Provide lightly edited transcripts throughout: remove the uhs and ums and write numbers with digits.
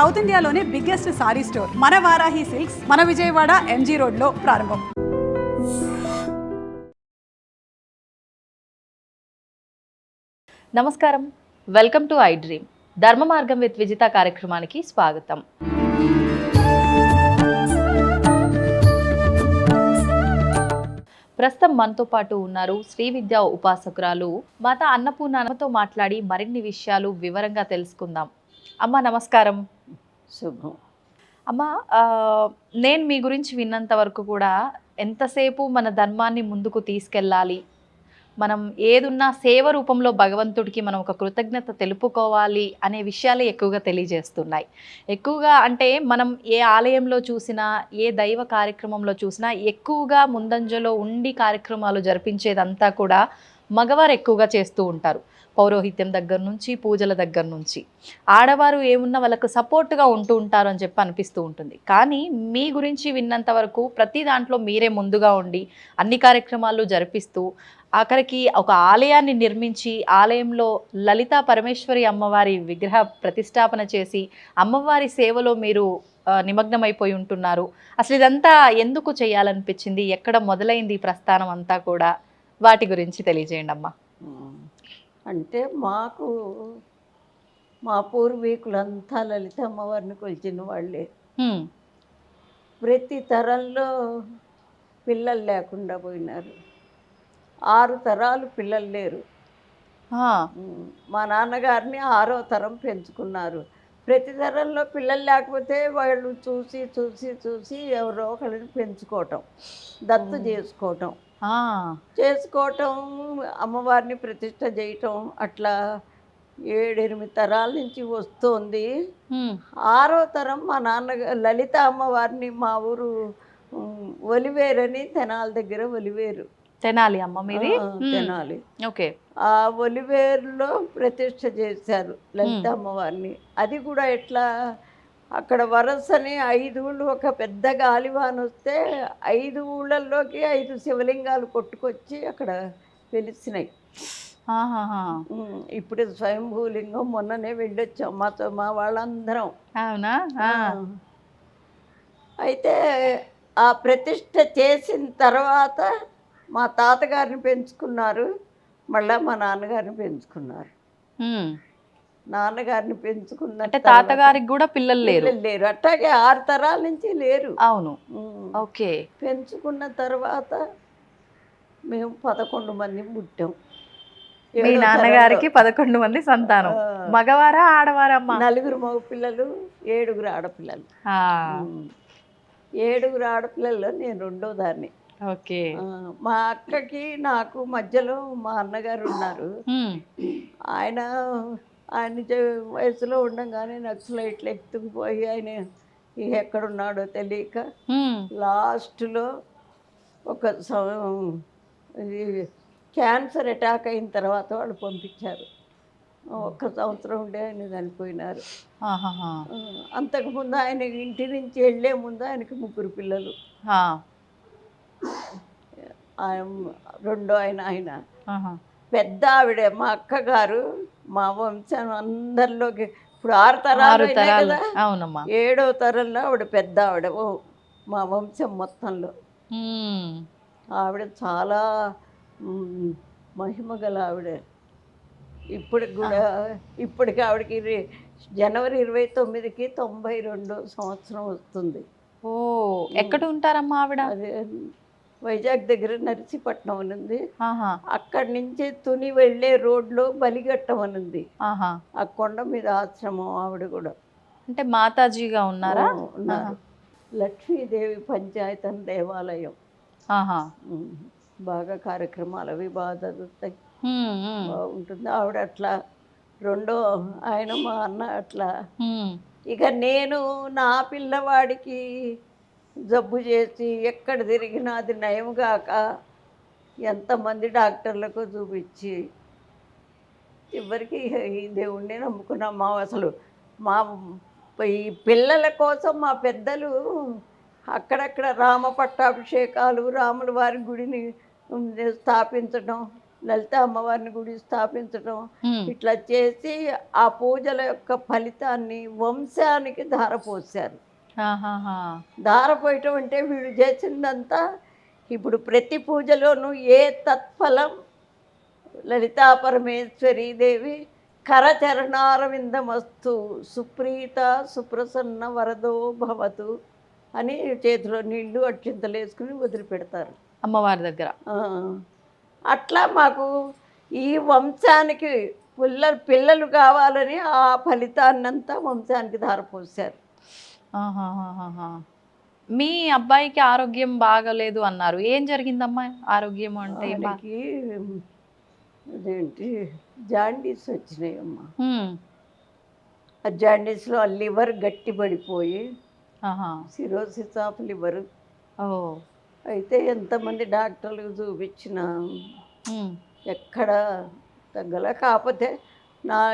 South ఇండియాలోనే biggest sorry store మన Varahi silks మన విజయవాడ ఎంజీ రోడ్లో ప్రారంభం. నమస్కారం, వెల్కమ్ టు ఐ డ్రీమ్. ధర్మ మార్గం విత్ విజిత కార్యక్రమానికి స్వాగతం. ప్రస్తుతం మనతో పాటు ఉన్నారు శ్రీ విద్యా ఉపాసకురాలు మాత అన్నపూర్ణతో మాట్లాడి మరిన్ని విషయాలు వివరంగా తెలుసుకుందాం. అమ్మ నమస్కారం. శుభం. అమ్మ, నేను మీ గురించి విన్నంత వరకు కూడా ఎంతసేపు మన ధర్మాన్ని ముందుకు తీసుకెళ్ళాలి, మనం ఏదున్నా సేవ రూపంలో భగవంతుడికి మనం ఒక కృతజ్ఞత తెలుపుకోవాలి అనే విషయాలే ఎక్కువగా తెలియజేస్తున్నాయి. ఎక్కువగా అంటే మనం ఏ ఆలయంలో చూసినా, ఏ దైవ కార్యక్రమంలో చూసినా ఎక్కువగా ముందంజలో ఉండి కార్యక్రమాలు జరిపించేదంతా కూడా మగవారు ఎక్కువగా చేస్తూ ఉంటారు. పౌరోహిత్యం దగ్గర నుంచి, పూజల దగ్గర నుంచి. ఆడవారు ఏమున్నా వాళ్ళకు సపోర్ట్గా ఉంటూ ఉంటారు అని చెప్పి అనిపిస్తూ ఉంటుంది. కానీ మీ గురించి విన్నంత వరకు ప్రతి దాంట్లో మీరే ముందుగా ఉండి అన్ని కార్యక్రమాలు జరిపిస్తూ ఆఖరికి ఒక ఆలయాన్ని నిర్మించి ఆలయంలో లలితా పరమేశ్వరి అమ్మవారి విగ్రహ ప్రతిష్టాపన చేసి అమ్మవారి సేవలో మీరు నిమగ్నమైపోయి ఉంటున్నారు. అసలు ఇదంతా ఎందుకు చేయాలనిపించింది, ఎక్కడ మొదలైంది ఈ ప్రస్థానం అంతా కూడా, వాటి గురించి తెలియజేయండి అమ్మా. అంటే మా పూర్వీకులంతా లలిత అమ్మవారిని కొలిచిన వాళ్ళే. ప్రతి తరంలో పిల్లలు లేకుండా పోయినారు. 6 తరాలు పిల్లలు లేరు. మా నాన్నగారిని 6వ తరం పెంచుకున్నారు. ప్రతి తరంలో పిల్లలు లేకపోతే వాళ్ళు చూసి చూసి చూసి ఎవరో ఒకరిని పెంచుకోవటం, దత్తు చేసుకోవటం, అమ్మవారిని ప్రతిష్ట చేయటం, అట్లా 7-8 తరాల నుంచి వస్తుంది. 6వ తరం మా నాన్నగారు లలిత అమ్మవారిని మా ఊరు ఒలివేరని, తెనాలి దగ్గర ఒలివేరు. తెనాలి అమ్మ మీది? తెనాలి. ఓకే. ఆ ఒలివేరులో ప్రతిష్ట చేశారు లలిత అమ్మవారిని. అది కూడా ఎట్లా, అక్కడ వరసని 5 ఊళ్ళు, ఒక పెద్ద గాలివాన్ వస్తే 5 ఊళ్ళల్లోకి 5 శివలింగాలు కొట్టుకొచ్చి అక్కడ వెలిసినాయి. ఇప్పుడు స్వయంభూలింగం మొన్ననే వెళ్ళొచ్చాం మా వాళ్ళందరం. అవునా? అయితే ఆ ప్రతిష్ట చేసిన తర్వాత మా తాతగారిని పెంచుకున్నారు, మళ్ళీ మా నాన్నగారిని పెంచుకున్నారు. నాన్నగారిని పెంచుకున్న తాతగారికి కూడా పిల్లలు లేరు. అట్లాగే 6 తరాల నుంచి లేరు. అవును. ఓకే. పెంచుకున్న తర్వాత మేము 11 మంది పుట్టాం. మీ నాన్నగారికి 11 మంది సంతానం. మగవారా ఆడవారమ్మా? 4 మగ పిల్లలు, 7 ఆడపిల్లలు. 7 ఆడపిల్లల్లో నేను 2వ దాన్ని. ఓకే. మా అక్కకి నాకు మధ్యలో మా అన్నగారు ఉన్నారు. ఆయన వయసులో ఉండగానే నక్సలైట్లు ఎత్తుకుపోయి ఆయన ఎక్కడున్నాడో తెలియక లాస్ట్లో ఒక క్యాన్సర్ అటాక్ అయిన తర్వాత వాళ్ళు పంపించారు. 1 సంవత్సరం ఉండే ఆయన చనిపోయినారు. అంతకుముందు ఆయన ఇంటి నుంచి వెళ్ళే ముందు ఆయనకి 3 పిల్లలు. ఆయన పెద్ద ఆవిడ మా అక్కగారు. మా వంశం అందరిలోకి ఇప్పుడు 6 తరాలు కదా, 7వ తరంలో ఆవిడ పెద్ద ఆవిడ మా వంశం మొత్తంలో. ఆవిడ చాలా మహిమ గల ఆవిడ. ఇప్పటికి ఆవిడకి జనవరి 29కి 92వ సంవత్సరం వస్తుంది. ఓ, ఎక్కడ ఉంటారమ్మా ఆవిడ? అదే వైజాగ్ దగ్గర నర్సీపట్నం అని ఉంది. అక్కడి నుంచి తుని వెళ్ళే రోడ్లో బలిఘట్టం అని ఉంది. ఆ కొండ మీద ఆశ్రమం ఆవిడ కూడా. అంటే మాతాజీగా ఉన్నారా? ఉన్నారు. లక్ష్మీదేవి పంచాయతన్ దేవాలయం. బాగా కార్యక్రమాలు అవి బాగా జరుగుతాయి, బాగుంటుంది. ఆవిడ అట్లా. ఆయన మా అన్న అట్లా. ఇక నేను నా పిల్లవాడికి జబ్బు చేసి ఎక్కడ తిరిగినా అది నయంగాక ఎంతమంది డాక్టర్లకు చూపించి చివరికి ఈ దేవుణ్ణి నమ్ముకున్నాం. అసలు ఈ పిల్లల కోసం మా పెద్దలు అక్కడక్కడ రామ పట్టాభిషేకాలు, రాముల వారి గుడిని స్థాపించడం, లలిత అమ్మవారిని గుడి స్థాపించడం ఉమ్, ఇట్లా చేసి ఆ పూజల యొక్క ఫలితాన్ని వంశానికి ధారపోసారు. ఆహాహా. ధారపోయటం అంటే వీళ్ళు చేసిందంతా ఇప్పుడు ప్రతి పూజలోనూ ఏ తత్ఫలం లలితా పరమేశ్వరీ దేవి కరచరణారవిందమస్తు సుప్రీత సుప్రసన్న వరదో భవతు అని చేతిలో నీళ్లు అక్షింతలు వేసుకుని వదిలిపెడతారు. అమ్మవారి దగ్గర. ఆ, అట్లా మాకు ఈ వంశానికి పిల్లలు కావాలని ఆ ఫలితాన్నంతా వంశానికి ధారపోసారు. ఆహాహాహా. మీ అబ్బాయికి ఆరోగ్యం బాగలేదు అన్నారు, ఏం జరిగిందమ్మా? ఆరోగ్యం అంటే ఆయనకి అదేంటి జాండీస్ వచ్చినాయమ్మా. ఉమ్, ఆ జాండీస్లో ఆ లివర్ గట్టి పడిపోయి ఆహా. Cirrhosis of liver. ఓ. అయితే ఎంతమంది డాక్టర్లకు చూపించినా ఉమ్, ఎక్కడ తగ్గల. కాకపోతే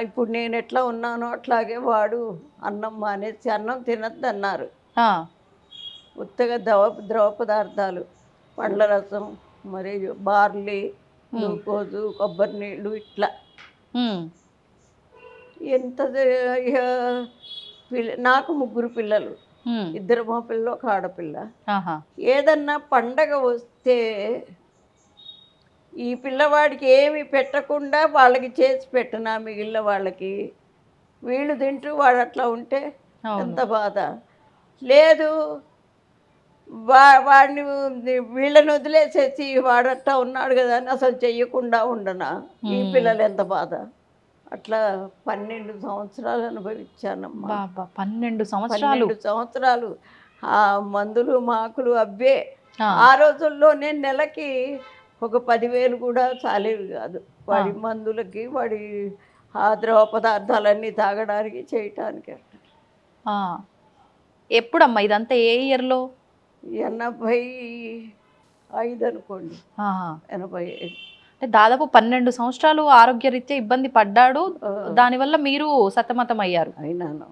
ఇప్పుడు నేను ఎట్లా ఉన్నానో అట్లాగే వాడు అన్నం మానేసి అన్నం తినద్దు అన్నారు. ఆ, ఉత్తగా ద్రవ పదార్థాలు, పండ్ల రసం, మరి బార్లీ, గ్లూకోజు, కొబ్బరి నీళ్ళు ఇట్లా. ఉమ్, ఎంత నాకు 3 పిల్లలు, ఉమ్, 2 మా పిల్లలు, ఒక ఆడపిల్ల. ఆహా. ఏదన్నా పండగ వస్తే ఈ పిల్లవాడికి ఏమి పెట్టకుండా వాళ్ళకి చేసి పెట్టనా మిగిలిన వాళ్ళకి, వీళ్ళు తింటూ వాడు అట్లా ఉంటే ఎంత బాధ. లేదు వాడిని వీళ్ళని వదిలేసేసి వాడు అట్లా ఉన్నాడు కదా అని అసలు చెయ్యకుండా ఉండనా, ఈ పిల్లలు ఎంత బాధ. అట్లా 12 సంవత్సరాలు అనుభవించానమ్మా. బాబా, 12 సంవత్సరాలు. 12 సంవత్సరాలు ఆ మందులు మాకులు అవ్వే. ఆ రోజుల్లో నేను నెలకి ఒక 10,000 కూడా చాలేవి కాదు వాడి మందులకి, వాడి ఆ ద్రవ పదార్థాలన్నీ తాగడానికి చేయటానికి. ఎప్పుడమ్మా ఇదంతా? ఏ ఇయర్లో? 85 అనుకోండి, 85. అంటే దాదాపు 12 సంవత్సరాలు ఆరోగ్యరీత్యా ఇబ్బంది పడ్డాడు, దానివల్ల మీరు సతమతం అయ్యారు. అయినాను.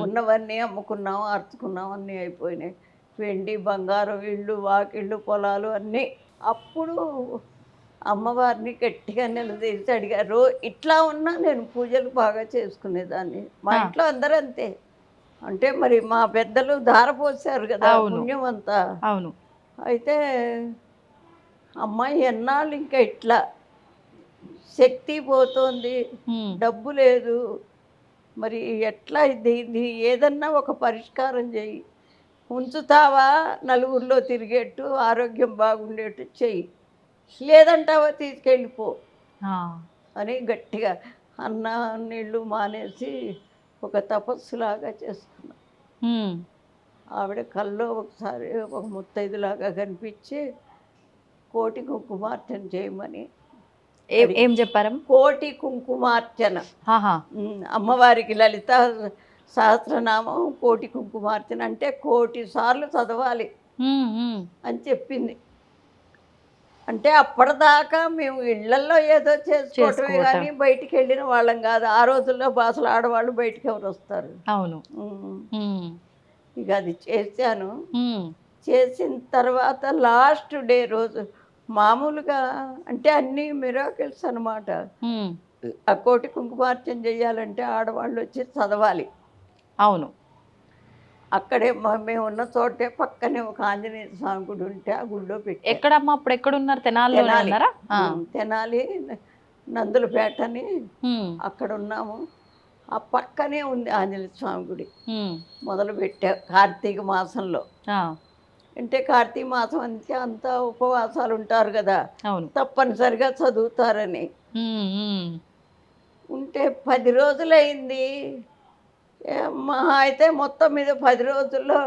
ఉన్నవన్నీ అమ్ముకున్నాం, అర్చుకున్నాం, అన్నీ అయిపోయినాయి. వెండి బంగారం, ఇళ్ళు వాకిళ్ళు పొలాలు అన్నీ. అప్పుడు అమ్మవారిని గట్టిగా నిలదీసి అడిగారు. ఇట్లా ఉన్నా నేను పూజలు బాగా చేసుకునేదాన్ని. మా ఇంట్లో అందరూ అంతే. అంటే మరి మా పెద్దలు ధారపోసారు కదా పుణ్యం అంతా. అవును. అయితే అమ్మాయి ఎన్నాళ్ళు ఇంకా ఇట్లా శక్తి పోతుంది, డబ్బు లేదు, మరి ఎట్లా ఇది ఏదన్నా ఒక పరిష్కారం చెయ్యి, ఉంచుతావా నలుగురిలో తిరిగేట్టు, ఆరోగ్యం బాగుండేట్టు చెయ్యి, లేదంటావా తీసుకెళ్ళిపో అని గట్టిగా అన్న నీళ్ళు మానేసి ఒక తపస్సులాగా చేసుకున్నాం. ఆవిడ కల్లో ఒకసారి ఒక ముత్తైదులాగా కనిపించి కోటి కుంకుమార్చన చేయమని. ఏం చెప్పారు? కోటి కుంకుమార్చన. అమ్మవారికి లలిత సహస్రనామం కోటి కుంకుమార్చన అంటే 1,000 సార్లు చదవాలి అని చెప్పింది. అంటే అప్పటిదాకా మేము ఇళ్లల్లో ఏదో చేసుకోవటమే కానీ బయటికి వెళ్ళిన వాళ్ళం కాదు. ఆ రోజుల్లో బాసలు ఆడవాళ్ళు బయటికి ఎవరు వస్తారు? అవును. ఇక అది చేశాను. చేసిన తర్వాత లాస్ట్ డే రోజు మామూలుగా అంటే అన్నీ మిరాకిల్స్ అనమాట. ఆ కోటి కుంకుమార్చన చేయాలంటే ఆడవాళ్ళు వచ్చి చదవాలి. అవును. అక్కడే మేము ఉన్న చోటే పక్కనే ఒక ఆంజనేయ స్వామి గుడి ఉంటే ఆ గుడిలో పెట్టి. ఎక్కడమ్మా అప్పుడు ఎక్కడున్నారు? తెనాలి నందులపేటని అక్కడ ఉన్నాము. ఆ పక్కనే ఉంది ఆంజనేయ స్వామి గుడి. మొదలు పెట్టా కార్తీక మాసంలో. అంటే కార్తీక మాసం అంతే అంతా ఉపవాసాలు ఉంటారు కదా, తప్పనిసరిగా చదువుతారని. ఉంటే 10 రోజులైంది. మహా అయితే మొత్తం మీద 10 రోజుల్లో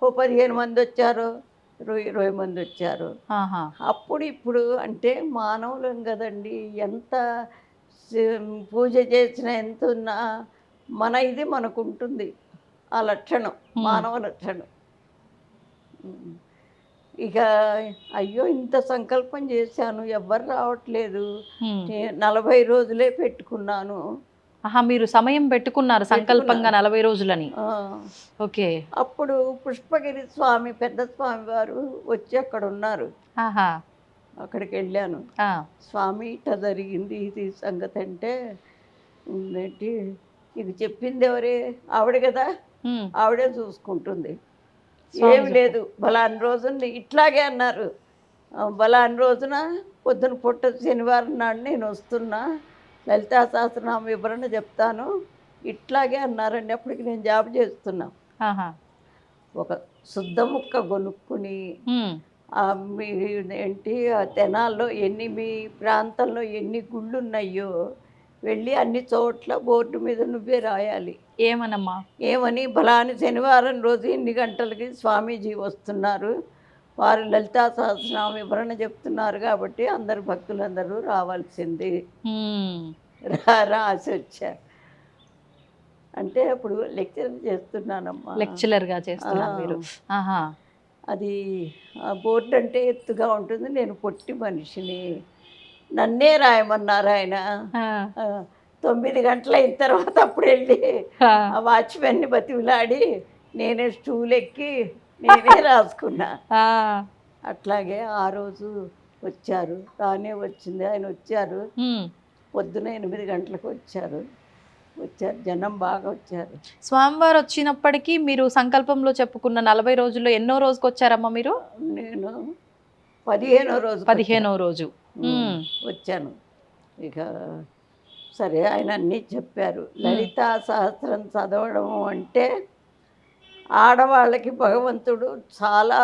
15 మంది వచ్చారు, 20 మంది వచ్చారు. అప్పుడు ఇప్పుడు అంటే మానవులం కదండి, ఎంత పూజ చేసినా ఎంత ఉన్నా మన ఇది మనకు ఉంటుంది. ఆ లక్షణం మానవ లక్షణం. ఇక అయ్యో ఇంత సంకల్పం చేశాను, ఎవ్వరు రావట్లేదు, 40 రోజులే పెట్టుకున్నాను. మీరు సమయం పెట్టుకున్నారు సంకల్పంగా 40 రోజులని. ఓకే. అప్పుడు పుష్పగిరి స్వామి పెద్ద స్వామి వారు వచ్చి అక్కడ ఉన్నారు. అక్కడికి వెళ్ళాను. ఆ, స్వామి ఇట్లా జరిగింది ఇది సంగతి అంటే ఏంటి ఇది చెప్పింది ఎవరే? ఆవిడ కదా, ఉమ్, ఆవిడే చూసుకుంటుంది. స్వామి ఏమి లేదు, బలాని రోజున ఇట్లాగే అన్నారు. బలాని రోజున పొద్దున పుట్ట శనివారం నాడు నేను వస్తున్నా, లలితా సహస్రనామ వివరణ చెప్తాను, ఇట్లాగే అన్నారండి. అప్పటికి నేను జాబ్ చేస్తున్నా. ఆహా, ఒక శుద్ధ ముక్క కొనుక్కుని ఉమ్, మీ ఏంటి ఆ తెనాల్లో మీ ప్రాంతంలో ఎన్ని గుళ్ళు ఉన్నాయో వెళ్ళి అన్ని చోట్ల బోర్డు మీద నువ్వే రాయాలి. ఏమనమ్మా? ఏమని, బలాని శనివారం రోజు ఇన్ని గంటలకి స్వామీజీ వస్తున్నారు, వారు లలితా సహస్రనామ వివరణ చెప్తున్నారు కాబట్టి అందరు భక్తులందరూ రావాల్సింది. ఉమ్, రాసి వచ్చారు. అంటే అప్పుడు లెక్చర్ చేస్తున్నానమ్మా. లెక్చరర్గా చేస్తున్నారు మీరు. ఆహా, అది ఆ బోర్డు అంటే ఎత్తుగా ఉంటుంది, నేను పొట్టి మనిషిని, నన్నే రాయమన్నారు ఆయన. ఆ, 9 గంటలు అయిన తర్వాత అప్పుడు వెళ్ళి ఆ, ఆ వాచ్మెన్ని బతిమిలాడి నేనే స్టూల్ ఎక్కి నేనే రాసుకున్నా. ఆ, అట్లాగే ఆ రోజు వచ్చారు, రానే వచ్చింది, ఆయన వచ్చారు. ఉమ్. పొద్దున 8 గంటలకు వచ్చారు. జనం బాగా వచ్చారు. స్వామివారు వచ్చినప్పటికీ మీరు సంకల్పంలో చెప్పుకున్న 40 రోజుల్లో ఎన్నో రోజుకి వచ్చారమ్మా మీరు? నేను 15వ రోజు 15వ రోజు. ఉమ్, వచ్చాను. ఇక సరే ఆయన అన్నీ చెప్పారు. లలితా సహస్రం చదవడం అంటే ఆడవాళ్ళకి భగవంతుడు చాలా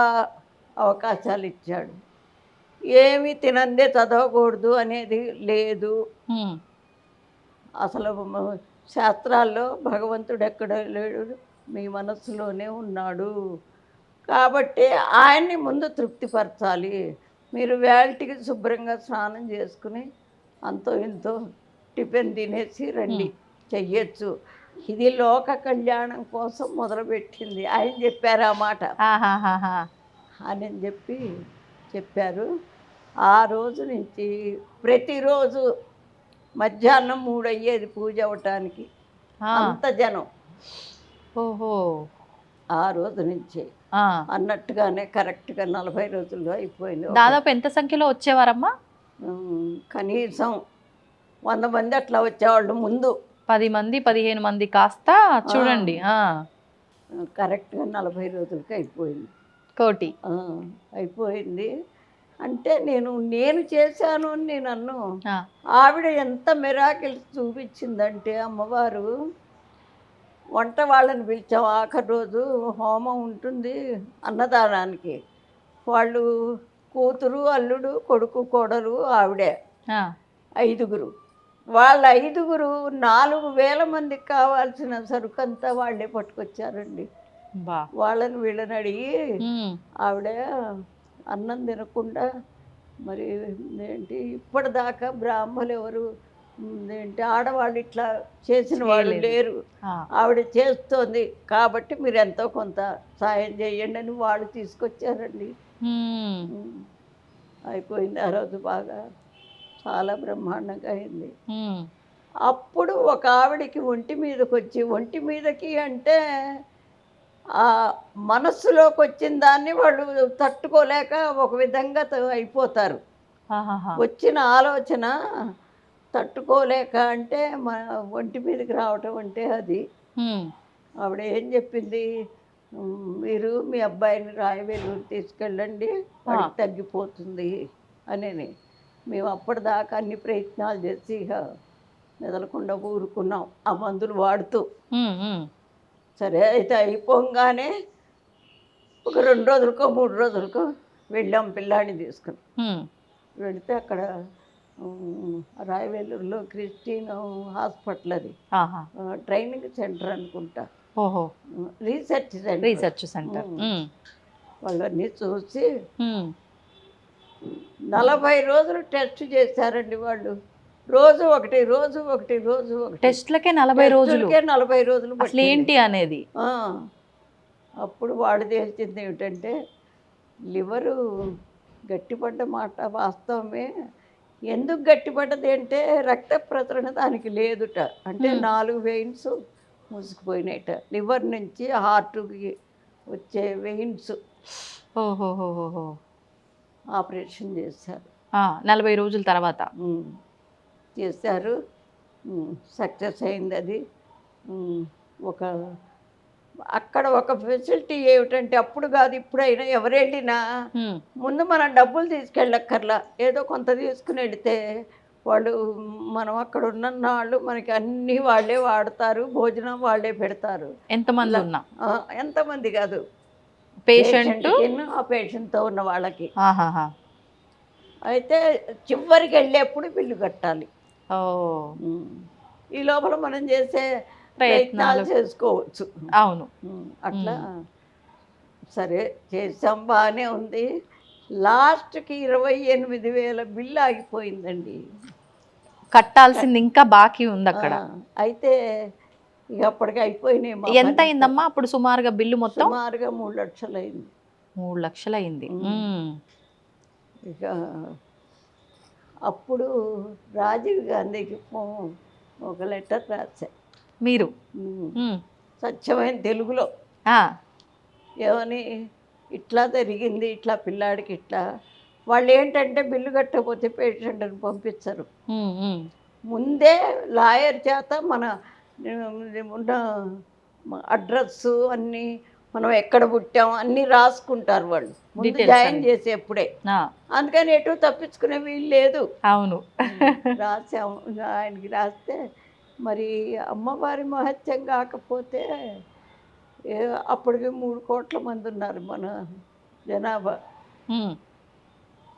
అవకాశాలు ఇచ్చాడు. ఏమి తినందే చదవకూడదు అనేది లేదు. ఉమ్, అసలు శాస్త్రాల్లో భగవంతుడు ఎక్కడ లేడు, మీ మనస్సులోనే ఉన్నాడు. కాబట్టి ఆయన్ని ముందు తృప్తిపరచాలి. మీరు వేళటికి శుభ్రంగా స్నానం చేసుకుని అంతో ఇంతో టిఫిన్ తినేసి రండి, చెయ్యొచ్చు. ఇది లోక కళ్యాణం కోసం మొదలుపెట్టింది. ఆయన చెప్పారు ఆ మాట. ఆహాహాహా. అని చెప్పారు. ఆ రోజు నుంచి ప్రతిరోజు మధ్యాహ్నం 3 అయ్యేది పూజ అవ్వటానికి, ఆ, అంత జనం. ఓహో. ఆ రోజు నుంచి ఆ, అన్నట్టుగానే కరెక్ట్గా 40 రోజుల్లో అయిపోయింది. దాదాపు ఎంత సంఖ్యలో వచ్చేవారమ్మా? కనీసం 100 మంది అట్లా వచ్చేవాళ్ళు ముందు. 10 మంది 15 మంది కాస్త చూడండి. ఆ, కరెక్ట్గా 40 రోజులకి అయిపోయింది. కోటి. అయిపోయింది. అంటే నేను చేశాను అని నేను అన్ను. ఆ, ఆవిడ ఎంత మిరాకిల్స్ చూపించిందంటే అమ్మవారు, వంట వాళ్ళని పిలిచాం. ఆఖరి రోజు హోమం ఉంటుంది అన్నదానానికి. వాళ్ళు కూతురు, అల్లుడు, కొడుకు, కోడలు, ఆవిడే, ఆ, 5గురు. వాళ్ళ 5గురు 4000 మందికి కావాల్సిన సరుకంతా వాళ్ళే పట్టుకొచ్చారండి. బా. వాళ్ళని వీళ్ళని అడిగి ఉమ్, ఆవిడ అన్నం తినకుండా మరి ఏంటి ఇప్పటిదాకా బ్రాహ్మలు ఎవరు ఏంటి ఆడవాళ్ళు ఇట్లా చేసిన వాళ్ళు లేరు, ఆ, ఆవిడ చేస్తోంది కాబట్టి మీరు ఎంతో కొంత సాయం చేయండి అని వాళ్ళు తీసుకొచ్చారండి. ఉమ్, అయిపోయింది ఆ రోజు. బాగా చాలా బ్రహ్మాండంగా అయింది. ఉమ్, అప్పుడు ఒక ఆవిడకి ఒంటి మీదకి అంటే ఆ మనస్సులోకి వచ్చిన దాన్ని వాళ్ళు తట్టుకోలేక ఒక విధంగా అయిపోతారు. ఆహాహా. వచ్చిన ఆలోచన తట్టుకోలేక అంటే ఒంటి మీదకి రావటం అంటే అది. ఉమ్, ఆవిడ ఏం చెప్పింది, మీరు మీ అబ్బాయిని రాయవేలూరు తీసుకెళ్ళండి, వాడికి తగ్గిపోతుంది అని. మేము అప్పటిదాకా అన్ని ప్రయత్నాలు చేసి ఇక మెదలకుండా ఊరుకున్నాం ఆ మందులు వాడుతూ. ఉమ్, ఉమ్, సరే అయితే అయిపోగానే ఒక 2 రోజులకో 3 రోజులకో వెళ్ళాం పిల్లాడిని తీసుకుని. ఉమ్, వెళితే అక్కడ రాయవేలూరులో క్రిస్టియన్ హాస్పిటల్, అది ఆహా. ట్రైనింగ్ సెంటర్ అనుకుంటా, ఓహో. Research research centre. ఉమ్, వాళ్ళన్నీ చూసి ఉమ్, 40 రోజులు టెస్ట్ చేశారండి వాళ్ళు. రోజు ఒకటి. టెస్ట్లకే 40 రోజులు. 40 రోజులు అసలు పట్టింది. ఏంటి అనేది. అప్పుడు వాడు తేల్చింది ఏమిటంటే లివరు గట్టిపడ్డ మాట వాస్తవమే. ఎందుకు గట్టిపడ్డది అంటే రక్త ప్రసరణ దానికి లేదుట. అంటే 4 వెయిన్స్ మూసుకుపోయినాయిట. లివర్ నుంచి హార్ట్కి వచ్చే వెయిన్స్ ఓహోహోహో. ఆపరేషన్ చేశారు. 40 రోజుల తర్వాత చేశారు. సక్సెస్ అయింది అది. ఒక అక్కడ ఒక ఫెసిలిటీ ఏమిటంటే అప్పుడు కాదు ఇప్పుడైనా ఎవరు వెళ్ళినా ముందు మనం డబ్బులు తీసుకెళ్ళక్కర్లా, ఏదో కొంత తీసుకుని వెళితే వాళ్ళు మనం అక్కడ ఉన్న వాళ్ళు మనకి అన్నీ వాళ్ళే వాడతారు, భోజనం వాళ్ళే పెడతారు. ఎంతమంది ఉన్నా ఎంతమంది కాదు, పేషెంట్ ఆ పేషెంట్తో ఉన్న వాళ్ళకి. అయితే చివరికి వెళ్ళేప్పుడు బిల్లు కట్టాలి. ఈ లోపల మనం చేసే ప్రయత్నాలు చేసుకోవచ్చు. అవును, అట్లా సరే చేసాం, బాగానే ఉంది. లాస్ట్కి 28,000 బిల్లు ఆగిపోయిందండి. కట్టాల్సింది ఇంకా బాకీ ఉంది అక్కడ. అయితే ఇక అప్పటికి అయిపోయినాయి. ఎంత అయిందమ్మా అప్పుడు సుమారుగా బిల్లు? మొత్తం సుమారుగా 3 లక్షలు అయింది. 3 లక్షలు అయింది. ఇక అప్పుడు రాజీవ్ గాంధీకి ఒక లెటర్ రాశా. మీరు స్వచ్ఛమైన తెలుగులో ఏమని, ఇట్లా జరిగింది, ఇట్లా పిల్లాడికి ఇట్లా. వాళ్ళు ఏంటంటే బిల్లు కట్టకపోతే పేషెంట్ని పంపించరు. ముందే లాయర్ చేత మన ఉన్న అడ్రస్సు అన్నీ, మనం ఎక్కడ పుట్టాం అన్నీ రాసుకుంటారు వాళ్ళు ముందు జాయిన్ చేసేప్పుడే. అందుకని ఎటు తప్పించుకునే వీలు లేదు. అవును, రాసాము. ఆయనకి రాస్తే మరి అమ్మవారి మహత్యం కాకపోతే అప్పటికి 3 కోట్ల మంది ఉన్నారు మన జనాభా.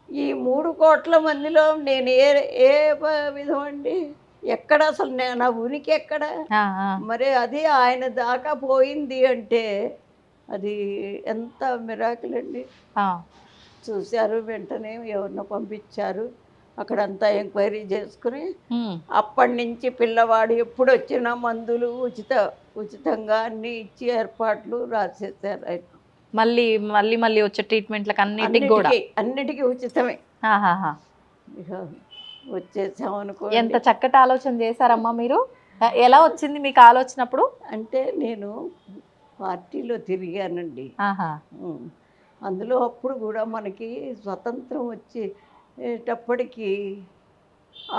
ఈ 3 కోట్ల మందిలో నేను ఏ విధం అండి, ఎక్కడ అసలు నా ఉనికి ఎక్కడ? మరి అది ఆయన దాకా పోయింది అంటే అది ఎంత మిరాకిల్ అండి. చూశారు, వెంటనే ఎవరినో పంపించారు, అక్కడంతా ఎంక్వైరీ చేసుకుని అప్పటి నుంచి పిల్లవాడు ఎప్పుడు వచ్చినా మందులు ఉచితంగా అన్నీ ఇచ్చి ఏర్పాట్లు రాసేసారు ఆయన. మళ్ళీ మళ్ళీ మళ్ళీ వచ్చే ట్రీట్మెంట్లకు అన్నిటికీ ఉచితమే. ఇక వచ్చేసాం అనుకో. ఎంత చక్కటి ఆలోచన చేశారమ్మా మీరు. ఎలా వచ్చింది మీకు ఆలోచన అప్పుడు? అంటే నేను పార్టీలో తిరిగానండి. అందులో అప్పుడు కూడా మనకి స్వతంత్రం వచ్చేటప్పటికి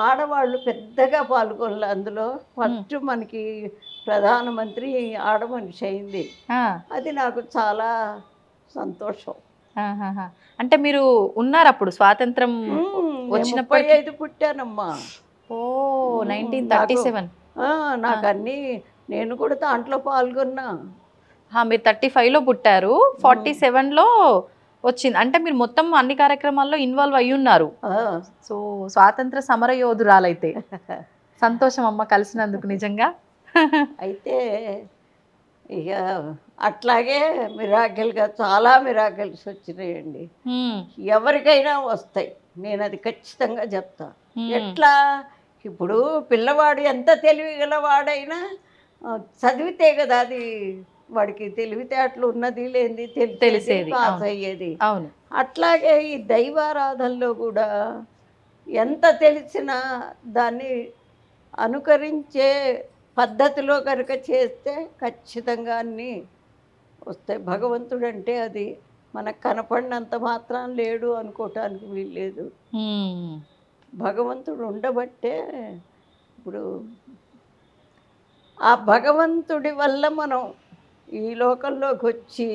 ఆడవాళ్ళు పెద్దగా పాల్గొనలే. అందులో ఫస్ట్ మనకి ప్రధానమంత్రి ఆడమనిషి అయింది. అది నాకు చాలా సంతోషం. అంటే మీరు ఉన్నారు అప్పుడు స్వాతంత్రం వచ్చినప్పుడు? 35 పుట్టానమ్మా. 1937. నాకు అన్నీ, నేను కూడా దాంట్లో పాల్గొన్నా. మీరు 35లో పుట్టారు, 47లో వచ్చింది. అంటే మీరు మొత్తం అన్ని కార్యక్రమాల్లో ఇన్వాల్వ్ అయ్యి ఉన్నారు. సో స్వాతంత్ర సమర యోధురాలైతే. సంతోషం అమ్మ కలిసినందుకు నిజంగా. అయితే ఇక అట్లాగే మిరాకిల్గా చాలా మిరాకిల్స్ వచ్చినాయండి. ఎవరికైనా వస్తాయి, నేను అది ఖచ్చితంగా చెప్తా. ఎట్లా, ఇప్పుడు పిల్లవాడు ఎంత తెలివిగలవాడైనా చదివితే కదా అది వాడికి తెలివితేటలు ఉన్నది లేనిది తెలిసేది, పాస్ అయ్యేది. అవును, అట్లాగే ఈ దైవారాధనలో కూడా ఎంత తెలిసినా దాన్ని అనుకరించే పద్ధతిలో కనుక చేస్తే ఖచ్చితంగా అన్నీ వస్తాయి. భగవంతుడు అంటే అది మనకు కనపడినంత మాత్రం లేడు అనుకోవటానికి వీల్లేదు. భగవంతుడు ఉండబట్టే ఇప్పుడు ఆ భగవంతుడి వల్ల మనం ఈ లోకంలోకి వచ్చి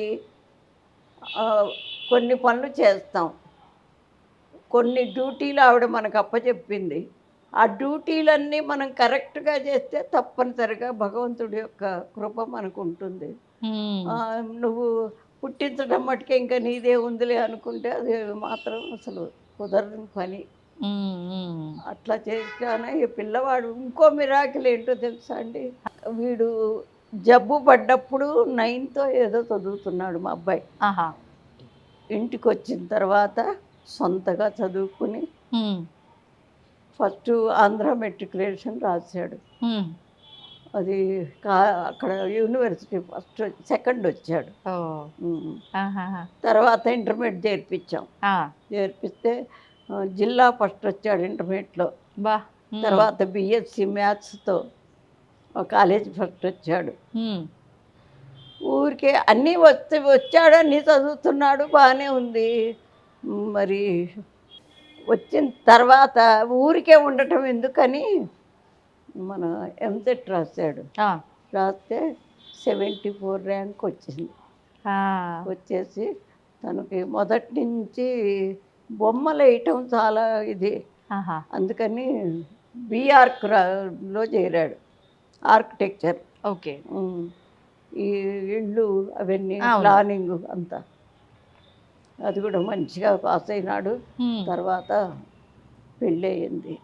కొన్ని పనులు చేస్తాం. కొన్ని డ్యూటీలు ఆవిడ మనకు అప్పచెప్పింది. ఆ డ్యూటీలన్నీ మనం కరెక్ట్గా చేస్తే తప్పనిసరిగా భగవంతుడి యొక్క కృప మనకు ఉంటుంది. నువ్వు పుట్టించడం మటుకే ఇంకా నీదే ఉందిలే అనుకుంటే అది మాత్రం అసలు కుదరని పని. అట్లా చేశాను. ఈ పిల్లవాడు ఇంకో మిరాకిల్ ఏంటో తెలుసా అండి, వీడు జబ్బు పడ్డప్పుడు 9th ఏదో చదువుతున్నాడు మా అబ్బాయి. ఇంటికి వచ్చిన తర్వాత సొంతగా చదువుకుని ఫస్ట్ ఆంధ్ర మెట్రికులేషన్ రాశాడు. అది అక్కడ యూనివర్సిటీ ఫస్ట్ సెకండ్ వచ్చాడు. తర్వాత ఇంటర్మీడియట్ చేర్పించాం. చేర్పిస్తే జిల్లా ఫస్ట్ వచ్చాడు ఇంటర్మీడియట్లో. తర్వాత బిఎస్సి మ్యాథ్స్తో కాలేజ్ ఫస్ట్ వచ్చాడు. ఊరికే అన్నీ వచ్చాడు, అన్నీ చదువుతున్నాడు, బాగానే ఉంది. మరి వచ్చిన తర్వాత ఊరికే ఉండటం ఎందుకని మన ఎంసెట్ రాశాడు. రాస్తే 74 ర్యాంక్ వచ్చింది. వచ్చేసి తనకి మొదటి నుంచి బొమ్మలు వేయటం చాలా ఇది, అందుకని బీఆర్క్లో చేరాడు, ఆర్కిటెక్చర్. ఓకే. ఈ ఇళ్ళు అవన్నీ ప్లానింగ్ అంతా, అది కూడా మంచిగా పాస్ అయినాడు. తర్వాత పెళ్ళయింది.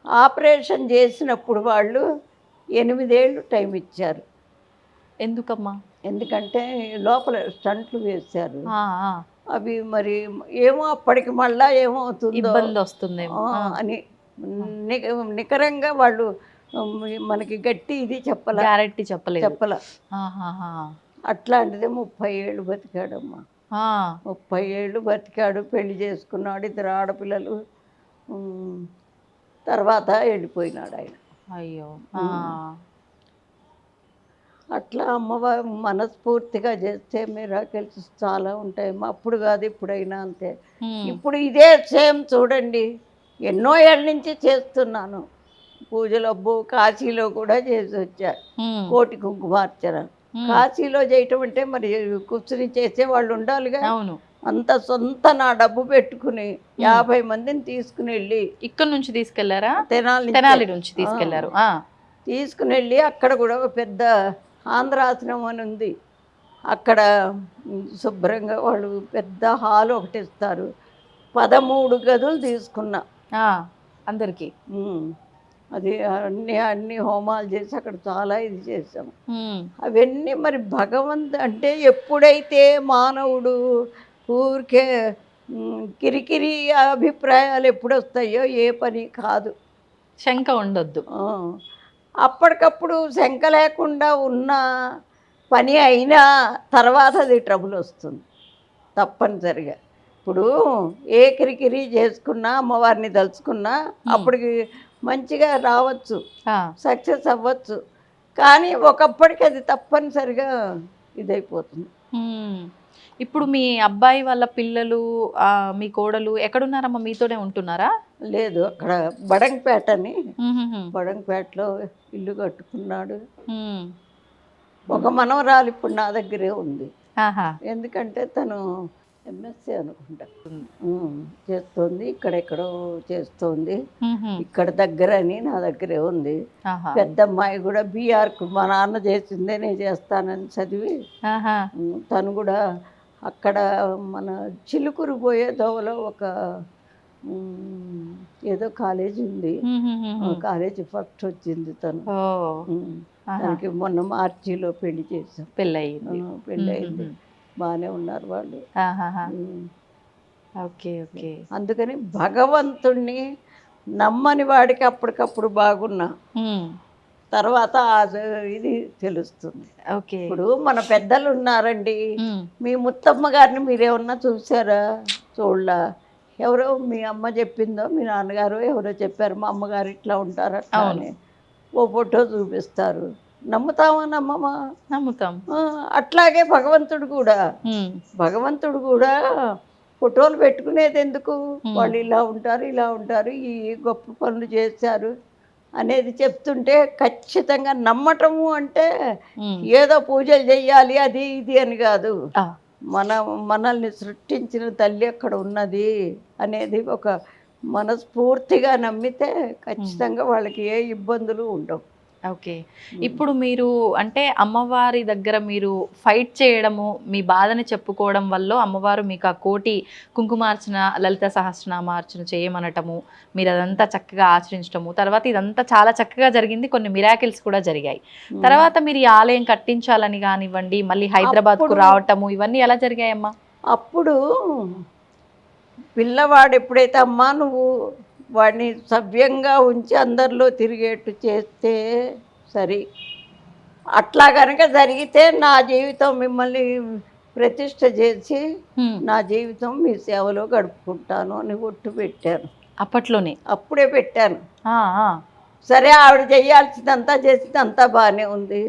ఆపరేషన్ చేసినప్పుడు వాళ్ళు 8 ఏళ్ళు టైం ఇచ్చారు. ఎందుకమ్మా? ఎందుకంటే లోపల స్టంట్లు వేశారు. అవి మరి ఏమో అప్పటికి మళ్ళా ఏమవుతుందో ఇబ్బంది వస్తుందేమో అని నికరంగా వాళ్ళు మనకి గట్టి ఇది గ్యారెంటీ చెప్పలే. అట్లాంటిదే 30 ఏళ్ళు బతికాడమ్మా. 30 ఏళ్ళు బతికాడు, పెళ్లి చేసుకున్నాడు, 2 ఆడపిల్లలు. తర్వాత వెళ్ళిపోయినాడు ఆయన. అయ్యో. అట్లా అమ్మవారు మనస్ఫూర్తిగా చేస్తే మిరాకిల్స్ చాలా ఉంటాయి. అప్పుడు కాదు ఇప్పుడైనా అంతే. ఇప్పుడు ఇదే సేమ్ చూడండి, ఎన్నో ఏళ్ళ నుంచి చేస్తున్నాను పూజలు. అబ్బో కాశీలో కూడా చేసి వచ్చా, కోటి కుంకుమార్చన. కాశీలో చేయటం అంటే మరి కూర్చుని చేసే వాళ్ళు ఉండాలిగా. అవును. అంత సొంత నా డబ్బు పెట్టుకుని 50 మందిని తీసుకుని వెళ్ళి, ఇక్కడ నుంచి తీసుకెళ్లారా? తెనాలి నుంచి తీసుకెళ్లారు. తీసుకుని వెళ్ళి అక్కడ కూడా ఒక పెద్ద ఆంధ్రాశ్రమం అని ఉంది, అక్కడ శుభ్రంగా వాళ్ళు పెద్ద హాల్ ఒకటి ఇస్తారు. 13 గదులు తీసుకున్నా అందరికి. అది అన్ని హోమాలు చేసి అక్కడ చాలా ఇది చేసాము. అవన్నీ మరి అంటే ఎప్పుడైతే మానవుడు ఊరికే కిరికిరి అభిప్రాయాలు ఎప్పుడు వస్తాయో ఏ పని కాదు, శంక ఉండొద్దు. అప్పటికప్పుడు శంక లేకుండా ఉన్న పని అయినా తర్వాత అది ట్రబుల్ వస్తుంది తప్పనిసరిగా. ఇప్పుడు ఏ కిరికిరి చేసుకున్నా, అమ్మవారిని తలుచుకున్నా అప్పటికి మంచిగా రావచ్చు, సక్సెస్ అవ్వచ్చు. కానీ ఒకప్పటికి అది తప్పనిసరిగా ఇదైపోతుంది. ఇప్పుడు మీ అబ్బాయి వాళ్ళ పిల్లలు, మీ కోడలు ఎక్కడున్నారమ్మా? మీతోనే ఉంటున్నారా? లేదు, అక్కడ బడంగపేటని, బడంగపేటలో ఇల్లు కట్టుకున్నాడు. ఒక మనవరాలు ఇప్పుడు నా దగ్గరే ఉంది. ఎందుకంటే తను ఎంఎస్సీ అనుకుంటా చేస్తోంది, ఇక్కడెక్కడో చేస్తోంది. ఇక్కడ దగ్గర అని నా దగ్గరే ఉంది. పెద్ద అమ్మాయి కూడా బీఆర్కు మా నాన్న చేసిందే నేను చేస్తానని చదివి తను కూడా అక్కడ మన చిలుకూరు పోయే దోవలో ఒక ఏదో కాలేజీ ఉంది, కాలేజీ ఫస్ట్ వచ్చింది తను. తనకి మొన్న మార్చిలో పెళ్లి చేసాం. పెళ్ళయింది, బాగానే ఉన్నారు వాళ్ళు. అందుకని భగవంతుణ్ణి నమ్మని వాడికి అప్పటికప్పుడు బాగున్నా తర్వాత ఇది తెలుస్తుంది. ఇప్పుడు మన పెద్దలు ఉన్నారండి, మీ ముత్తమ్మ గారిని మీరేమన్నా చూసారా? చూడలా. ఎవరో మీ అమ్మ చెప్పిందో, మీ నాన్నగారు ఎవరో చెప్పారు మా అమ్మగారు ఇట్లా ఉంటారు అట్లా అని ఓ ఫోటో చూపిస్తారు. నమ్ముతామా నమ్మమా? నమ్ముతాం. అట్లాగే భగవంతుడు కూడా ఫోటోలు పెట్టుకునేది ఎందుకు? వాళ్ళు ఇలా ఉంటారు, ఈ గొప్ప పనులు చేశారు అనేది చెప్తుంటే ఖచ్చితంగా నమ్మటము అంటే ఏదో పూజలు చెయ్యాలి అది ఇది అని కాదు. మనల్ని సృష్టించిన తల్లి అక్కడ ఉన్నది అనేది ఒక మనస్ఫూర్తిగా నమ్మితే ఖచ్చితంగా వాళ్ళకి ఏ ఇబ్బందులు ఉండవు. ఓకే. ఇప్పుడు మీరు అంటే అమ్మవారి దగ్గర మీరు ఫైట్ చేయడము, మీ బాధని చెప్పుకోవడం వల్ల అమ్మవారు మీకు ఆ కోటి కుంకుమార్చన, లలిత సహస్రనామార్చన చేయమనటము, మీరు అదంతా చక్కగా ఆచరించడము, తర్వాత ఇదంతా చాలా చక్కగా జరిగింది. కొన్ని మిరాకిల్స్ కూడా జరిగాయి. తర్వాత మీరు ఈ ఆలయం కట్టించాలని కానివ్వండి, మళ్ళీ హైదరాబాద్కు రావటము, ఇవన్నీ ఎలా జరిగాయమ్మా? అప్పుడు పిల్లవాడు ఎప్పుడైతే అమ్మా నువ్వు వాడిని సవ్యంగా ఉంచి అందరిలో తిరిగేట్టు చేస్తే సరి, అట్లా కనుక జరిగితే నా జీవితం మిమ్మల్ని ప్రతిష్ట చేసి నా జీవితం మీ సేవలో గడుపుకుంటాను అని ఒట్టు పెట్టాను. అప్పుడే పెట్టాను. సరే, ఆవిడ చేయాల్సిందంతా చేసిందంతా బాగానే ఉంది.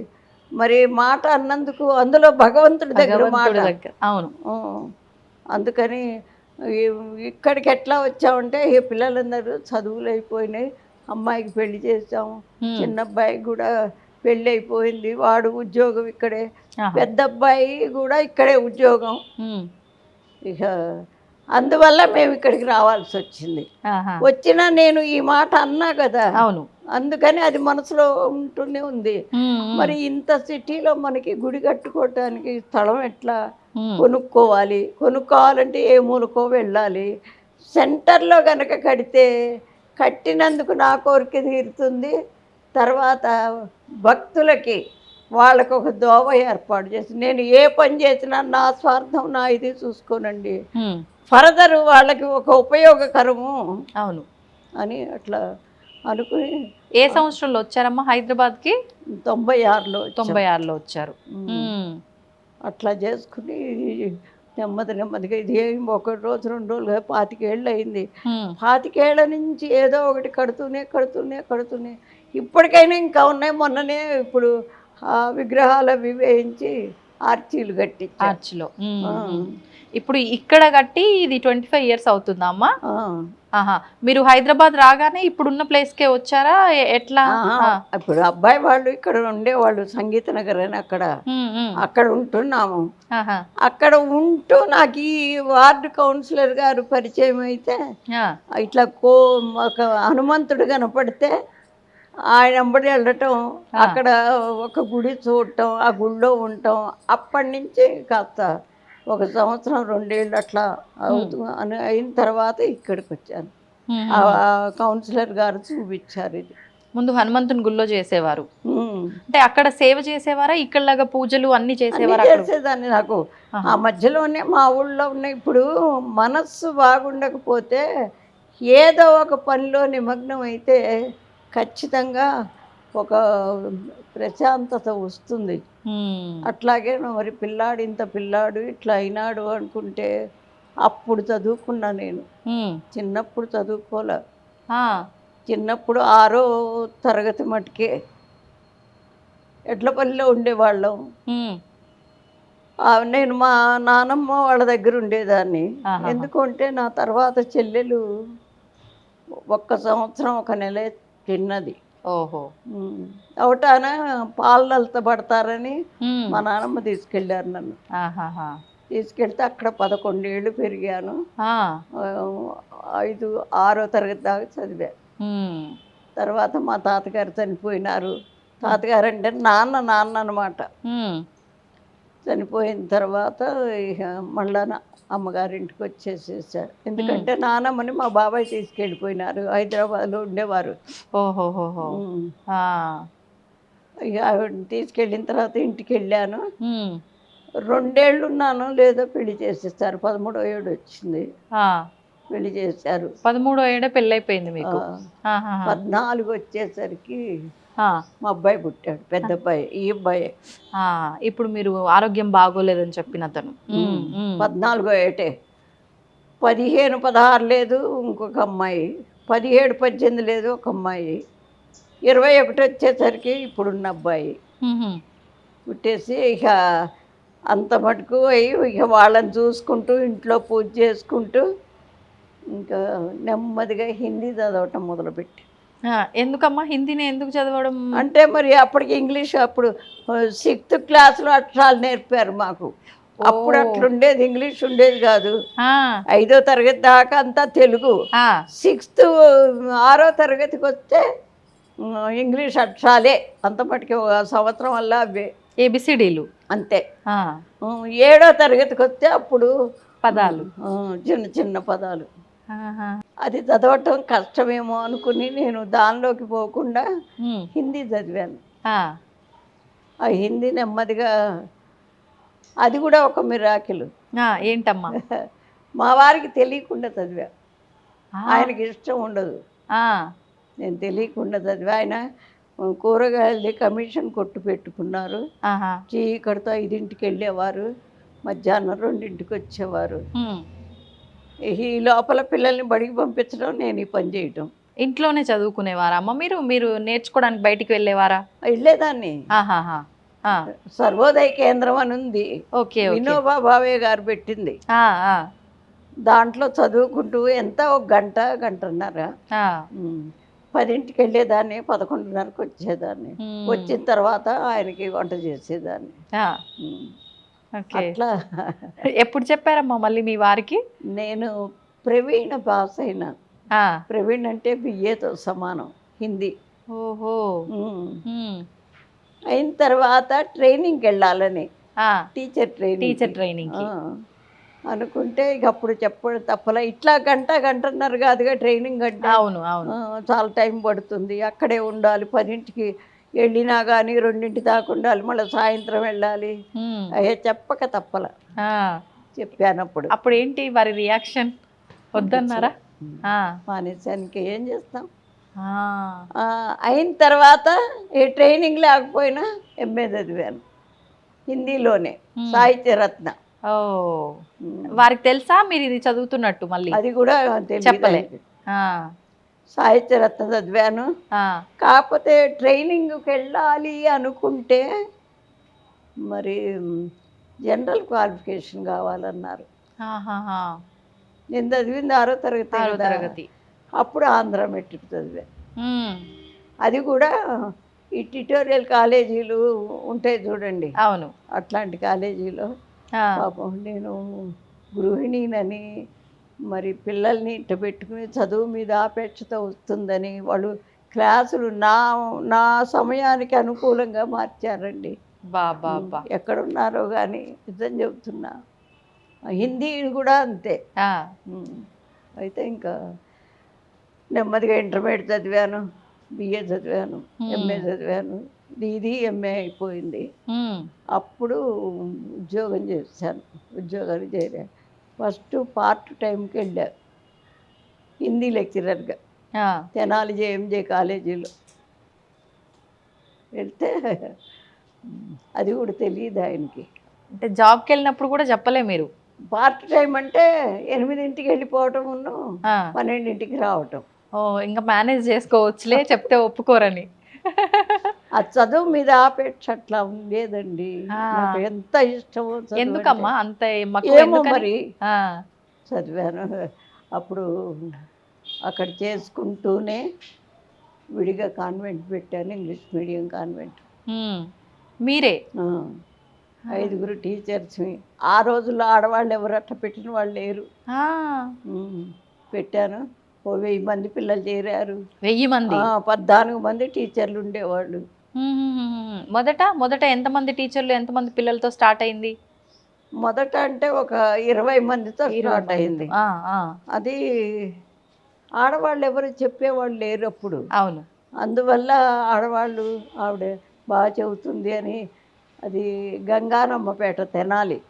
మరి మాట అన్నందుకు అందులో భగవంతుడి దగ్గర మాట. అవును. అందుకని ఇక్కడికి ఎట్లా వచ్చామంటే ఈ పిల్లలందరూ చదువులు అయిపోయినాయి, అమ్మాయికి పెళ్లి చేసాము, చిన్న అబ్బాయికి కూడా పెళ్ళి అయిపోయింది, వాడు ఉద్యోగం ఇక్కడే, పెద్ద అబ్బాయి కూడా ఇక్కడే ఉద్యోగం. ఇక అందువల్ల మేము ఇక్కడికి రావాల్సి వచ్చింది. వచ్చినా నేను ఈ మాట అన్నా కదా, అవును, అందుకని అది మనసులో ఉంటూనే ఉంది. మరి ఇంత సిటీలో మనకి గుడి కట్టుకోవటానికి స్థలం ఎట్లా కొనుక్కోవాలంటే ఏ మూలకో వెళ్ళాలి. సెంటర్లో కనుక కడితే కట్టినందుకు నా కోరిక తీరుతుంది, తర్వాత భక్తులకి వాళ్ళకు ఒక దోవ ఏర్పాటు చేసి, నేను ఏ పని చేసినా నా స్వార్థం నా ఇది చూసుకోనండి, ఫర్దర్ వాళ్ళకి ఒక ఉపయోగకరము అవును అని అట్లా అనుకుని. ఏ సంవత్సరంలో వచ్చారమ్మా హైదరాబాద్కి? 96లో. 96లో వచ్చారు. అట్లా చేసుకుని నెమ్మదిగా ఇది ఏం ఒక రోజు 2 రోజులుగా 25 ఏళ్ళు అయింది. 25 ఏళ్ల నుంచి ఏదో ఒకటి కడుతూనే ఇప్పటికైనా ఇంకా ఉన్నాయి. మొన్ననే ఇప్పుడు విగ్రహాలు అవి వేయించి ఆర్చీలు కట్టించి ఆర్చిలో. ఇప్పుడు ఇక్కడ కట్టి ఇది 25 years అవుతుందా అమ్మా? మీరు హైదరాబాద్ రాగానే ఇప్పుడున్న ప్లేస్కే వచ్చారా ఎట్లా? ఇప్పుడు అబ్బాయి వాళ్ళు ఇక్కడ ఉండేవాళ్ళు, సంగీత నగర్ అని, అక్కడ ఉంటున్నాము. అక్కడ ఉంటూ నాకు ఈ వార్డు కౌన్సిలర్ గారు పరిచయం అయితే, ఇట్లా ఒక హనుమంతుడు కనపడితే ఆయన వెంబడి వెళ్ళటం, అక్కడ ఒక గుడి చూడటం, ఆ గుడిలో ఉండటం, అప్పటి నుంచి కాస్త 1 సంవత్సరం 2 ఏళ్ళు అట్లా అని అయిన తర్వాత ఇక్కడికి వచ్చాను. కౌన్సిలర్ గారు చూపించారు. ఇది ముందు హనుమంతుని గుళ్ళో చేసేవారు అంటే అక్కడ సేవ చేసేవారా? ఇక్కడలాగా పూజలు అన్ని చేసేవారా? చేసేదాన్ని. నాకు ఆ మధ్యలోనే మా ఊళ్ళో ఉన్నాయి. ఇప్పుడు మనస్సు బాగుండకపోతే ఏదో ఒక పనిలో నిమగ్నం అయితే ఖచ్చితంగా ఒక ప్రశాంతత వస్తుంది. అట్లాగే మరి ఇంత పిల్లాడు ఇట్లా అయినాడు అనుకుంటే అప్పుడు చదువుకున్నా నేను. చిన్నప్పుడు చదువుకోలే. చిన్నప్పుడు 6వ తరగతి మటుకే ఎడ్లపల్లిలో ఉండేవాళ్ళం. నేను మా నానమ్మ వాళ్ళ దగ్గర ఉండేదాన్ని. ఎందుకంటే నా తర్వాత చెల్లెలు 1 సంవత్సరం 1 నెల తిన్నది. అవటాన పాలనలతో పడతారని మా నాన్నమ్మ తీసుకెళ్ళారు నన్ను. తీసుకెళ్తే అక్కడ 11 ఏళ్ళు పెరిగాను. 6వ తరగతి దాకా చదివా. తర్వాత మా తాతగారు చనిపోయినారు. తాతగారు అంటే నాన్న అనమాట. చనిపోయిన తర్వాత ఇక మళ్ళా అమ్మగారింటికి వచ్చేసేసారు. ఎందుకంటే నానమ్మని మా బాబాయ్ తీసుకెళ్ళిపోయినారు. హైదరాబాద్లో ఉండేవారు. ఇక ఆవిడని తీసుకెళ్ళిన తర్వాత ఇంటికి వెళ్ళాను. 2 ఏళ్ళు ఉన్నాను, లేదో పెళ్లి చేసేస్తారు. 13వ ఏడు వచ్చింది, పెళ్లి చేశారు. 13వ ఏడే పెళ్ళి అయిపోయింది మీకు? 14 వచ్చేసరికి మా అబ్బాయి పుట్టాడు, పెద్ద అబ్బాయి. ఈ అబ్బాయి ఇప్పుడు మీరు ఆరోగ్యం బాగోలేదని చెప్పిన అతను 14వ ఏటే. 15, 16 లేదు ఇంకొక అమ్మాయి, 17, 18 లేదు ఒక అమ్మాయి, 21 వచ్చేసరికి ఇప్పుడున్న అబ్బాయి పుట్టేసి ఇక అంత మటుకు అయ్యి ఇక వాళ్ళని చూసుకుంటూ ఇంట్లో పూజ చేసుకుంటూ ఇంకా నెమ్మదిగా హిందీ చదవటం మొదలుపెట్టి. ఎందుకమ్మా హిందీని ఎందుకు చదవడం? అంటే మరి అప్పటికి ఇంగ్లీష్, అప్పుడు 6th క్లాస్లో అక్షరాలు నేర్పారు మాకు. అప్పుడు అట్లుండేది, ఇంగ్లీష్ ఉండేది కాదు. 5వ తరగతి దాకా అంతా తెలుగు. 6వ తరగతికి వస్తే ఇంగ్లీష్ అక్షరాలే. అంత మటుకి 1 సంవత్సరం వల్ల అవే ABCDలు అంతే. 7వ తరగతికి వస్తే అప్పుడు పదాలు, చిన్న పదాలు. అది చదవటం కష్టమేమో అనుకుని నేను దానిలోకి పోకుండా హిందీ చదివాను. ఆ హిందీ నెమ్మదిగా, అది కూడా ఒక మిరాకిల్. ఏంటమ్మా? మా వారికి తెలియకుండా చదివా. ఆయనకి ఇష్టం ఉండదు, నేను తెలియకుండా చదివా. ఆయన కూరగాయలది కమిషన్ కొట్టు పెట్టుకున్నారు. చీకటితో 5ంటికి వెళ్ళేవారు, మధ్యాహ్నం 2ంటికి వచ్చేవారు. ఈ లోపల పిల్లల్ని బడికి పంపించడం, నేను ఈ పని చేయటం. ఇంట్లోనే చదువుకునేవారా అమ్మ మీరు? మీరు నేర్చుకోవడానికి బయటికి వెళ్ళేవారా? వెళ్ళేదాన్ని. సర్వోదయ కేంద్రం అని ఉంది, వినోబా భావే గారు పెట్టింది. దాంట్లో చదువుకుంటూ ఎంత ఒక గంట గంటన్నర. ఆ. 10ంటికి వెళ్ళేదాన్ని, 11:30కి వచ్చేదాన్ని. వచ్చిన తర్వాత ఆయనకి వంట చేసేదాన్ని. ఆ. ఉమ్. ఓకే. అట్లా ఎప్పుడు చెప్పారమ్మా మళ్ళీ మీ వారికి? నేను ప్రవీణ పాస్ అయినా. ఆ. ప్రవీణ్ అంటే బిఏతో సమానం, హిందీ. ఓహో. ఉమ్. అయిన తర్వాత ట్రైనింగ్కి వెళ్ళాలని, టీచర్ టీచర్ ట్రైనింగ్ అనుకుంటే ఇక అప్పుడు చెప్పడం తప్పలా. ఇట్లా గంటన్నర కాదుగా ట్రైనింగ్ అంటే. అవును అవును. చాలా టైం పడుతుంది, అక్కడే ఉండాలి. 10ంటికి వెళ్ళినా కానీ 2 దాకా ఉండాలి, మళ్ళీ సాయంత్రం వెళ్ళాలి. అయ్యే చెప్పక తప్పల. చెప్పానప్పుడు. అప్పుడు ఏంటి వారి రియాక్షన్? వద్దన్నారా? మానేశానికి ఏం చేస్తాం. అయిన తర్వాత ఏ ట్రైనింగ్ లేకపోయినా ఎంఏ చదివాను హిందీలోనే, సాహిత్యరత్న. ఓ, వారికి తెలుసా మీరు ఇది చదువుతున్నట్టు? మళ్ళీ అది కూడా చెప్పలే. సాహిత్యరత్న చదివాను. కాకపోతే ట్రైనింగ్కి వెళ్ళాలి అనుకుంటే మరి జనరల్ క్వాలిఫికేషన్ కావాలన్నారు. నేను చదివింది 6వ తరగతి. అప్పుడు ఆంధ్ర మెట్రిక్ చదివా. అది కూడా ఈ ట్యుటోరియల్ కాలేజీలు ఉంటాయి చూడండి, అవును, అట్లాంటి కాలేజీలో. పాపం నేను గృహిణినని, మరి పిల్లల్ని ఇట్ట పెట్టుకుని చదువు మీద ఆపేక్షత వస్తుందని వాళ్ళు క్లాసులు నా సమయానికి అనుకూలంగా మార్చారండి. ఎక్కడున్నారో కానీ నిజం చెబుతున్నా. హిందీ కూడా అంతే. అయితే ఇంకా నెమ్మదిగా ఇంటర్మీడియట్ చదివాను, బిఏ చదివాను, ఎంఏ చదివాను. ఇది ఎంఏ అయిపోయింది. అప్పుడు ఉద్యోగం చేశాను. ఉద్యోగాలు చేరా. ఫస్ట్ పార్ట్ టైంకి వెళ్ళా హిందీ లెక్చరర్గా తెనాలి జేఎంజే కాలేజీలో. వెళ్తే అది కూడా తెలియదు ఆయనకి. అంటే జాబ్కి వెళ్ళినప్పుడు కూడా చెప్పలే మీరు? పార్ట్ టైం అంటే 8ంటికి వెళ్ళిపోవటం, 12ంటికి రావటం. ఇంకా మేనేజ్ చేసుకోవచ్చులే, చెప్తే ఒప్పుకోరని. ఆ చదువు మీద ఆపేక్ష అట్లా ఉండేదండి. నాకు ఎంత ఇష్టమో. ఎందుకమ్మా అంత? ఏమో మరి చదివాను. అప్పుడు అక్కడ చేసుకుంటూనే విడిగా కాన్వెంట్ పెట్టాను, ఇంగ్లీష్ మీడియం కాన్వెంట్. మీరే? 5గురు టీచర్స్. ఆ రోజుల్లో ఆడవాళ్ళు ఎవరు అట్లా పెట్టిన వాళ్ళు లేరు. పెట్టాను. 1000 మంది పిల్లలు చేరారు. 1000 మంది? 14 మంది టీచర్లు ఉండేవాళ్ళు. మొదట ఎంతమంది టీచర్లు, ఎంతమంది పిల్లలతో స్టార్ట్ అయింది? మొదట అంటే ఒక 20 మందితో స్టార్ట్ అయింది. అది ఆడవాళ్ళు ఎవరు చెప్పేవాళ్ళు లేరు అప్పుడు. అవును. అందువల్ల ఆడవాళ్ళు ఆవిడ బాగా చెబుతుంది అని, అది గంగానమ్మపేట తెనాలి,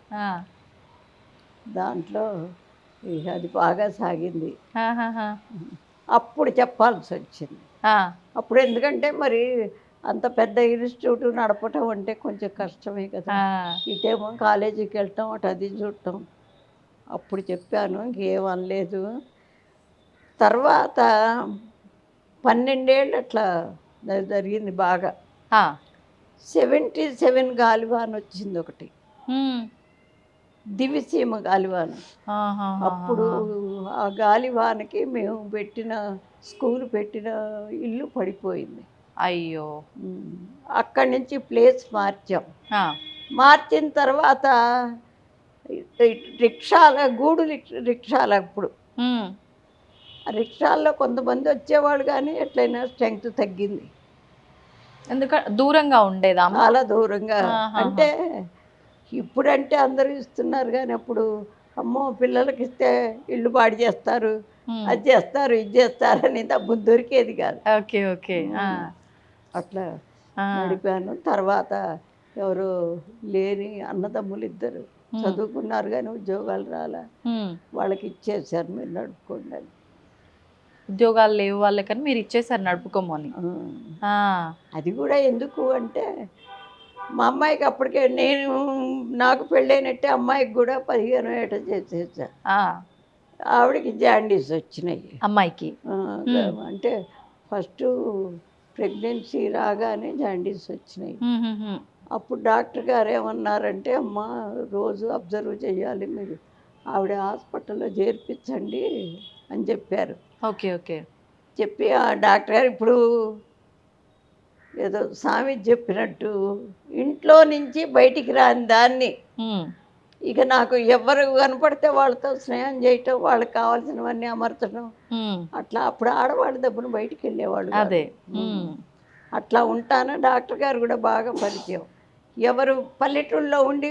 దాంట్లో అది బాగా సాగింది. అప్పుడు చెప్పాల్సి వచ్చింది. అప్పుడు ఎందుకంటే మరి అంత పెద్ద ఇన్స్టిట్యూట్ నడపటం అంటే కొంచెం కష్టమే కదా. ఇటేమో కాలేజీకి వెళ్ళటం, అటు అది చూడటం. అప్పుడు చెప్పాను, ఇంకేం అనలేదు. తర్వాత 12 ఏళ్ళు అట్లా జరిగింది బాగా. 77 గాలివాన్ వచ్చింది ఒకటి, దివిసీమ గాలివాన్. అప్పుడు ఆ గాలివానకి మేము పెట్టిన స్కూల్ పెట్టిన ఇల్లు పడిపోయింది. అయ్యో. అక్కడి నుంచి ప్లేస్ మార్చాం. మార్చిన తర్వాత రిక్షాల గూడు రిక్షాలు. అప్పుడు రిక్షాల్లో కొంతమంది వచ్చేవాళ్ళు, కానీ ఎట్లయినా స్ట్రెంగ్త్ తగ్గింది. ఎందుకంటే దూరంగా ఉండేదా? చాలా దూరంగా. అంటే ఇప్పుడంటే అందరూ ఇస్తున్నారు, కానీ అప్పుడు అమ్మో పిల్లలకి ఇస్తే ఇల్లు పాడు చేస్తారు, అది చేస్తారు, ఇది చేస్తారు అని డబ్బు దొరికేది కాదు. Okay okay. అట్లా నడిపాను. తర్వాత ఎవరు లేని అన్నదమ్ములు 2 చదువుకున్నారు, కానీ ఉద్యోగాలు రాలా. వాళ్ళకి ఇచ్చేసారు, మీరు నడుపుకోండి అని. ఉద్యోగాలు లేవు వాళ్ళకని మీరు ఇచ్చేసారు నడుపుకోమని. అది కూడా ఎందుకు అంటే మా అమ్మాయికి అప్పటికే నాకు పెళ్ళైనట్టే అమ్మాయికి కూడా 15 ఏట చేసేసా. ఆవిడకి జాండీస్ వచ్చినాయి అమ్మాయికి. అంటే ఫస్ట్ ప్రెగ్నెన్సీ రాగానే జాండీస్ వచ్చినాయి. అప్పుడు డాక్టర్ గారు ఏమన్నారంటే, అమ్మ రోజు అబ్జర్వ్ చేయాలి మీరు, ఆవిడ హాస్పిటల్లో చేర్పించండి అని చెప్పారు. ఓకే. ఓకే. చెప్పి ఆ డాక్టర్ గారు ఇప్పుడు ఏదో సామెత చెప్పినట్టు ఇంట్లో నుంచి బయటికి రాని దాన్ని హ్మ్. ఇక నాకు ఎవరు కనపడితే వాళ్ళతో స్నేహం చేయటం, వాళ్ళకి కావాల్సినవన్నీ అమర్చడం, హ్మ్. అట్లా అప్పుడు ఆడవాళ్ళ దెబ్బను బయటికి వెళ్ళేవాళ్ళు కాదు. అదే. హ్మ్. అట్లా ఉంటాను. డాక్టర్ గారు కూడా బాగా పరిచయం. ఎవరు పల్లెటూళ్ళలో ఉండి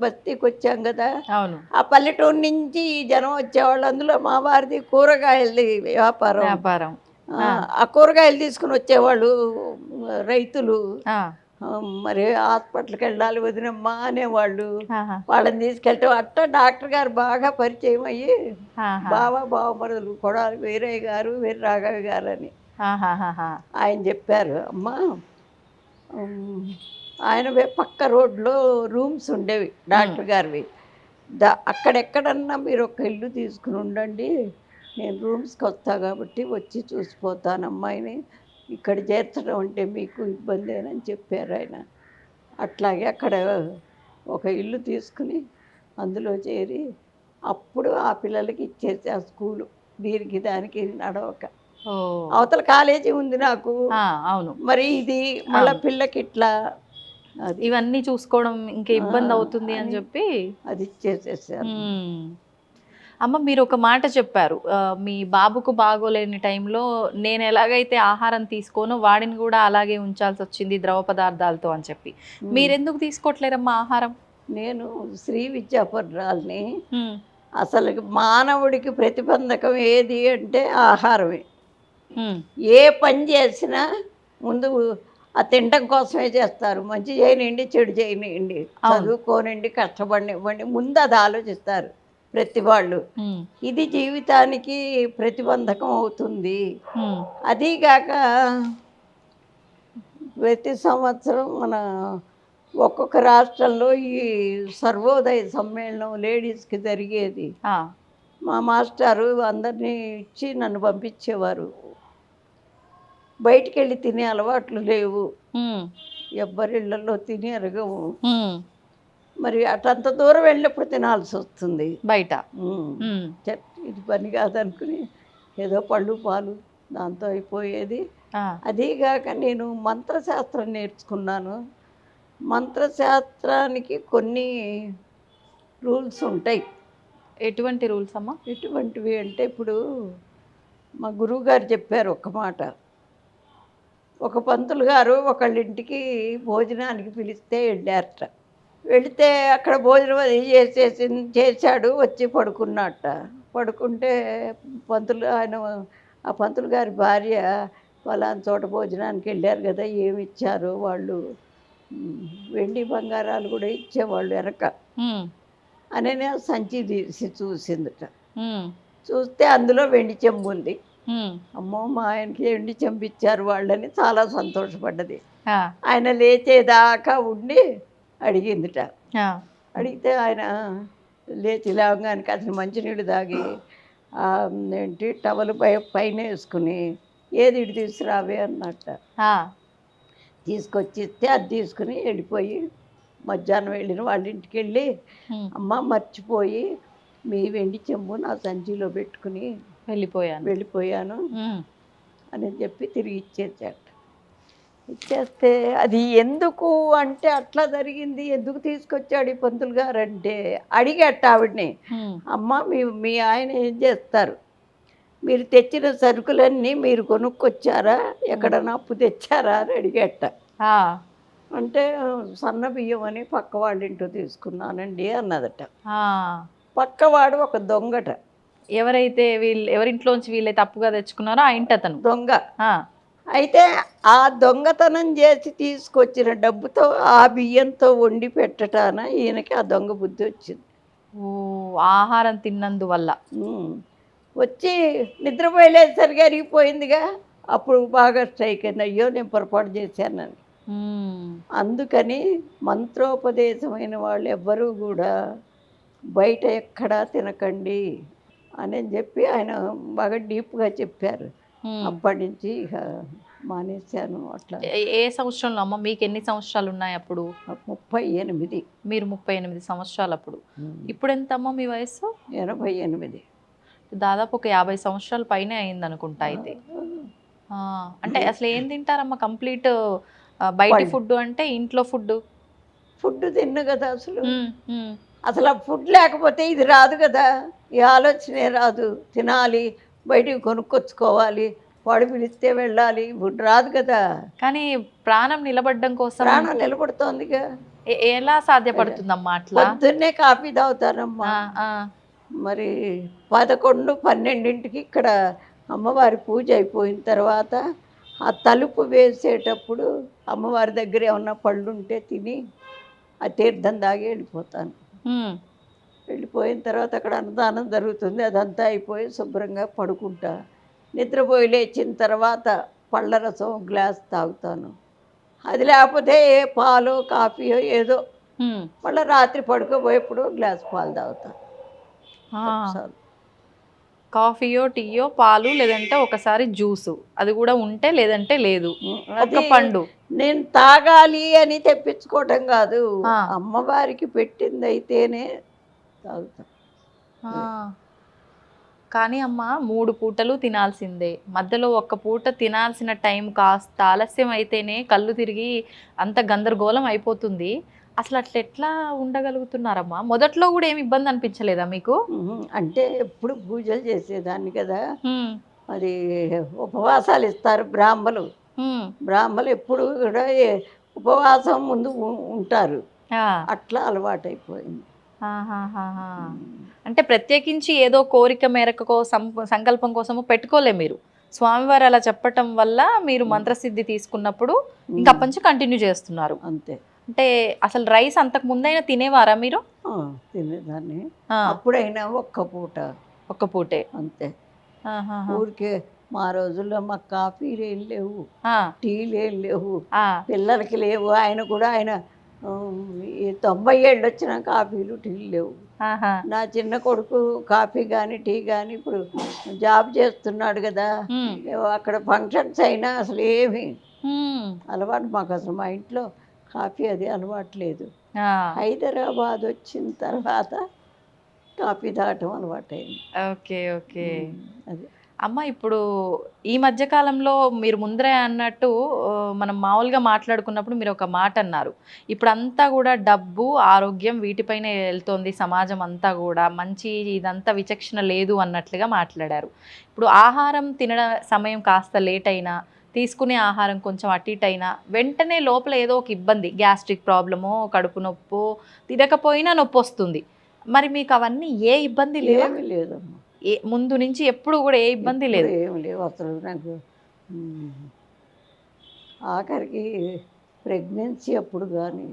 బస్తీకి వచ్చాం కదా, అవును. ఆ పల్లెటూరు నుంచి ఈ జనం వచ్చేవాళ్ళు. అందులో మా వారిది కూరగాయలది వ్యాపారం. వ్యాపారం. ఆ! ఆ కూరగాయలు తీసుకుని వచ్చేవాళ్ళు రైతులు. ఆ! మరి హాస్పిటల్కి వెళ్ళాలి వదినమ్మా అనేవాళ్ళు. ఆహా! వాళ్ళని తీసుకెళ్ళటం అట్లా డాక్టర్ గారు బాగా పరిచయం అయ్యి ఆహా! బావమరుదులు కొడాలి వీరయ్య గారు, వీర రాఘవ గారు అని ఆహాహాహా! ఆయన చెప్పారు. అమ్మా ఉమ్, ఆయనవే పక్క రోడ్లో రూమ్స్ ఉండేవి డాక్టర్ గారివి. అక్కడెక్కడన్నా మీరు ఒక ఇల్లు తీసుకుని ఉండండి, నేను రూమ్స్కి వస్తా కాబట్టి వచ్చి చూసిపోతాను అమ్మాయిని, ఇక్కడ చేర్చడం అంటే మీకు ఇబ్బందేనని చెప్పారు ఆయన. అట్లాగే అక్కడ ఒక ఇల్లు తీసుకుని అందులో చేరి అప్పుడు ఆ పిల్లలకి ఇచ్చేసి ఆ స్కూలు దీనికి దానికి నడవక. ఓహ్! అవతల కాలేజీ ఉంది నాకు, ఆ! అవును. మరి ఇది మళ్ళీ పిల్లకి ఇట్లా అది ఇవన్నీ చూసుకోవడం ఇంక ఇబ్బంది అవుతుంది అని అని చెప్పి అది ఇచ్చేసేసారు. అమ్మ మీరు ఒక మాట చెప్పారు. మీ బాబుకు బాగోలేని టైంలో నేను ఎలాగైతే ఆహారం తీసుకోనో వాడిని కూడా అలాగే ఉంచాల్సి వచ్చింది ద్రవ పదార్థాలతో అని చెప్పి. మీరెందుకు తీసుకోవట్లేరమ్మా ఆహారం? నేను శ్రీ విద్యాపరురాల్ని. హ్మ్. అసలు మానవుడికి ప్రతిబంధకం ఏది అంటే ఆహారమే. హ్మ్. ఏ పని చేసినా ముందు ఆ తినడం కోసమే చేస్తారు. మంచి చేయనివ్వండి, చెడు చేయనివ్వండి, చదువుకోనివ్వండి, కష్టపడినివ్వండి, ముందు అది ఆలోచిస్తారు ప్రతి వాళ్ళు. హ్మ్. ఇది జీవితానికి ప్రతిబంధకం అవుతుంది. హ్మ్. అదీగాక ప్రతి సంవత్సరం మన ఒక్కొక్క రాష్ట్రంలో ఈ సర్వోదయ సమ్మేళనం లేడీస్కి జరిగేది. ఆ! మా మాస్టారు అందరినీ ఇచ్చి నన్ను పంపించేవారు. బయటికి వెళ్ళి తినే అలవాట్లు లేవు, హ్మ్. ఎవ్వరిళ్ళల్లో తిని ఎరగవు. హ్మ్. మరి అటంత దూరం వెళ్ళినప్పుడు తినాల్సి వస్తుంది. బయట. ఉమ్. హ్మ్. ఇది పని కాదనుకుని ఏదో పళ్ళు పాలు దాంతో అయిపోయేది. ఆ! అదీగాక నేను మంత్రశాస్త్రం నేర్చుకున్నాను. మంత్రశాస్త్రానికి కొన్ని రూల్స్ ఉంటాయి. ఎటువంటి రూల్స్ అమ్మా? ఎటువంటివి అంటే ఇప్పుడు మా గురువుగారు చెప్పారు ఒక మాట. ఒక పంతులు గారు ఒకళ్ళ ఇంటికి భోజనానికి పిలిస్తే వెళ్ళారట. వెళితే అక్కడ భోజనం అది చేశాడు, వచ్చి పడుకున్నట్ట. పడుకుంటే ఆ పంతులు గారి భార్య పలానా చోట భోజనానికి వెళ్ళారు కదా, ఏమి ఇచ్చారు వాళ్ళు, వెండి బంగారాలు కూడా ఇచ్చేవాళ్ళు వెనక హ్మ్. అని సంచి తీసి చూసిందట. హ్మ్. చూస్తే అందులో వెండి చెంబు ఉంది. హ్మ్. అమ్మో మా ఆయనకి వెండి చెంబు ఇచ్చారు వాళ్ళని చాలా సంతోషపడ్డది. ఆ! ఆయన లేచేదాకా ఉండి అడిగిందిట. ఆ! అడిగితే ఆయన లేచి లేవగానే అసలు మంచినీళ్ళు తాగి ఏంటి టవల్ పైన వేసుకుని ఏది ఇటు తీసుకురావే అన్నట్ట. ఆ! తీసుకొచ్చి ఇస్తే అది తీసుకుని వెళ్ళిపోయి మధ్యాహ్నం వెళ్ళిన వాళ్ళ ఇంటికి వెళ్ళి, హ్మ్. అమ్మ మర్చిపోయి మీ వెండి చెంబు నా సంచిలో పెట్టుకుని వెళ్ళిపోయాను హ్మ్. అని చెప్పి తిరిగి ఇచ్చేసాట. ఇచ్చేస్తే అది ఎందుకు అంటే అట్లా జరిగింది, ఎందుకు తీసుకొచ్చాడు ఈ పంతులు గారు అంటే అడిగట్ట ఆవిడని. హ్మ్. అమ్మ మీ ఆయన ఏం చేస్తారు, మీరు తెచ్చిన సరుకులన్నీ మీరు కొనుక్కొచ్చారా, ఎక్కడన్నా అప్పు తెచ్చారా అని అడిగట్ట. ఆ! అంటే సన్న బియ్యం అని పక్క వాళ్ళ ఇంట్లో తీసుకున్నానండి అన్నదట. ఆ! పక్కవాడు ఒక దొంగట. ఎవరైతే ఎవరింట్లోంచి వీళ్ళైతే అప్పుగా తెచ్చుకున్నారో ఆ ఇంటతను. దొంగ. ఆ! అయితే ఆ దొంగతనం చేసి తీసుకొచ్చిన డబ్బుతో ఆ బియ్యంతో వండి పెట్టటాన ఈయనకి ఆ దొంగ బుద్ధి వచ్చింది. ఓహ్! ఆహారం తిన్నందువల్ల. వచ్చి నిద్రపోయేసరికి అరిగిపోయిందిగా, అప్పుడు బాగా స్ట్రైక్ అయింది, అయ్యో నేను పొరపాటు చేశానని. అందుకని మంత్రోపదేశమైన వాళ్ళు ఎవ్వరూ కూడా బయట ఎక్కడా తినకండి అని చెప్పి ఆయన బాగా డీప్గా చెప్పారు. అప్పటి నుంచి ఇక మానేశాను అట్లా. ఏ సంవత్సరంలో అమ్మ? మీకు ఎన్ని సంవత్సరాలు ఉన్నాయి అప్పుడు? 38. మీరు 38 సంవత్సరాలు అప్పుడు. ఇప్పుడు ఎంత అమ్మ మీ వయసు? 88. దాదాపు ఒక 50 సంవత్సరాల పైనే అయింది అనుకుంటా అయితే. అంటే అసలు ఏం తింటారమ్మా కంప్లీట్? బయట ఫుడ్ అంటే ఇంట్లో ఫుడ్? ఫుడ్ తిన్ను కదా అసలు. అసలు ఆ ఫుడ్ లేకపోతే ఇది రాదు కదా, ఈ ఆలోచనే రాదు. తినాలి, బయటికి కొనుక్కొచ్చుకోవాలి, వాడు పిలిస్తే వెళ్ళాలి, ఫుడ్ రాదు కదా. కానీ ప్రాణం నిలబడడం కోసం ప్రాణం నిలబడుతోందిగా. ఎలా సాధ్యపడుతుందమ్మా అట్లా? పొద్దున్నే కాఫీ తాగుతానమ్మా. మరి 11, 12ంటికి ఇక్కడ అమ్మవారి పూజ అయిపోయిన తర్వాత ఆ తలుపు వేసేటప్పుడు అమ్మవారి దగ్గర ఏమన్నా పళ్ళు ఉంటే తిని ఆ తీర్థం తాగి వెళ్ళిపోతాను. వెళ్ళిపోయిన తర్వాత అక్కడ అన్నదానం జరుగుతుంది, అదంతా అయిపోయి శుభ్రంగా పడుకుంటా. నిద్రపోయి లేచిన తర్వాత పళ్ళ రసం గ్లాస్ తాగుతాను. అది లేకపోతే ఏ పాలు కాఫీయో ఏదో. మళ్ళీ రాత్రి పడుకోబోయేప్పుడు గ్లాస్ పాలు తాగుతాను. కాఫీయో టీయో పాలు, లేదంటే ఒకసారి జ్యూసు, అది కూడా ఉంటే, లేదంటే లేదు. ఒక పండు నేను తాగాలి అని తెప్పించుకోవటం కాదు, అమ్మవారికి పెట్టింది అయితేనే తాగుతా. కానీ అమ్మ 3 పూటలు తినాల్సిందే, మధ్యలో ఒక్క పూట తినాల్సిన టైం కాస్త ఆలస్యం అయితేనే కళ్ళు తిరిగి అంత గందరగోళం అయిపోతుంది. అసలు అట్లా ఎట్లా ఉండగలుగుతున్నారమ్మా? మొదట్లో కూడా ఏమి ఇబ్బంది అనిపించలేదా మీకు? అంటే ఎప్పుడు పూజలు చేసేదాన్ని కదా, అది ఉపవాసాలు ఇస్తారు బ్రాహ్మలు. బ్రాహ్మలు ఎప్పుడు కూడా ఉపవాసం ముందు ఉంటారు, అట్లా అలవాటైపోయింది. అంటే ప్రత్యేకించి ఏదో కోరిక మేరకు సంకల్పం కోసము పెట్టుకోలే మీరు, స్వామివారు అలా చెప్పటం వల్ల మీరు మంత్రసిద్ధి తీసుకున్నప్పుడు ఇంకా అప్పటి నుంచి కంటిన్యూ చేస్తున్నారు అంతే. అంటే అసలు రైస్ అంతకు ముందైనా తినేవారా మీరు? తినేదాన్ని, అప్పుడైనా ఒక్క పూటే అంతే. ఊరికే మా రోజుల్లో మాకు కాఫీలు ఏం లేవు, టీలు ఏం లేవు, పిల్లలకి లేవు. ఆయన కూడా ఆయన 90 ఏళ్ళు వచ్చిన కాఫీలు టీలు లేవు. నా చిన్న కొడుకు కాఫీ కానీ టీ కానీ ఇప్పుడు జాబ్ చేస్తున్నాడు కదా, అక్కడ ఫంక్షన్స్ అయినా అసలు ఏమి అలవాటు మాకు. అసలు మా ఇంట్లో కాఫీ అది అలవాటు లేదు. హైదరాబాద్ వచ్చిన తర్వాత కాఫీ తాగటం అలవాటైంది. Okay okay. అది అమ్మ, ఇప్పుడు ఈ మధ్యకాలంలో మీరు ముందరే అన్నట్టు మనం మామూలుగా మాట్లాడుకున్నప్పుడు మీరు ఒక మాట అన్నారు, ఇప్పుడు అంతా కూడా డబ్బు ఆరోగ్యం వీటిపైనే వెళ్తోంది సమాజం అంతా కూడా, మంచి ఇదంతా విచక్షణ లేదు అన్నట్లుగా మాట్లాడారు. ఇప్పుడు ఆహారం తినడం సమయం కాస్త లేట్ అయినా, తీసుకునే ఆహారం కొంచెం అటు ఇటు అయినా వెంటనే లోపల ఏదో ఒక ఇబ్బంది, గ్యాస్ట్రిక్ ప్రాబ్లమో, కడుపు నొప్పో, తినకపోయినా నొప్పి వస్తుంది. మరి మీకు అవన్నీ ఏ ఇబ్బంది లేదమ్మా? ముందు నుంచి ఎప్పుడు కూడా ఏ ఇబ్బంది లేదు? ఏమి లేవు అసలు. నాకు ఆఖరికి ప్రెగ్నెన్సీ అప్పుడు కానీ,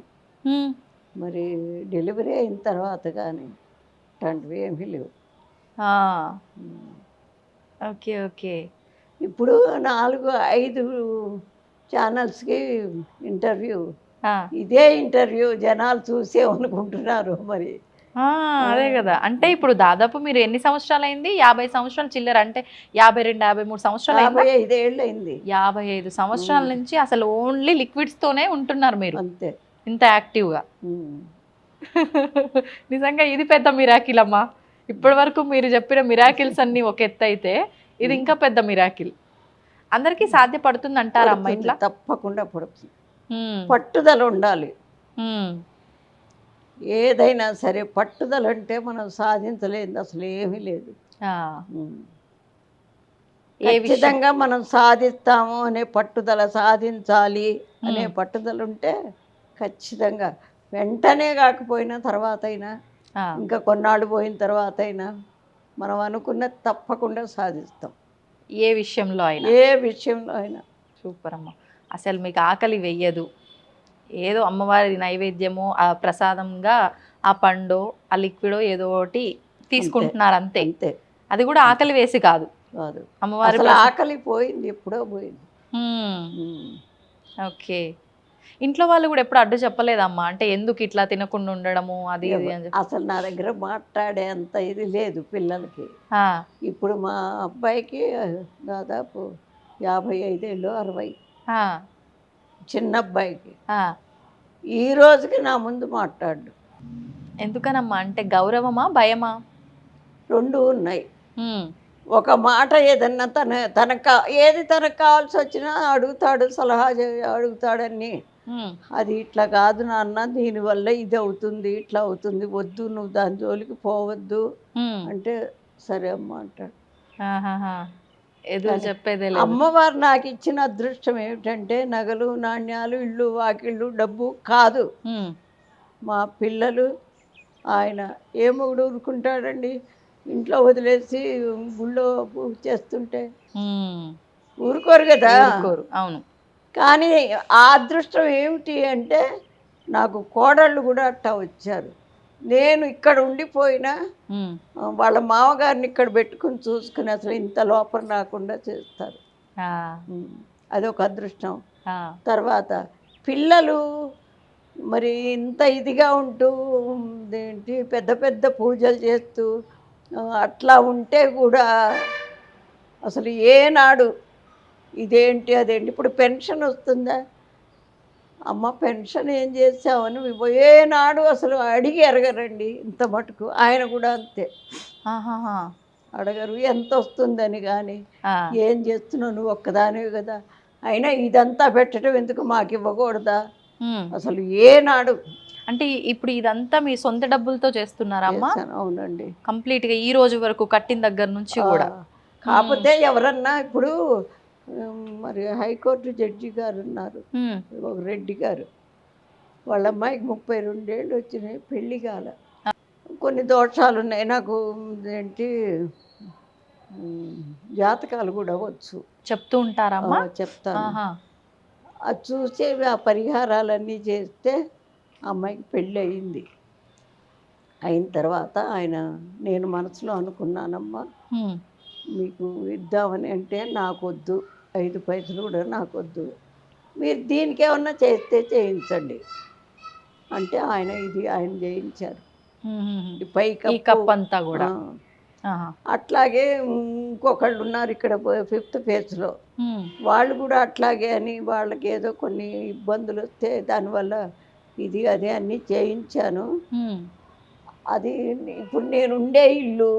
మరి డెలివరీ అయిన తర్వాత కానీ అట్లాంటివి ఏమీ లేవు. Okay okay. ఇప్పుడు 4-5 ఛానల్స్కి ఇంటర్వ్యూ, ఇదే ఇంటర్వ్యూ జనాలు చూసే అనుకుంటున్నారు మరి. అదే కదా. అంటే ఇప్పుడు దాదాపు మీరు ఎన్ని సంవత్సరాలు అయింది? 50 సంవత్సరాలు చిల్లర, అంటే 52, 53 సంవత్సరాలు, 55 ఏళ్ళు అయింది. 55 సంవత్సరాల నుంచి అసలు ఓన్లీ లిక్విడ్స్ తోనే ఉంటున్నారు మీరు, అంతే, ఇంత యాక్టివ్గా. నిజంగా ఇది పెద్ద మిరాకిల్ అమ్మా. ఇప్పటి వరకు మీరు చెప్పిన మిరాకిల్స్ అన్ని ఒక ఎత్తు అయితే, ఇది ఇంకా పెద్ద మిరాకిల్. అందరికీ సాధ్యపడుతుంది అంటారా అమ్మ ఇట్లా? తప్పకుండా పడుతుంది, పట్టుదల ఉండాలి. ఏదైనా సరే పట్టుదల అంటే మనం సాధించలేదు అసలు ఏమీ లేదు. ఖచ్చితంగా మనం సాధిస్తాము అనే పట్టుదల, సాధించాలి అనే పట్టుదల ఉంటే ఖచ్చితంగా వెంటనే కాకపోయినా తర్వాత అయినా, ఇంకా కొన్నాళ్ళు పోయిన తర్వాత అయినా మనం అనుకున్నది తప్పకుండా సాధిస్తాం, ఏ విషయంలో అయినా. సూపర్ అమ్మ. అసలు మీకు ఆకలి వెయ్యదు, ఏదో అమ్మవారి నైవేద్యము ఆ ప్రసాదంగా ఆ పండో ఆ లిక్విడో ఏదో ఒకటి తీసుకుంటున్నారు అంతే. అది కూడా ఆకలి వేసి కాదు, అమ్మవారి ఆకలి పోయింది, ఎప్పుడో పోయింది. ఓకే. ఇంట్లో వాళ్ళు కూడా ఎప్పుడు అడ్డు చెప్పలేదమ్మా, అంటే ఎందుకు ఇట్లా తినకుండా ఉండడము అది ఇది అని? అసలు నా దగ్గర మాట్లాడే అంత ఇది లేదు పిల్లలకి. ఇప్పుడు మా అబ్బాయికి దాదాపు 55 ఏళ్ళు 60 ఆ, చిన్న అబ్బాయికి ఆ. ఈ రోజుకి నా ముందు మాట్లాడు. ఎందుకనమ్మా? అంటే గౌరవమా, భయమా? రెండు ఉన్నాయి. ఉమ్, ఒక మాట ఏదన్నా ఏది తనకు కావాల్సి వచ్చినా అడుగుతాడు, సలహా అడుగుతాడని. ఉమ్, అది ఇట్లా కాదు నాన్న, దీనివల్ల ఇది అవుతుంది, ఇట్లా అవుతుంది, వద్దు నువ్వు దాని జోలికి పోవద్దు ఉమ్. అంటే సరే అమ్మ అంటాడు. ఆహాహా. ఎదురు కానీ చెప్పేదే లేదు. అమ్మవారు నాకు ఇచ్చిన అదృష్టం ఏమిటంటే నగలు, నాణ్యాలు, ఇళ్ళు, వాకిళ్ళు, డబ్బు కాదు. ఉమ్, మా పిల్లలు, ఆయన ఏ మొగుడు ఊరుకుంటాడండి ఇంట్లో వదిలేసి గుళ్ళో పూజ చేస్తుంటే? ఉమ్. ఊరుకోరు కదా. ఊరుకోరు, అవును. కానీ ఆ అదృష్టం ఏమిటి అంటే నాకు కోడళ్ళు కూడా అట్టా వచ్చారు. నేను ఇక్కడ ఉండిపోయినా ఉమ్, వాళ్ళ మామగారిని ఇక్కడ పెట్టుకుని చూసుకుని అసలు ఇంత లోపల రాకుండా చేస్తారు. ఆ, అదొక అదృష్టం. ఆ. తర్వాత పిల్లలు మరి ఇంత ఇదిగా ఉంటూ ఏంటి పెద్ద పెద్ద పూజలు చేస్తూ అట్లా ఉంటే కూడా అసలు ఏనాడు ఇదేంటి అదేంటి ఇప్పుడు పెన్షన్ వస్తుందా అమ్మ, పెన్షన్ ఏం చేసావని ఏనాడు అసలు అడిగి అడగరండి. ఇంత మటుకు ఆయన కూడా అంతే, ఆహాహా. అడగరు ఎంత వస్తుందని. కానీ ఆ. ఏం చేస్తున్నావు నువ్వు ఒక్కదానివి కదా, అయినా ఇదంతా పెట్టడం ఎందుకు, మాకు ఇవ్వకూడదా ఉమ్. అసలు ఏనాడు. అంటే ఇప్పుడు ఇదంతా మీ సొంత డబ్బులతో చేస్తున్నారా అమ్మా? చేశాను. అవునండి. కంప్లీట్ గా ఈ రోజు వరకు కట్టిన దగ్గర నుంచి కూడా? కాకపోతే ఎవరన్నా ఇప్పుడు మరి హైకోర్టు జడ్జి గారు ఉన్నారు, ఉమ్, ఒక రెడ్డి గారు, వాళ్ళ అమ్మాయికి 32 ఏళ్ళు వచ్చినాయి, పెళ్లి కాల. కొన్ని దోషాలు ఉన్నాయి. నాకు ఏంటి జాతకాలు కూడా వచ్చు, చెప్తూ ఉంటారమ్మా? చెప్తాను. ఆహా. అది చూసి ఆ పరిహారాలన్నీ చేస్తే అమ్మాయికి పెళ్ళి అయింది. అయిన తర్వాత ఆయన, నేను మనసులో అనుకున్నానమ్మా ఉమ్, మీకు ఇద్దామని, అంటే నాకొద్దు, 5 పైసలు కూడా నాకొద్దు, మీరు దీనికి ఏమన్నా చేస్తే చేయించండి అంటే ఆయన చేయించారు. ఉమ్, ఉమ్. ఈ పై ఈ కప్ అంతా కూడా? ఆహా. అట్లాగే ఇంకొకళ్ళు ఉన్నారు ఇక్కడ 5th ఫేజ్లో, ఉమ్, వాళ్ళు కూడా అట్లాగే అని వాళ్ళకి ఏదో కొన్ని ఇబ్బందులు వస్తే దానివల్ల ఇది అదే అన్నీ చేయించాను. ఉమ్. అది ఇప్పుడు నేను ఉండే ఇల్లు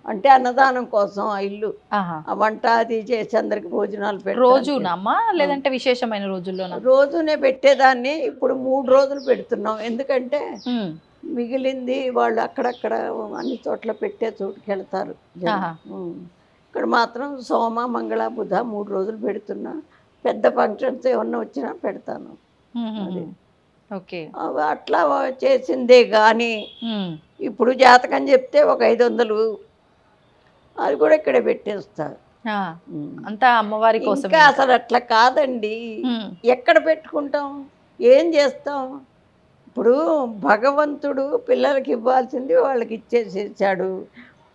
అంటే అన్నదానం కోసం ఆ ఇల్లు, ఆహా. ఆ వంట అది చేసి అందరికి భోజనాలు రోజునమ్మా లేదంటే విశేషమైన రోజుల్లోనా? రోజునే పెట్టేదాన్ని. ఇప్పుడు 3 రోజులు పెడుతున్నాం. ఎందుకంటే ఉమ్, మిగిలింది వాళ్ళు అక్కడక్కడ అన్ని చోట్ల పెట్టే చోటుకి వెళ్తారు జనం. ఆహా. ఇక్కడ మాత్రం సోమ, మంగళ, బుధ 3 రోజులు పెడుతున్నా. పెద్ద ఫంక్షన్స్ ఏమన్నా వచ్చినా పెడతాను. ఉమ్, ఉమ్, అది ఉమ్. ఓకే. అట్లా చేసిందే కానీ ఉమ్. ఇప్పుడు జాతకం చెప్తే ఒక 500 అది కూడా ఇక్కడే పెట్టేస్తారు. ఆ, అంతా అమ్మవారి కోసం. ఇంకా అసలు అట్లా కాదండి, ఎక్కడ పెట్టుకుంటాం, ఏం చేస్తాం? ఇప్పుడు భగవంతుడు పిల్లలకి ఇవ్వాల్సింది వాళ్ళకి ఇచ్చేసేసాడు.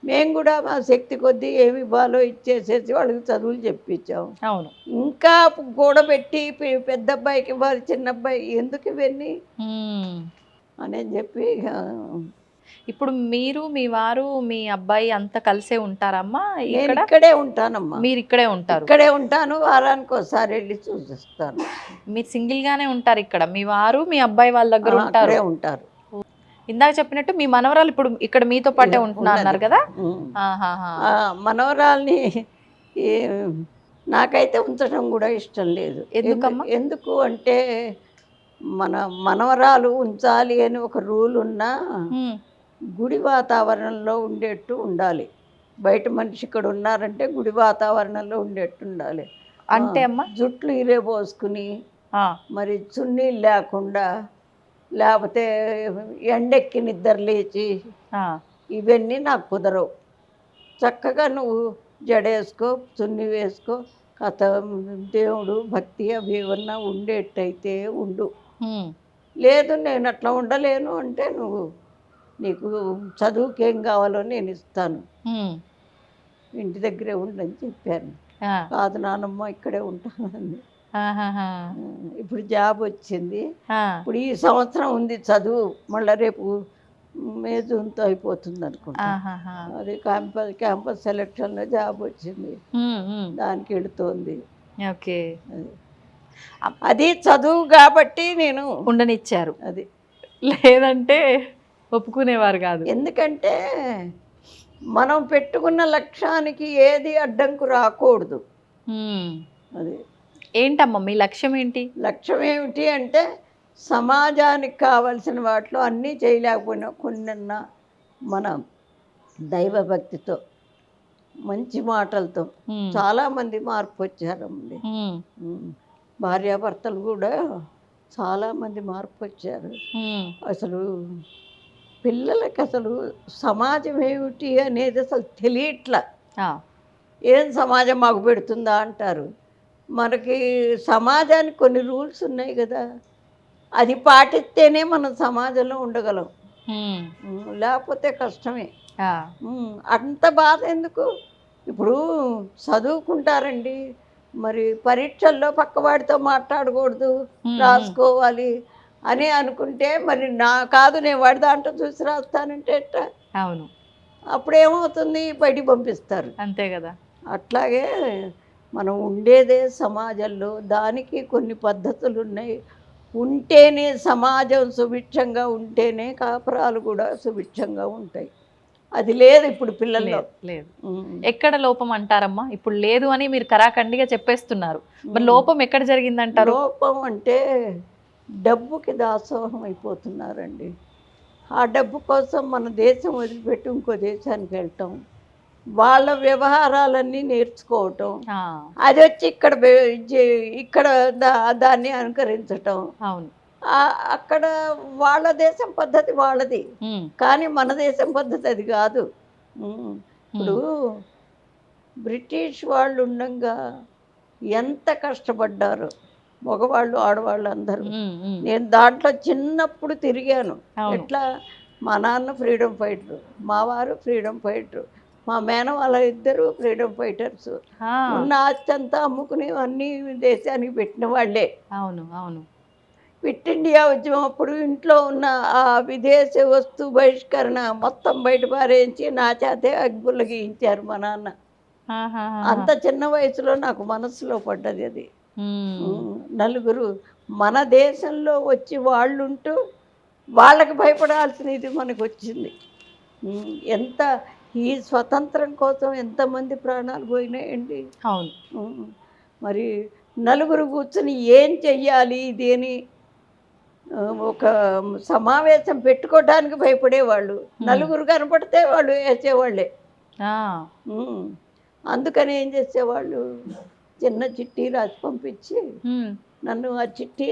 మేము కూడా మా శక్తి కొద్దీ ఏమి ఇవ్వాలో ఇచ్చేసేసి వాళ్ళకి చదువులు చెప్పించాం. అవును. ఇంకా కూడబెట్టి పెద్ద అబ్బాయికి ఇవ్వాలి, చిన్న అబ్బాయి ఎందుకు ఇవన్నీ అని చెప్పి ఇప్పుడు మీరు, మీ వారు, మీ అబ్బాయి అంతా కలిసే ఉంటారమ్మా? నేను ఇక్కడే ఉంటానమ్మా. మీరు ఇక్కడే ఉంటారు? ఇక్కడే ఉంటాను, వారానికి ఒకసారి వెళ్ళి చూసిస్తాను. మీరు సింగిల్ గానే ఉంటారు ఇక్కడ? మీ వారు మీ అబ్బాయి వాళ్ళ దగ్గర ఉంటారు? ఉంటారు. ఇందాక చెప్పినట్టు మీ మనవరాలు ఇప్పుడు ఇక్కడ మీతో పాటే ఉంటున్నారు కదా? మనవరాల్ని నాకైతే ఉంచడం కూడా ఇష్టం లేదు. ఎందుకమ్మా? ఎందుకు అంటే మన మనవరాలు ఉంచాలి అని ఒక రూల్ ఉన్నా గుడి వాతావరణంలో ఉండేట్టు ఉండాలి. బయట మనిషి ఇక్కడ ఉన్నారంటే గుడి వాతావరణంలో ఉండేట్టు ఉండాలి. అంటే అమ్మా జుట్లు ఇరేబోసుకుని మరి చున్నీలు లేకుండా, లేకపోతే ఎండెక్కి నిద్ర లేచి ఇవన్నీ నాకు కుదరవు. చక్కగా నువ్వు జడేసుకో, చున్నీ వేసుకో, కథ దేవుడు భక్తి అవి ఏమన్నా ఉండేట్టయితే ఉండు. లేదు నేను అట్లా ఉండలేను అంటే నువ్వు నీకు చదువుకి ఏం కావాలో నేను ఇస్తాను, ఇంటి దగ్గరే ఉండని చెప్పాను. కాదు నానమ్మ ఇక్కడే ఉంటానని. ఇప్పుడు జాబ్ వచ్చింది. ఇప్పుడు ఈ సంవత్సరం ఉంది చదువు, మళ్ళీ రేపు మే జూన్తో అయిపోతుంది అనుకుంటా. అది క్యాంపస్ సెలక్షన్లో జాబ్ వచ్చింది, దానికి వెళుతోంది. ఓకే. అది చదువు కాబట్టి నేను ఉండనిచ్చారు, అది. లేదంటే ఒప్పుకునేవారు కాదు. ఎందుకంటే మనం పెట్టుకున్న లక్ష్యానికి ఏది అడ్డంకు రాకూడదు. అది ఏంటమ్మా మీ లక్ష్యం ఏంటి? లక్ష్యం ఏమిటి అంటే సమాజానికి కావలసిన వాటిలో అన్నీ చేయలేకపోయినా కొన్నన్నా మన దైవభక్తితో మంచి మాటలతో చాలామంది మార్పు వచ్చారండి. భార్యాభర్తలు కూడా చాలామంది మార్పు వచ్చారు. అసలు పిల్లలకి అసలు సమాజం ఏమిటి అనేది అసలు తెలియట్లా. ఏం సమాజం మాకు పెడుతుందా అంటారు. మనకి సమాజానికి కొన్ని రూల్స్ ఉన్నాయి కదా, అది పాటిస్తేనే మనం సమాజంలో ఉండగలం, లేకపోతే కష్టమే. అంత బాధ ఎందుకు? ఇప్పుడు చదువుకుంటారండి, మరి పరీక్షల్లో పక్కవాడితో మాట్లాడకూడదు, రాసుకోవాలి అని అనుకుంటే మరి నా కాదు నేను వాడి దాంట్లో చూసి రాస్తానంటే ఎట్లా? అవును. అప్పుడేమవుతుంది, బయటికి పంపిస్తారు. అంతే కదా. అట్లాగే మనం ఉండేదే సమాజంలో, దానికి కొన్ని పద్ధతులు ఉన్నాయి. ఉంటేనే సమాజం సుభిక్షంగా ఉంటేనే కాపురాలు కూడా సుభిక్షంగా ఉంటాయి. అది లేదు ఇప్పుడు పిల్లల్లో. లేదు. ఎక్కడ లోపం అంటారమ్మా? ఇప్పుడు లేదు అని మీరు కరాఖండిగా చెప్పేస్తున్నారు, మరి లోపం ఎక్కడ జరిగిందంటారు? లోపం అంటే డబ్బుకి దాసోహం అయిపోతున్నారండి. ఆ డబ్బు కోసం మన దేశం వదిలిపెట్టి ఇంకో దేశానికి వెళ్ళటం, వాళ్ళ వ్యవహారాలన్నీ నేర్చుకోవటం, అది వచ్చి ఇక్కడ దాన్ని అనుకరించటం. అవును. అక్కడ వాళ్ళ దేశం పద్ధతి వాళ్ళది, కానీ మన దేశం పద్ధతి అది కాదు. ఇప్పుడు బ్రిటిష్ వాళ్ళు ఉండగా ఎంత కష్టపడ్డారు మగవాళ్ళు ఆడవాళ్ళు అందరూ. నేను దాంట్లో చిన్నప్పుడు తిరిగాను. ఎట్లా, మా నాన్న ఫ్రీడమ్ ఫైటరు, మా వారు ఫ్రీడమ్ ఫైటరు, మా మేనవాళ్ళ ఇద్దరు ఫ్రీడమ్ ఫైటర్స్. ఉన్న ఆస్తి అంతా అమ్ముకుని అన్ని దేశానికి పెట్టిన వాళ్ళే. అవును అవును. క్విట్ ఇండియా ఉద్యమం అప్పుడు ఇంట్లో ఉన్న ఆ విదేశీ వస్తు బహిష్కరణ మొత్తం బయట పారేయించి నా చేతే అగ్గులు గీయించారు మా నాన్న. అంత చిన్న వయసులో నాకు మనసులో పడ్డది అది. నలుగురు మన దేశంలో వచ్చి వాళ్ళుంటూ వాళ్ళకి భయపడాల్సిన ఇది మనకు వచ్చింది. ఎంత ఈ స్వతంత్రం కోసం ఎంతమంది ప్రాణాలు పోయినాయండి. అవును. మరి నలుగురు కూర్చుని ఏం చెయ్యాలి దేని ఒక సమావేశం పెట్టుకోవడానికి భయపడేవాళ్ళు. నలుగురు కనపడితే వాళ్ళు వేసేవాళ్ళే. అందుకని ఏం చేసేవాళ్ళు, చిన్న చిట్టి రాసి పంపించి నన్ను ఆ చిట్టి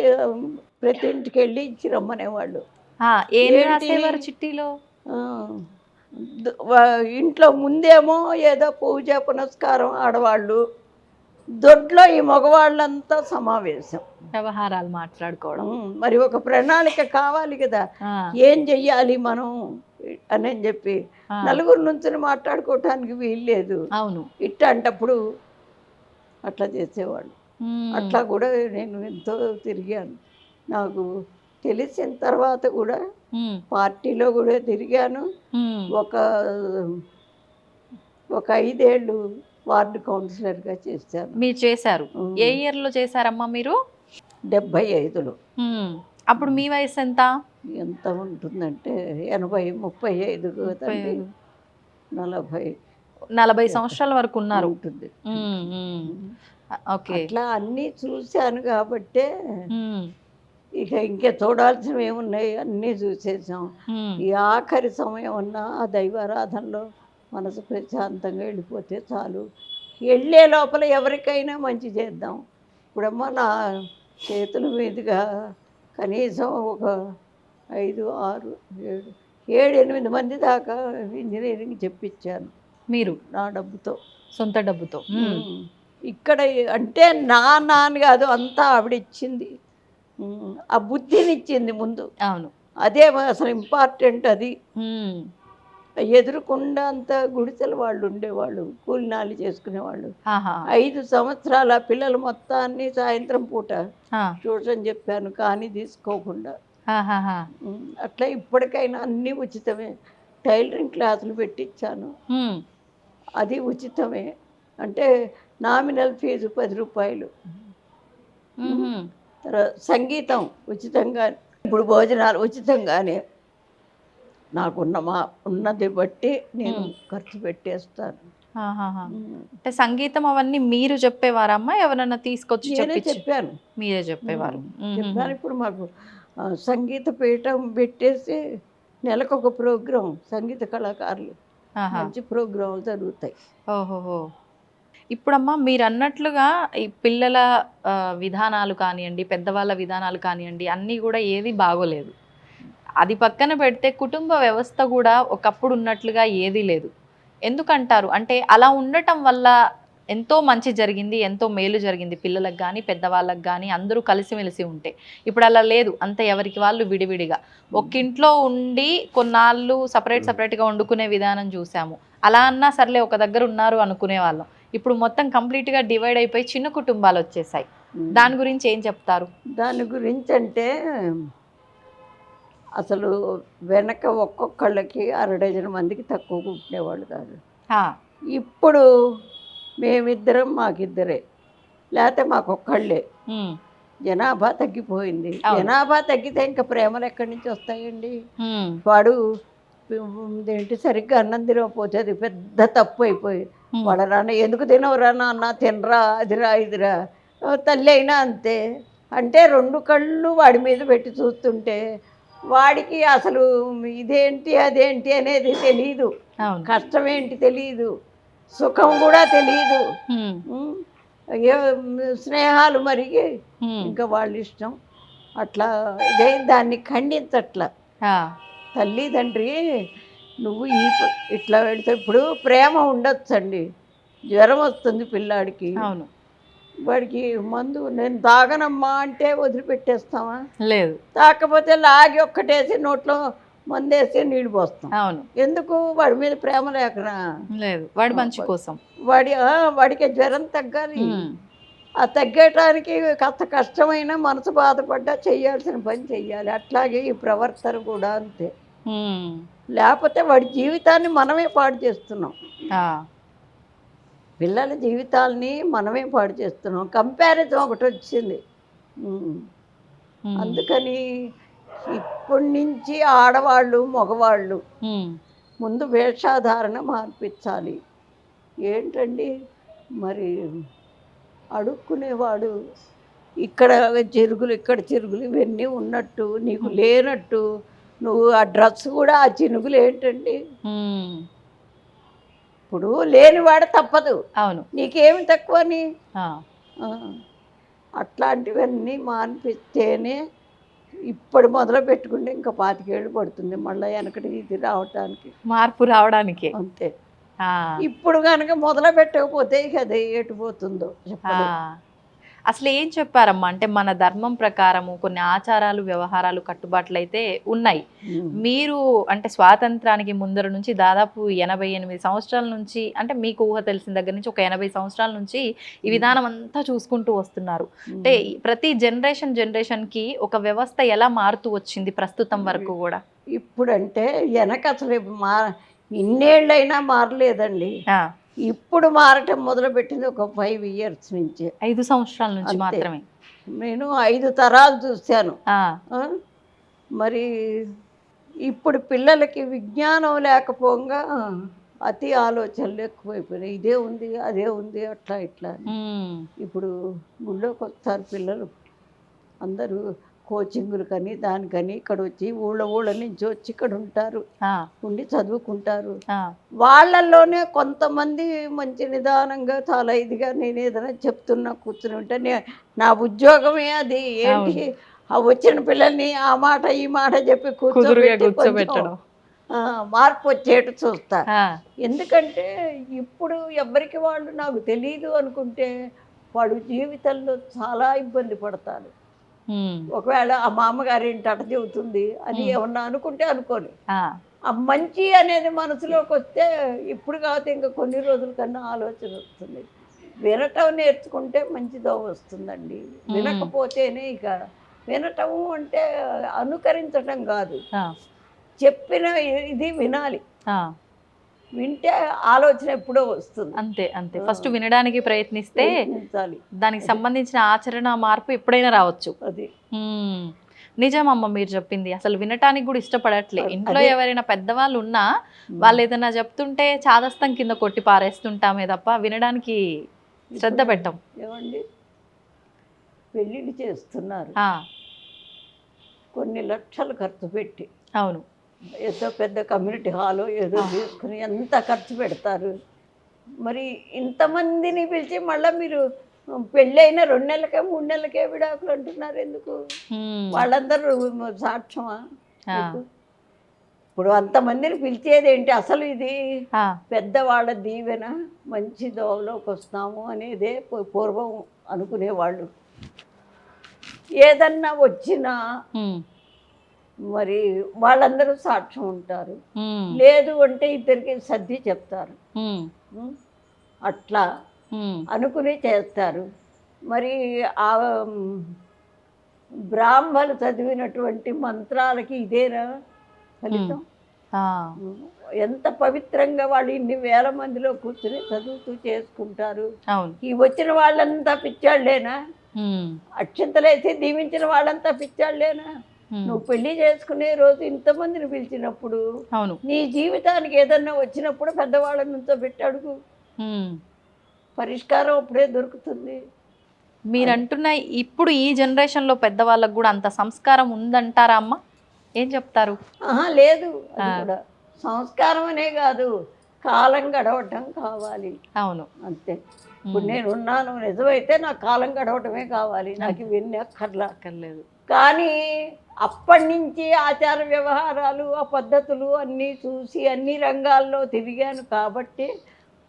ప్రతి ఇంటికి వెళ్ళి ఇచ్చి రమ్మనేవాళ్ళు. చిట్టీలో ఇంట్లో ముందేమో ఏదో పూజ పునస్కారం ఆడవాళ్ళు, దొడ్లో ఈ మగవాళ్ళంతా సమావేశం, వ్యవహారాలు మాట్లాడుకోవడం. మరి ఒక ప్రణాళిక కావాలి కదా, ఏం చెయ్యాలి మనం అని చెప్పి నలుగురు నుంచి మాట్లాడుకోవటానికి వీల్లేదు. అవును. ఇట్టంటప్పుడు అట్లా చేసేవాళ్ళు. అట్లా కూడా నేను ఎంతో తిరిగాను. నాకు తెలిసిన తర్వాత కూడా పార్టీలో కూడా తిరిగాను. ఒక 5 ఏళ్ళు వార్డు కౌన్సిలర్గా చేశాను. మీరు చేశారు? ఏ ఇయర్లో చేశారమ్మా మీరు? 75లో. అప్పుడు మీ వయసు ఎంత? ఎంత ఉంటుందంటే 35 కదండి, 40 సంవత్సరాల వరకు ఉన్నారు ఉంటుంది. ఓకే. అట్లా అన్నీ చూశాను కాబట్టే ఇంకా చూడాల్సినవి ఏమున్నాయి, అన్నీ చూసేసాం. ఈ ఆఖరి సమయం అన్నా ఆ దైవారాధనలో మనసు ప్రశాంతంగా వెళ్ళిపోతే చాలు. వెళ్ళే లోపల ఎవరికైనా మంచి చేద్దాం. ఇప్పుడమ్మా నా చేతుల మీదుగా కనీసం ఒక 5, 6, 7, 8 మంది దాకా ఇంజనీరింగ్ చెప్పించాను మీరు నా డబ్బుతో, సొంత డబ్బుతో. ఇక్కడ అంటే నా నాన్న కాదు, అంతా ఆవిడ ఇచ్చింది. ఆ బుద్ధినిచ్చింది ముందు. అవును. అదే అసలు ఇంపార్టెంట్. అది ఎదురుకుండా అంత గుడిసెల వాళ్ళు ఉండేవాళ్ళు, కూలినాలు చేసుకునేవాళ్ళు. 5 సంవత్సరాల పిల్లలు మొత్తాన్ని సాయంత్రం పూట ట్యూషన్ చెప్పాను, కానీ తీసుకోకుండా. అట్లా ఇప్పటికైనా అన్నీ ఉచితమే. టైలరింగ్ క్లాసులు పెట్టించాను, అది ఉచితమే. అంటే నామినల్ ఫీజు 10 రూపాయలు. మ్మ్. తర్వాత సంగీతం ఉచితంగా, ఇప్పుడు భోజనాలు ఉచితంగానే. ఉన్నది బట్టి నేను ఖర్చు పెట్టేస్తాను. ఆహాహా. అంటే సంగీతం అవన్నీ మీరు చెప్పేవారమ్మా, ఎవరన్నా తీసుకొచ్చి నేనే చెప్పాను. మీరే చెప్పేవారు? చెప్పాను. ఇప్పుడు మాకు సంగీత పీఠం పెట్టేసి నెలకొక ప్రోగ్రాం, సంగీత కళాకారులు మంచి ప్రోగ్రాంలు జరుగుతాయి. ఓహోహో. ఇప్పుడమ్మా మీరు అన్నట్లుగా ఈ పిల్లల విధానాలు కానివ్వండి, పెద్దవాళ్ళ విధానాలు కానివ్వండి, అన్నీ కూడా ఏది బాగోలేదు. అది పక్కన పెడితే కుటుంబ వ్యవస్థ కూడా ఒకప్పుడు ఉన్నట్లుగా ఏదీ లేదు. ఎందుకంటారు? అంటే అలా ఉండటం వల్ల ఎంతో మంచి జరిగింది, ఎంతో మేలు జరిగింది పిల్లలకు కానీ పెద్దవాళ్ళకి కానీ, అందరూ కలిసిమెలిసి ఉంటే. ఇప్పుడు అలా లేదు, అంత ఎవరికి వాళ్ళు విడివిడిగా ఒక్కింట్లో ఉండి కొన్నాళ్ళు సపరేట్గా వండుకునే విధానం చూసాము. అలా అన్నా సర్లే ఒక దగ్గర ఉన్నారు అనుకునే వాళ్ళం. ఇప్పుడు మొత్తం కంప్లీట్గా డివైడ్ అయిపోయి చిన్న కుటుంబాలు వచ్చేసాయి. దాని గురించి ఏం చెప్తారు? దాని గురించి అంటే అసలు వెనక ఒక్కొక్కళ్ళకి 6 డజన్ మందికి తక్కువ కుట్టినేవాళ్ళు కాదు. ఇప్పుడు మేమిద్దరం మాకిద్దరే, లేకపోతే మాకొక్కళ్ళే. జనాభా తగ్గిపోయింది. జనాభా తగ్గితే ఇంకా ప్రేమలు ఎక్కడి నుంచి వస్తాయండి? వాడు ఏంటి సరిగ్గా అన్నం తినకపోతే అది పెద్ద తప్పు అయిపోయి, వాడు రాన్న ఎందుకు తినవురా నాన్న, తినరా, అదిరా ఇదిరా. తల్లి అయినా అంతే. అంటే 2 కళ్ళు వాడి మీద పెట్టి చూస్తుంటే వాడికి అసలు ఇదేంటి అదేంటి అనేది తెలీదు, కష్టం ఏంటి తెలీదు, సుఖం కూడా తెలీదు. స్నేహాలు మరిగి ఇంకా వాళ్ళ ఇష్టం అట్లా ఇదే. దాన్ని ఖండించట్లా. తల్లి తండ్రి నువ్వు ఇట్లా పెడితే ఇప్పుడు ప్రేమ ఉండొచ్చండి. జ్వరం వస్తుంది పిల్లాడికి, వాడికి మందు నేను తాగనమ్మా అంటే వదిలిపెట్టేస్తామా? లేదు. తాకపోతే లాగి ఒక్కటేసి నోట్లో మందేసి నీళ్ళు పోస్తాం. అవును. ఎందుకు? వాడి మీద ప్రేమ లేకనా? లేదు, వాడి మంచి కోసం. వాడికి జ్వరం తగ్గాలి. ఆ తగ్గటానికి కాస్త కష్టమైన మనసు బాధపడ్డా చెయ్యాల్సిన పని చెయ్యాలి. అట్లాగే ఈ ప్రవర్తన కూడా అంతే. లేకపోతే వాడి జీవితాన్ని మనమే పాడు చేస్తున్నాం. పిల్లల జీవితాలని మనమే పాడు చేస్తున్నాం. కంపారిజన్ ఒకటి వచ్చింది. అందుకని ఇప్పటి నుంచి ఆడవాళ్ళు మగవాళ్ళు ముందు వేషాధారణ మార్పించాలి. ఏంటండి మరి అడుక్కునేవాడు ఇక్కడ చిరుగులు ఇక్కడ చిరుగులు ఇవన్నీ ఉన్నట్టు నీకు లేనట్టు నువ్వు ఆ డ్రెస్ కూడా ఆ చినుగులు ఏంటండి? ఇప్పుడు లేనివాడు తప్పదు. అవును. నీకేమి తక్కువని? అట్లాంటివన్నీ మానిపిస్తేనే ఇప్పుడు మొదలు పెట్టుకుంటే ఇంకా 25 ఏళ్ళు పడుతుంది మళ్ళీ వెనకటి ఇది రావటానికి, మార్పు రావడానికి. అంతే. ఇప్పుడు కనుక మొదలు పెట్టకపోతే ఇక అది ఎటుపోతుందో చెప్పండి. అసలు ఏం చెప్పారమ్మా? అంటే మన ధర్మం ప్రకారము కొన్ని ఆచారాలు వ్యవహారాలు కట్టుబాట్లు అయితే ఉన్నాయి. మీరు అంటే స్వాతంత్రానికి ముందర నుంచి దాదాపు 88 సంవత్సరాల నుంచి, అంటే మీకు ఊహ తెలిసిన దగ్గర నుంచి ఒక 80 సంవత్సరాల నుంచి ఈ విధానం అంతా చూసుకుంటూ వస్తున్నారు. అంటే ప్రతి జనరేషన్కి ఒక వ్యవస్థ ఎలా మారుతూ వచ్చింది ప్రస్తుతం వరకు కూడా? ఇప్పుడంటే వెనక అసలు ఇన్నేళ్ళైనా మారలేదండి. ఇప్పుడు మారటం మొదలుపెట్టింది ఒక 5 years నుంచి, 5 సంవత్సరాల నుంచి మాత్రమే. నేను 5 తరాలు చూశాను. మరి ఇప్పుడు పిల్లలకి విజ్ఞానం లేకపోగా అతి ఆలోచనలు ఎక్కువైపోయినాయి. ఇదే ఉంది అదే ఉంది అట్లా ఇట్లా. ఇప్పుడు గుళ్ళోకి వస్తారు పిల్లలు అందరూ కోచింగులు కని దానికని ఇక్కడ వచ్చి ఊళ్ళ నుంచి వచ్చి ఇక్కడ ఉంటారు, ఉండి చదువుకుంటారు. వాళ్ళల్లోనే కొంతమంది మంచి నిదానంగా చాలా ఇదిగా నేను ఏదైనా చెప్తున్నా కూర్చుని ఉంటే నా ఉద్యోగమే అది. ఏంటి ఆ వచ్చిన పిల్లల్ని ఆ మాట ఈ మాట చెప్పి కూర్చోబెట్టడం, మార్పు వచ్చేట్టు చూస్తా. ఎందుకంటే ఇప్పుడు ఎవరికి వాళ్ళు నాకు తెలీదు అనుకుంటే వాడు జీవితంలో చాలా ఇబ్బంది పడతారు. ఒకవేళ ఆ మామగారి ఇంటి అట చెబుతుంది అని ఏమన్నా అనుకుంటే అనుకోని, ఆ మంచి అనేది మనసులోకి వస్తే ఇప్పుడు కాకపోతే ఇంకా కొన్ని రోజుల కన్నా ఆలోచన వస్తుంది. వినటం నేర్చుకుంటే మంచిదో వస్తుందండి. వినకపోతేనే ఇక వినటము అంటే అనుకరించటం కాదు, చెప్పిన ఇది వినాలి. వింటే ఆలోచన ఎప్పుడో వస్తుంది. అంతే అంతే, ఫస్ట్ వినడానికి ప్రయత్నిస్తే ప్రయత్నించాలి. దానికి సంబంధించిన ఆచరణ మార్పు ఎప్పుడైనా రావచ్చు. అది నిజమమ్మ మీరు చెప్పింది. అసలు వినటానికి కూడా ఇష్టపడట్లే. ఇంట్లో అదే. ఎవరైనా పెద్దవాళ్ళు ఉన్నా వాళ్ళు ఏదైనా చెప్తుంటే చాదస్తం కింద కొట్టి పారేస్తుంటామే తప్ప వినడానికి శ్రద్ధ పెట్టం. ఏమండి, పెళ్ళిళ్ళు చేస్తున్నారు ఆ, కొన్ని లక్షలు ఖర్చు పెట్టి, అవును. ఏదో పెద్ద కమ్యూనిటీ హాలు ఏదో తీసుకుని ఎంత ఖర్చు పెడతారు. మరి ఇంతమందిని పిలిచి మళ్ళీ మీరు పెళ్ళైన 2 నెలలకే 3 నెలలకే విడాకులు అంటున్నారు ఎందుకు? ఉమ్, వాళ్ళందరూ సాక్ష్యమా ఆ, మీకు? ఇప్పుడు అంతమందిని పిలిచేది ఏంటి? అసలు ఇది ఆ, పెద్దవాళ్ళ దీవెన, మంచి దోవలోకి వస్తాము అనేదే పూర్వం అనుకునేవాళ్ళు. ఏదన్నా వచ్చినా ఉమ్, మరి వాళ్ళందరూ సాక్ష్యం ఉంటారు. ఉమ్, లేదు అంటే ఇద్దరికి సర్ది చెప్తారు. ఉమ్, ఉం? అట్లా ఉమ్, అనుకుని చేస్తారు. మరి ఆ బ్రాహ్మలు చదివినటువంటి మంత్రాలకి ఇదేనా ఫలితం? ఆ, ఎంత పవిత్రంగా వాళ్ళు ఇన్ని వేల మందిలో కూర్చుని చదువుతూ చేసుకుంటారు. అవును. ఈ వచ్చిన వాళ్ళంతా పిచ్చాళ్ళేనా? ఉమ్, అక్షంతలేసి దీవించిన వాళ్ళంతా పిచ్చాళ్ళేనా? ఉమ్, నువ్వు పెళ్లి చేసుకునే రోజు ఇంతమందిని పిలిచినప్పుడు అవును. నీ జీవితానికి ఏదన్నా వచ్చినప్పుడు పెద్దవాళ్ళ నుంచో పెట్టడుగు, ఉమ్. పరిష్కారం అప్పుడే దొరుకుతుంది. మీరు అంటున్న ఇప్పుడు ఈ జనరేషన్లో పెద్దవాళ్ళకు కూడా అంత సంస్కారం ఉందంటారా అమ్మ? ఏం చెప్తారు? ఆహా, లేదు. అది కూడా సంస్కారం అనే కాదు, కాలం గడవటం కావాలి. అవును. అంతే. ఇప్పుడు నేను ఉన్నాను, నిజమైతే నాకు కాలం గడవటమే కావాలి, నాకు ఇవన్నీ అక్కర్లా. అక్కర్లేదు. కానీ అప్పటి నుంచి ఆచార వ్యవహారాలు, ఆ పద్ధతులు అన్నీ చూసి అన్ని రంగాల్లో తిరిగాను కాబట్టి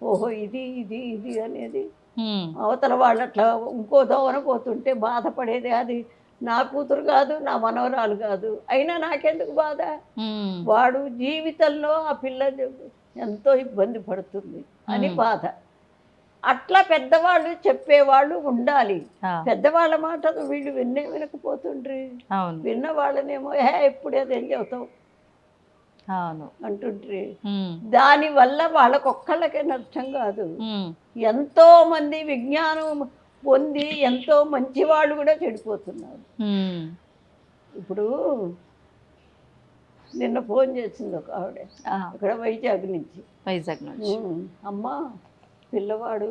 ఓహో ఇది ఇది ఇది అనేది ఉమ్, అవతల వాళ్ళు అట్లా ఇంకో దోవన పోతుంటే బాధపడేది. అది నా కూతురు కాదు, నా మనవరాలు కాదు, అయినా నాకెందుకు బాధ? ఉమ్, వాడు జీవితంలో ఆ పిల్ల ఎంతో ఇబ్బంది పడుతుంది అని బాధ. అట్లా పెద్దవాళ్ళు చెప్పేవాళ్ళు ఉండాలి. ఆ, పెద్దవాళ్ళ మాట వీళ్ళు వినకపోతుండ్రి. అవును. విన్న వాళ్ళనేమో ఎప్పుడు అదేం చెబుతావు అవును. అంటుండ్రి. ఉమ్, దానివల్ల వాళ్ళకొక్కళ్ళకే నష్టం కాదు, ఉమ్, ఎంతో మంది విజ్ఞానం పొంది ఎంతో మంచి వాళ్ళు కూడా చెడిపోతున్నారు. ఉమ్, ఇప్పుడు నిన్న ఫోన్ చేసింది ఒక ఆవిడ, ఆ, ఇక్కడ వైజాగ్ నుంచి. వైజాగ్ నుంచి. అమ్మ, పిల్లవాడు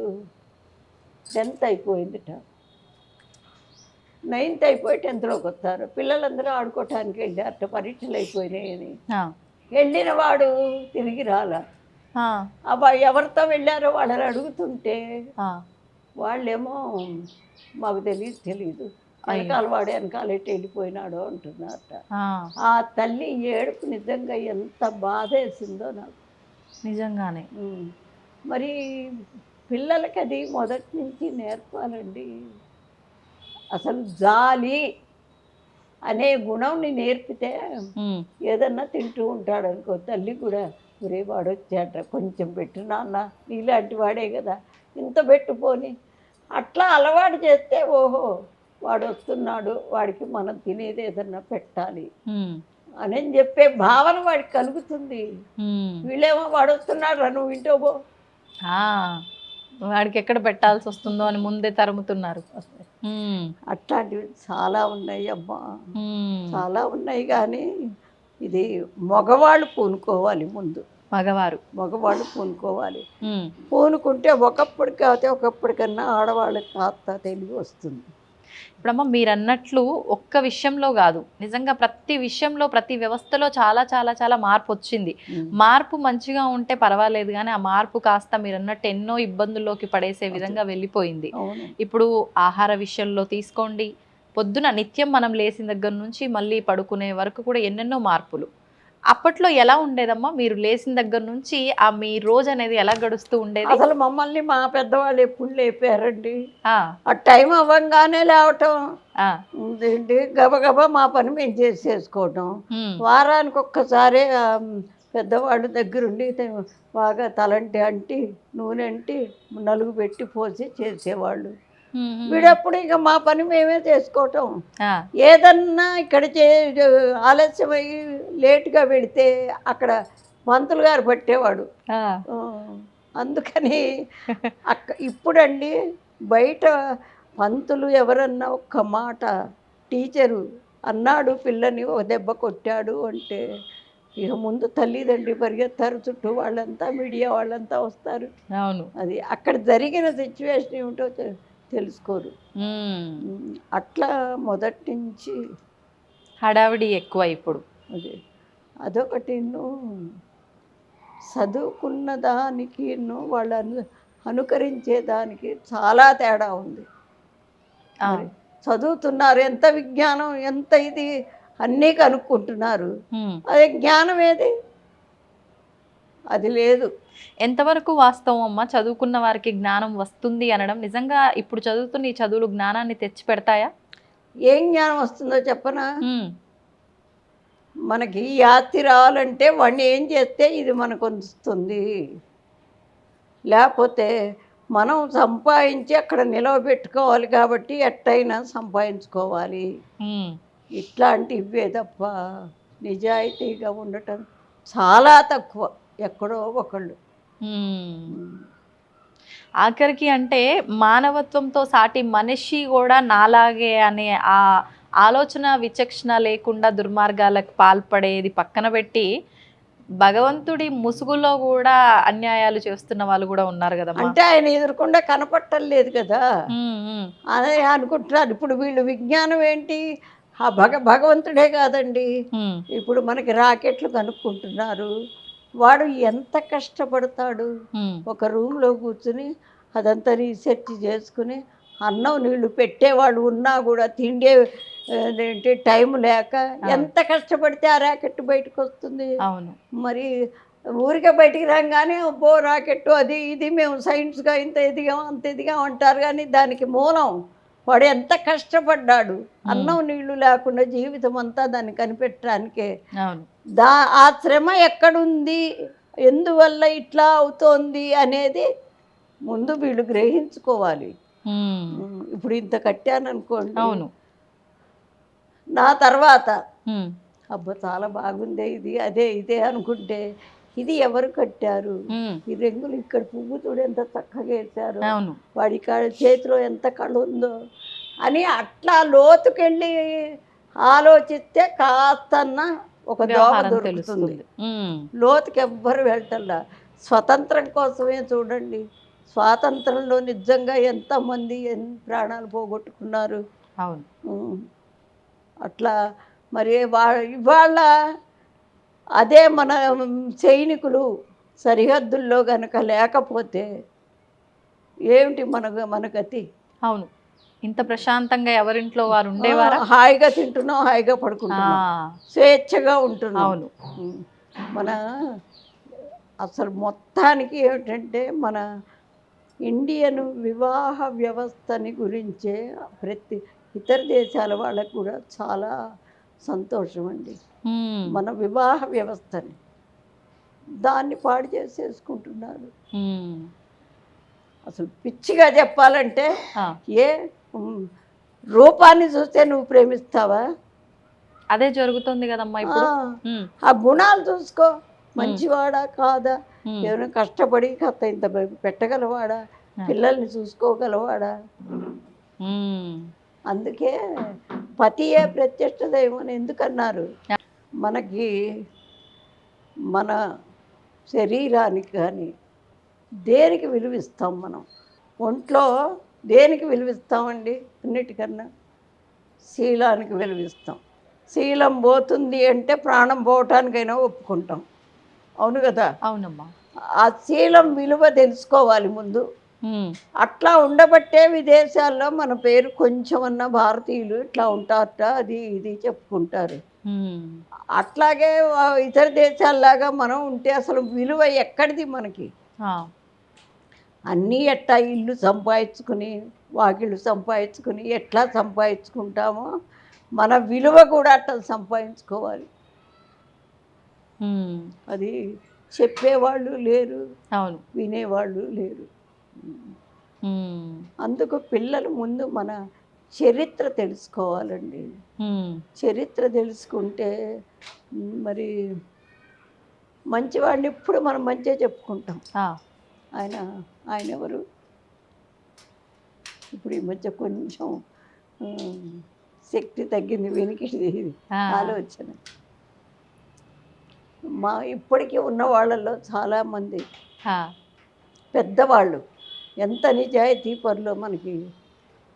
10th అయిపోయిందిట, 9th అయిపోయి 10thలోకి వస్తారు. పిల్లలందరూ ఆడుకోవటానికి వెళ్ళారట, పరీక్షలు అయిపోయినాయని. ఆ, వెళ్ళిన వాడు తిరిగి రాలా. ఆ, అబ్బా ఎవరితో వెళ్ళారో వాళ్ళని అడుగుతుంటే ఆ, వాళ్ళేమో మాకు తెలీదు వెనకాల వాడు వెనకాల ఎట్టి వెళ్ళిపోయినాడో అంటున్నారట. ఆ, ఆ తల్లి ఏడుపు నిజంగా ఎంత బాధ వేసిందో నాకు. నిజంగానే. మరి పిల్లలకి అది మొదటి నుంచి నేర్పాలండి. అసలు జాలి అనే గుణంని నేర్పితే ఉమ్, ఏదన్నా తింటూ ఉంటాడు అనుకో, తల్లి కూడా ఒరే వాడు వచ్చాట కొంచెం పెట్టు నాన్న, నీలాంటి వాడే కదా ఇంత పెట్టుపోని అట్లా అలవాటు చేస్తే ఓహో వాడు వస్తున్నాడు, వాడికి మనం తినేది ఏదన్నా పెట్టాలి ఉమ్, అని చెప్పే భావన వాడికి కలుగుతుంది. ఉమ్, వీళ్ళేమో వాడు వస్తున్నాడు రా నువ్వు ఇంటో పో, ఆ, వాడికి ఎక్కడ పెట్టాల్సి వస్తుందో అని ముందే తరుముతున్నారు. ఉమ్, అట్లాంటివి చాలా ఉన్నాయి అమ్మా, ఉమ్, చాలా ఉన్నాయి. కానీ ఇది మగవాళ్ళు పూనుకోవాలి ముందు, మగవాళ్ళు పూనుకోవాలి. ఉమ్. పూనుకుంటే ఒకప్పుడు కాకపోతే ఒకప్పటికన్నా ఆడవాళ్ళకి కాస్త తెలివి వస్తుంది. ఇప్పుడమ్మ మీరు అన్నట్లు ఒక్క విషయంలో కాదు, నిజంగా ప్రతి విషయంలో ప్రతి వ్యవస్థలో చాలా చాలా చాలా మార్పు వచ్చింది. మార్పు మంచిగా ఉంటే పర్వాలేదు, కానీ ఆ మార్పు కాస్త మీరు అన్నట్టు ఎన్నో ఇబ్బందుల్లోకి పడేసే విధంగా వెళ్ళిపోయింది. అవును. ఇప్పుడు ఆహార విషయంలో తీసుకోండి, పొద్దున నిత్యం మనం లేచిన దగ్గర నుంచి మళ్ళీ పడుకునే వరకు కూడా ఎన్నెన్నో మార్పులు. అప్పట్లో ఎలా ఉండేదమ్మా? మీరు లేచిన దగ్గర నుంచి ఆ మీ రోజు అనేది ఎలా గడుస్తూ ఉండేది? అసలు మమ్మల్ని మా పెద్దవాళ్ళు ఎప్పుడు లేపారండి? ఆ, ఆ టైం అవ్వంగానే లేవటం, ఆ, ఏంటి గబగబా మా పని మేము చేసుకోవటం. ఉమ్, వారానికి ఒక్కసారి పెద్దవాళ్ళు దగ్గరుండి బాగా తలంటి అంటి నూనె అంటి నలుగు పెట్టి పోసి చేసేవాళ్ళు. ఉమ్, ఉమ్, వీడప్పుడు ఇక మా పని మేమే చేసుకోవటం. ఆ, ఏదన్నా ఇక్కడ ఆలస్యమయ్యి లేటుగా పెడితే అక్కడ పంతులు గారు పట్టేవాడు. ఆ, ఆ, అందుకని ఇప్పుడండి బయట పంతులు ఎవరన్నా ఒక్క మాట టీచరు అన్నాడు పిల్లని ఒక దెబ్బ కొట్టాడు అంటే ఇక ముందు తల్లిదండ్రి పరిగెత్తారు, చుట్టూ వాళ్ళంతా మీడియా వాళ్ళంతా వస్తారు. అవును. అది అక్కడ జరిగిన సిచ్యువేషన్ ఏమిటో తెలుసుకోరు. అట్లా మొదటి నుంచి హడావిడి ఎక్కువ ఇప్పుడు. అదే అదొకటి చదువుకున్న దానికి వాళ్ళను అనుకరించే దానికి చాలా తేడా ఉంది. మరి చదువుతున్నారు, ఎంత విజ్ఞానం, ఎంత ఇది అన్నీ కనుక్కుంటున్నారు. అదే జ్ఞానం ఏది? అది లేదు. ఎంతవరకు వాస్తవం అమ్మ చదువుకున్న వారికి జ్ఞానం వస్తుంది అనడం? నిజంగా ఇప్పుడు చదువుతున్న ఈ చదువులు జ్ఞానాన్ని తెచ్చి పెడతాయా? ఏం జ్ఞానం వస్తుందో చెప్పనా? మనకి ఈ ఆస్తి రావాలంటే వాడిని ఏం చేస్తే ఇది మనకు వస్తుంది, లేకపోతే మనం సంపాదించి అక్కడ నిలవబెట్టుకోవాలి కాబట్టి ఎట్టయినా సంపాదించుకోవాలి. ఇట్లాంటివే తప్ప నిజాయితీగా ఉండటం చాలా తక్కువ, ఎక్కడో ఒకళ్ళు. ఆఖరికి అంటే మానవత్వంతో సాటి మనిషి కూడా నాలాగే అనే ఆ ఆలోచన విచక్షణ లేకుండా దుర్మార్గాలకు పాల్పడేది పక్కన పెట్టి భగవంతుడి ముసుగులో కూడా అన్యాయాలు చేస్తున్న వాళ్ళు కూడా ఉన్నారు కదా. అంటే ఆయన ఎదురకుండా కనపట్టం లేదు కదా, అదే అనుకుంటున్నారు. ఇప్పుడు వీళ్ళు విజ్ఞానం ఏంటి? ఆ భగవంతుడే కాదండి, ఇప్పుడు మనకి రాకెట్లు కనుక్కుంటున్నారు. వాడు ఎంత కష్టపడతాడు, ఒక రూమ్లో కూర్చుని అదంతా రీసెర్చ్ చేసుకుని అన్నం నీళ్లు పెట్టేవాళ్ళు ఉన్నా కూడా తిండే ఏంటి టైం లేక ఎంత కష్టపడితే ఆ రాకెట్ బయటకు వస్తుంది. మరి ఊరికే బయటికి రాగానే బో రాకెట్ అది ఇది మేము సైన్స్గా ఇంత ఎదిగాం అంత ఎదిగాం అంటారు, కానీ దానికి మూలం వాడు ఎంత కష్టపడ్డాడు. అన్నం నీళ్లు లేకుండా జీవితం అంతా దాన్ని కనిపెట్టడానికే. ఆ శ్రమ ఎక్కడుంది, ఎందువల్ల ఇట్లా అవుతోంది అనేది ముందు వీళ్ళు గ్రహించుకోవాలి. ఇప్పుడు ఇంత కట్టాను అనుకోండి, అవును, నా తర్వాత అబ్బా చాలా బాగుందే ఇది అదే ఇదే అనుకుంటే ఇది ఎవరు కట్టారు, ఈ రంగులు ఇక్కడ పువ్వు చూడు ఎంత చక్కగా వేశారు, వాడి చేతిలో ఎంత కళ ఉందో అని అట్లా లోతుకెళ్ళి ఆలోచిస్తే కాస్తన్న ఒక దోమ దొరుకుతుంది. లోతుకి ఎవ్వరు వెళ్ళటల్లా. స్వతంత్రం కోసమే చూడండి, స్వాతంత్రంలో నిజంగా ఎంతమంది ఎన్ని ప్రాణాలు పోగొట్టుకున్నారు. అట్లా మరి ఇవాళ అదే మన సైనికులు సరిహద్దుల్లో గనక లేకపోతే ఏమిటి మన గతి? అవును, ఇంత ప్రశాంతంగా ఎవరింట్లో వారు ఉండేవారు, హాయిగా తింటున్నాం, హాయిగా పడుకుంటున్నాం, స్వేచ్ఛగా ఉంటున్నాం. అవును, మన అసలు మొత్తానికి ఏమిటంటే మన ఇండియన్ వివాహ వ్యవస్థని గురించే ప్రతి ఇతర దేశాల వాళ్ళకు కూడా చాలా సంతోషం అండి. మన వివాహ వ్యవస్థని దాన్ని పాడు చేసేసుకుంటున్నారు. అసలు పిచ్చిగా చెప్పాలంటే ఏ రూపాన్ని చూస్తే నువ్వు ప్రేమిస్తావా? అదే జరుగుతుంది కదమ్మా ఇప్పుడు. ఆ గుణాలు చూసుకో, మంచివాడా కాదా, ఎవరైనా కష్టపడి కాస్త ఇంత పెట్టగలవాడా, పిల్లల్ని చూసుకోగలవాడా? అందుకే పతియే ప్రత్యక్ష దైవం అని ఎందుకన్నారు? మనకి మన శరీరానికి కానీ దేనికి విలువిస్తాం మనం? ఒంట్లో దేనికి విలువిస్తామండి? అన్నిటికన్నా శీలానికి విలువిస్తాం. శీలం పోతుంది అంటే ప్రాణం పోవటానికైనా ఒప్పుకుంటాం. అవును కదా? అవునమ్మా. ఆ శీలం విలువ తెలుసుకోవాలి ముందు. అట్లా ఉండబట్టే విదేశాల్లో మన పేరు కొంచెమన్నా భారతీయులు ఇట్లా ఉంటారట, అది ఇది చెప్పుకుంటారు. అట్లాగే ఇతర దేశాల్లాగా మనం ఉంటే అసలు విలువ ఎక్కడిది మనకి? అన్నీ ఎట్లా ఇల్లు సంపాదించుకుని వాకిళ్ళు సంపాదించుకుని ఎట్లా సంపాదించుకుంటామో మన విలువ కూడా అట్లా సంపాదించుకోవాలి. అది చెప్పేవాళ్ళు లేరు, అవును, వినేవాళ్ళు లేరు. అందుకు పిల్లలు ముందు మన చరిత్ర తెలుసుకోవాలండి. చరిత్ర తెలుసుకుంటే మరి మంచివాడిని ఇప్పుడు మనం మంచిగా చెప్పుకుంటాం. ఆ, ఆయన ఆయన ఎవరు ఇప్పుడు ఈ మధ్య కొంచెం శక్తి తగ్గింది, వెనికిది ఆ. ఆలోచన. ఇప్పటికీ ఉన్న వాళ్ళల్లో చాలామంది ఆ, పెద్దవాళ్ళు ఎంత నిజాయితీ పరులో మనకి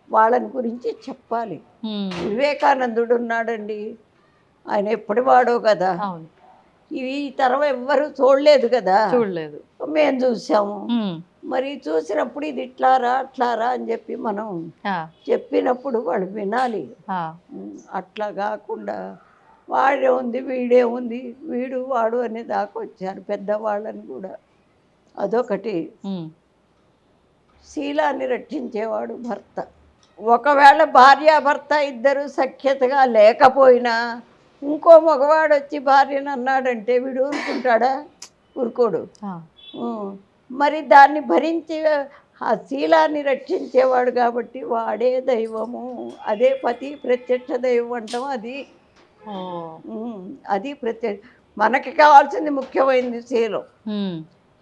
వాళ్ళని గురించి చెప్పాలి. ఉమ్, వివేకానందుడు ఉన్నాడండి, ఆయన ఎప్పటి వాడో కదా, అవును, ఇవి ఈ తరం ఎవ్వరు చూడలేదు కదా, చూడలేదు. మేము చూసాము. ఉమ్, మరి చూసినప్పుడు ఇది ఇట్లారా అట్లారా అని చెప్పి మనం ఆ, చెప్పినప్పుడు వాళ్ళు వినాలి. ఆ, అట్లా కాకుండా వాడే ఉంది వీడే ఉంది వీడు వాడు అనే దాకా వచ్చారు పెద్దవాళ్ళని కూడా. అదొకటి. ఉమ్, శీలాన్ని రక్షించేవాడు భర్త. ఒకవేళ భార్యాభర్త ఇద్దరు సఖ్యతగా లేకపోయినా ఇంకో మగవాడు వచ్చి భార్యను అన్నాడంటే వీడు ఊరుకుంటాడా? ఊరుకోడు. ఆ, మరి దాన్ని భరించి ఆ శీలాన్ని రక్షించేవాడు కాబట్టి వాడే దైవము, అదే పతి ప్రత్యక్ష దైవం అంటాం. అది ఓ, అది ప్రత్యక్ష. మనకి కావాల్సింది ముఖ్యమైనది శీలం. ఉమ్,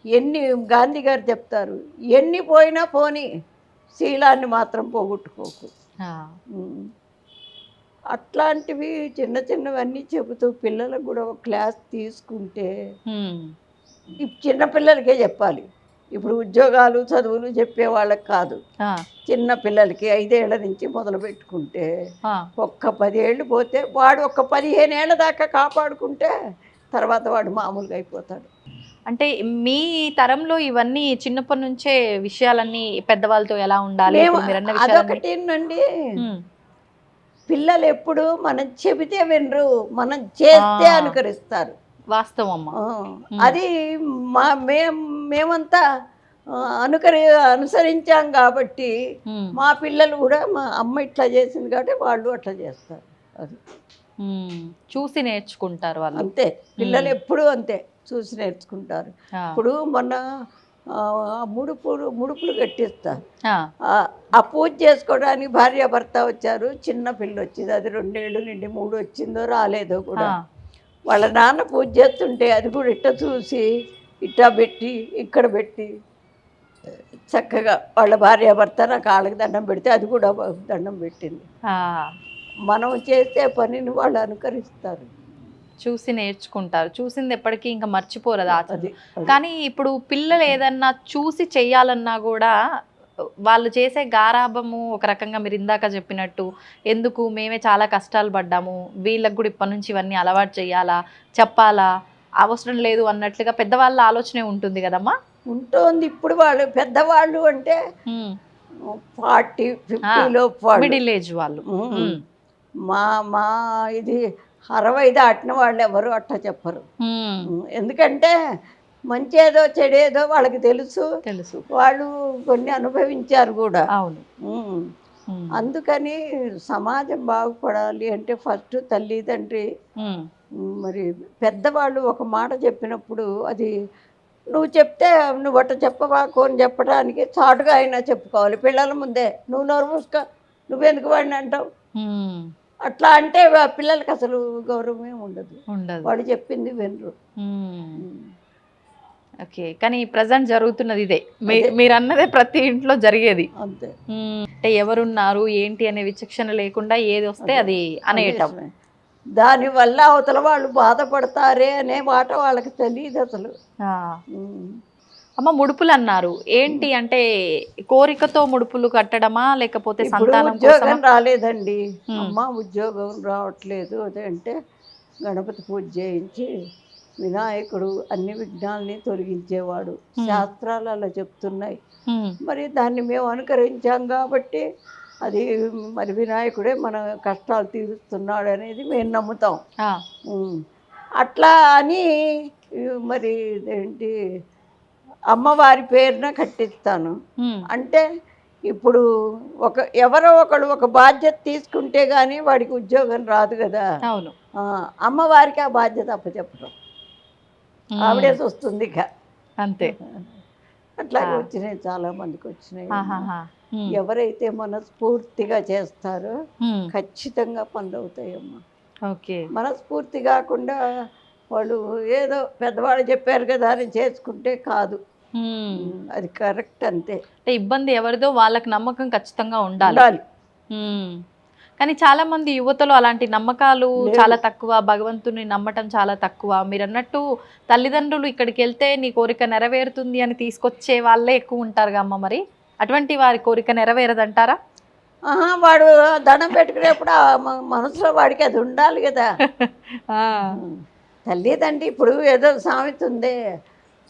ఎన్ని గాంధీ గారు చెప్తారు, ఎన్ని పోయినా పోని శీలాన్ని మాత్రం పోగొట్టుకోకు. ఆ, అట్లాంటివి చిన్న చిన్నవన్నీ చెబుతూ పిల్లలకు కూడా ఒక క్లాస్ తీసుకుంటే, ఉమ్, ఈ చిన్నపిల్లలకే చెప్పాలి. ఇప్పుడు ఉద్యోగాలు చదువులు చెప్పే వాళ్ళకి కాదు, ఆ, చిన్న పిల్లలకి 5 ఏళ్ల నుంచి మొదలు పెట్టుకుంటే ఆ, ఒక్క 10 ఏళ్ళు పోతే వాడు ఒక 15 ఏళ్ళ దాకా కాపాడుకుంటే తర్వాత వాడు మామూలుగా అయిపోతాడు. అంటే మీ తరంలో ఇవన్నీ చిన్నప్పటి నుంచే విషయాలన్నీ పెద్దవాళ్ళతో ఎలా ఉండాలి, మేము ఇప్పుడు మీరన్న విషయాలన్నీ. అదొకటేనండి, ఉమ్, పిల్లలు ఎప్పుడు మనం చెబితే వినరు, మనం చేస్తే అనుకరిస్తారు. వాస్తవం అమ్మ. అది మేమంతా అనుసరించాం కాబట్టి ఉమ్, మా పిల్లలు కూడా మా అమ్మ ఇట్లా చేసింది కాబట్టి వాళ్ళు అట్లా చేస్తారు. అది ఉమ్, చూసి నేర్చుకుంటారు వాళ్ళు. అంతే, పిల్లలు ఎప్పుడూ అంతే చూసి నేర్చుకుంటారు. ఆ, ఇప్పుడు మొన్న ముడుపులు కట్టిస్తారు. ఆ, ఆ పూజ చేసుకోవడానికి భార్యాభర్త వచ్చారు, చిన్న పిల్ల వచ్చింది, అది 2 ఏళ్ళు నిండి 3 వచ్చిందో రాలేదో కూడా. ఆ, వాళ్ళ నాన్న పూజ చేస్తుంటే అది కూడా ఇట్ట చూసి ఇట్టా పెట్టి ఇక్కడ పెట్టి చక్కగా వాళ్ళ భార్యాభర్త నా కాళ్ళకి దండం పెడితే అది కూడా దండం పెట్టింది. ఆ, మనం చేసే పనిని వాళ్ళు అనుకరిస్తారు. చూసి నేర్చుకుంటారు, చూసింది ఎప్పటికీ ఇంకా మర్చిపోరు అది ఆచరణ. అది కానీ ఇప్పుడు పిల్లలు ఏదన్నా చూసి చెయ్యాలన్నా కూడా వాళ్ళు చేసే గారాబము ఒక రకంగా మీరు ఇందాక చెప్పినట్టు, ఎందుకు మేమే చాలా కష్టాలు పడ్డాము, వీళ్ళకి కూడా ఇప్పటి నుంచి ఇవన్నీ అలవాటు చేయాలా, చెప్పాలా, అవసరం లేదు అన్నట్లుగా పెద్దవాళ్ళ ఆలోచనే ఉంటుంది కదమ్మా. ఉంటుంది. ఇప్పుడు వాళ్ళు పెద్దవాళ్ళు అంటే 40-50 మిడిల్ ఏజ్ వాళ్ళు. మా ఇది 60 దాటిన వాళ్ళు ఎవరు అట్లా చెప్పరు. ఎందుకంటే మంచి ఏదో చెడేదో వాళ్ళకి తెలుసు, వాళ్ళు కొన్ని అనుభవించారు కూడా. అవును. అందుకని సమాజం బాగుపడాలి అంటే ఫస్ట్ తల్లిదండ్రి, మరి పెద్దవాళ్ళు ఒక మాట చెప్పినప్పుడు అది నువ్వు చెప్తే నువ్వు అట్ట చెప్పవాకు అని చెప్పడానికి చాటుగా అయినా చెప్పుకోవాలి. పిల్లల ముందే నువ్వు నోరు మూసుకో, నువ్వెందుకు వాడిని అంటావు, అట్లా అంటే పిల్లలకి అసలు గౌరవమే ఉండదు, వాడు చెప్పింది వినరు. ఓకే, కానీ ప్రజెంట్ జరుగుతున్నది ఇదే, మీరు అన్నదే ప్రతి ఇంట్లో జరిగేది అంతే. అంటే ఎవరున్నారు ఏంటి అనే విచక్షణ లేకుండా ఏది వస్తే అది అనేయటం. దానివల్ల అవతల వాళ్ళు బాధపడతారే అనే మాట వాళ్ళకి తెలియదు అసలు. అమ్మ, ముడుపులు అన్నారు ఏంటి అంటే కోరికతో ముడుపులు కట్టడమా లేకపోతే సంతానం ఉద్యోగం రాలేదండి అమ్మ, ఉద్యోగం రావట్లేదు అదంటే గణపతి పూజ చేయించి వినాయకుడు అన్ని విఘ్నాలని తొలగించేవాడు, శాస్త్రాలు అలా చెప్తున్నాయి. మరి దాన్ని మేము అనుకరించాం కాబట్టి అది మరి వినాయకుడే మన కష్టాలు తీరుస్తున్నాడు అనేది మేము నమ్ముతాం. అట్లా అని మరి ఏంటి అమ్మవారి పేరున కట్టిస్తాను అంటే ఇప్పుడు ఎవరో ఒకళ్ళు ఒక బాధ్యత తీసుకుంటే కానీ వాడికి ఉద్యోగం రాదు కదా. అవును. అమ్మవారికి ఆ బాధ్యత అప్పచెప్పడం, ఆవిడే వస్తుంది ఇక అంతే. అట్లాగే వచ్చినాయి, చాలా మందికి వచ్చినాయి. ఎవరైతే మనస్ఫూర్తిగా చేస్తారో ఖచ్చితంగా పనులు అవుతాయమ్మా. మనస్ఫూర్తి కాకుండా వాళ్ళు ఏదో పెద్దవాళ్ళు చెప్పారు కదా అని చేసుకుంటే కాదు. అది కరెక్ట్ అంతే. అంటే ఇబ్బంది ఎవరిదో వాళ్ళకి నమ్మకం ఖచ్చితంగా ఉండాలి. ఉండాలి. కానీ చాలా మంది యువతలో అలాంటి నమ్మకాలు చాలా తక్కువ, భగవంతుని నమ్మటం చాలా తక్కువ. మీరు అన్నట్టు తల్లిదండ్రులు ఇక్కడికి వెళ్తే నీ కోరిక నెరవేరుతుంది అని తీసుకొచ్చే వాళ్ళే ఎక్కువ ఉంటారుగా అమ్మ. మరి అటువంటి వారి కోరిక నెరవేరదంటారా? వాడు దండం పెట్టుకునేప్పుడు ఆ మనసులో వాడికి అది ఉండాలి కదా. తల్లిదండ్రి ఇప్పుడు ఏదో సామెత ఉంది,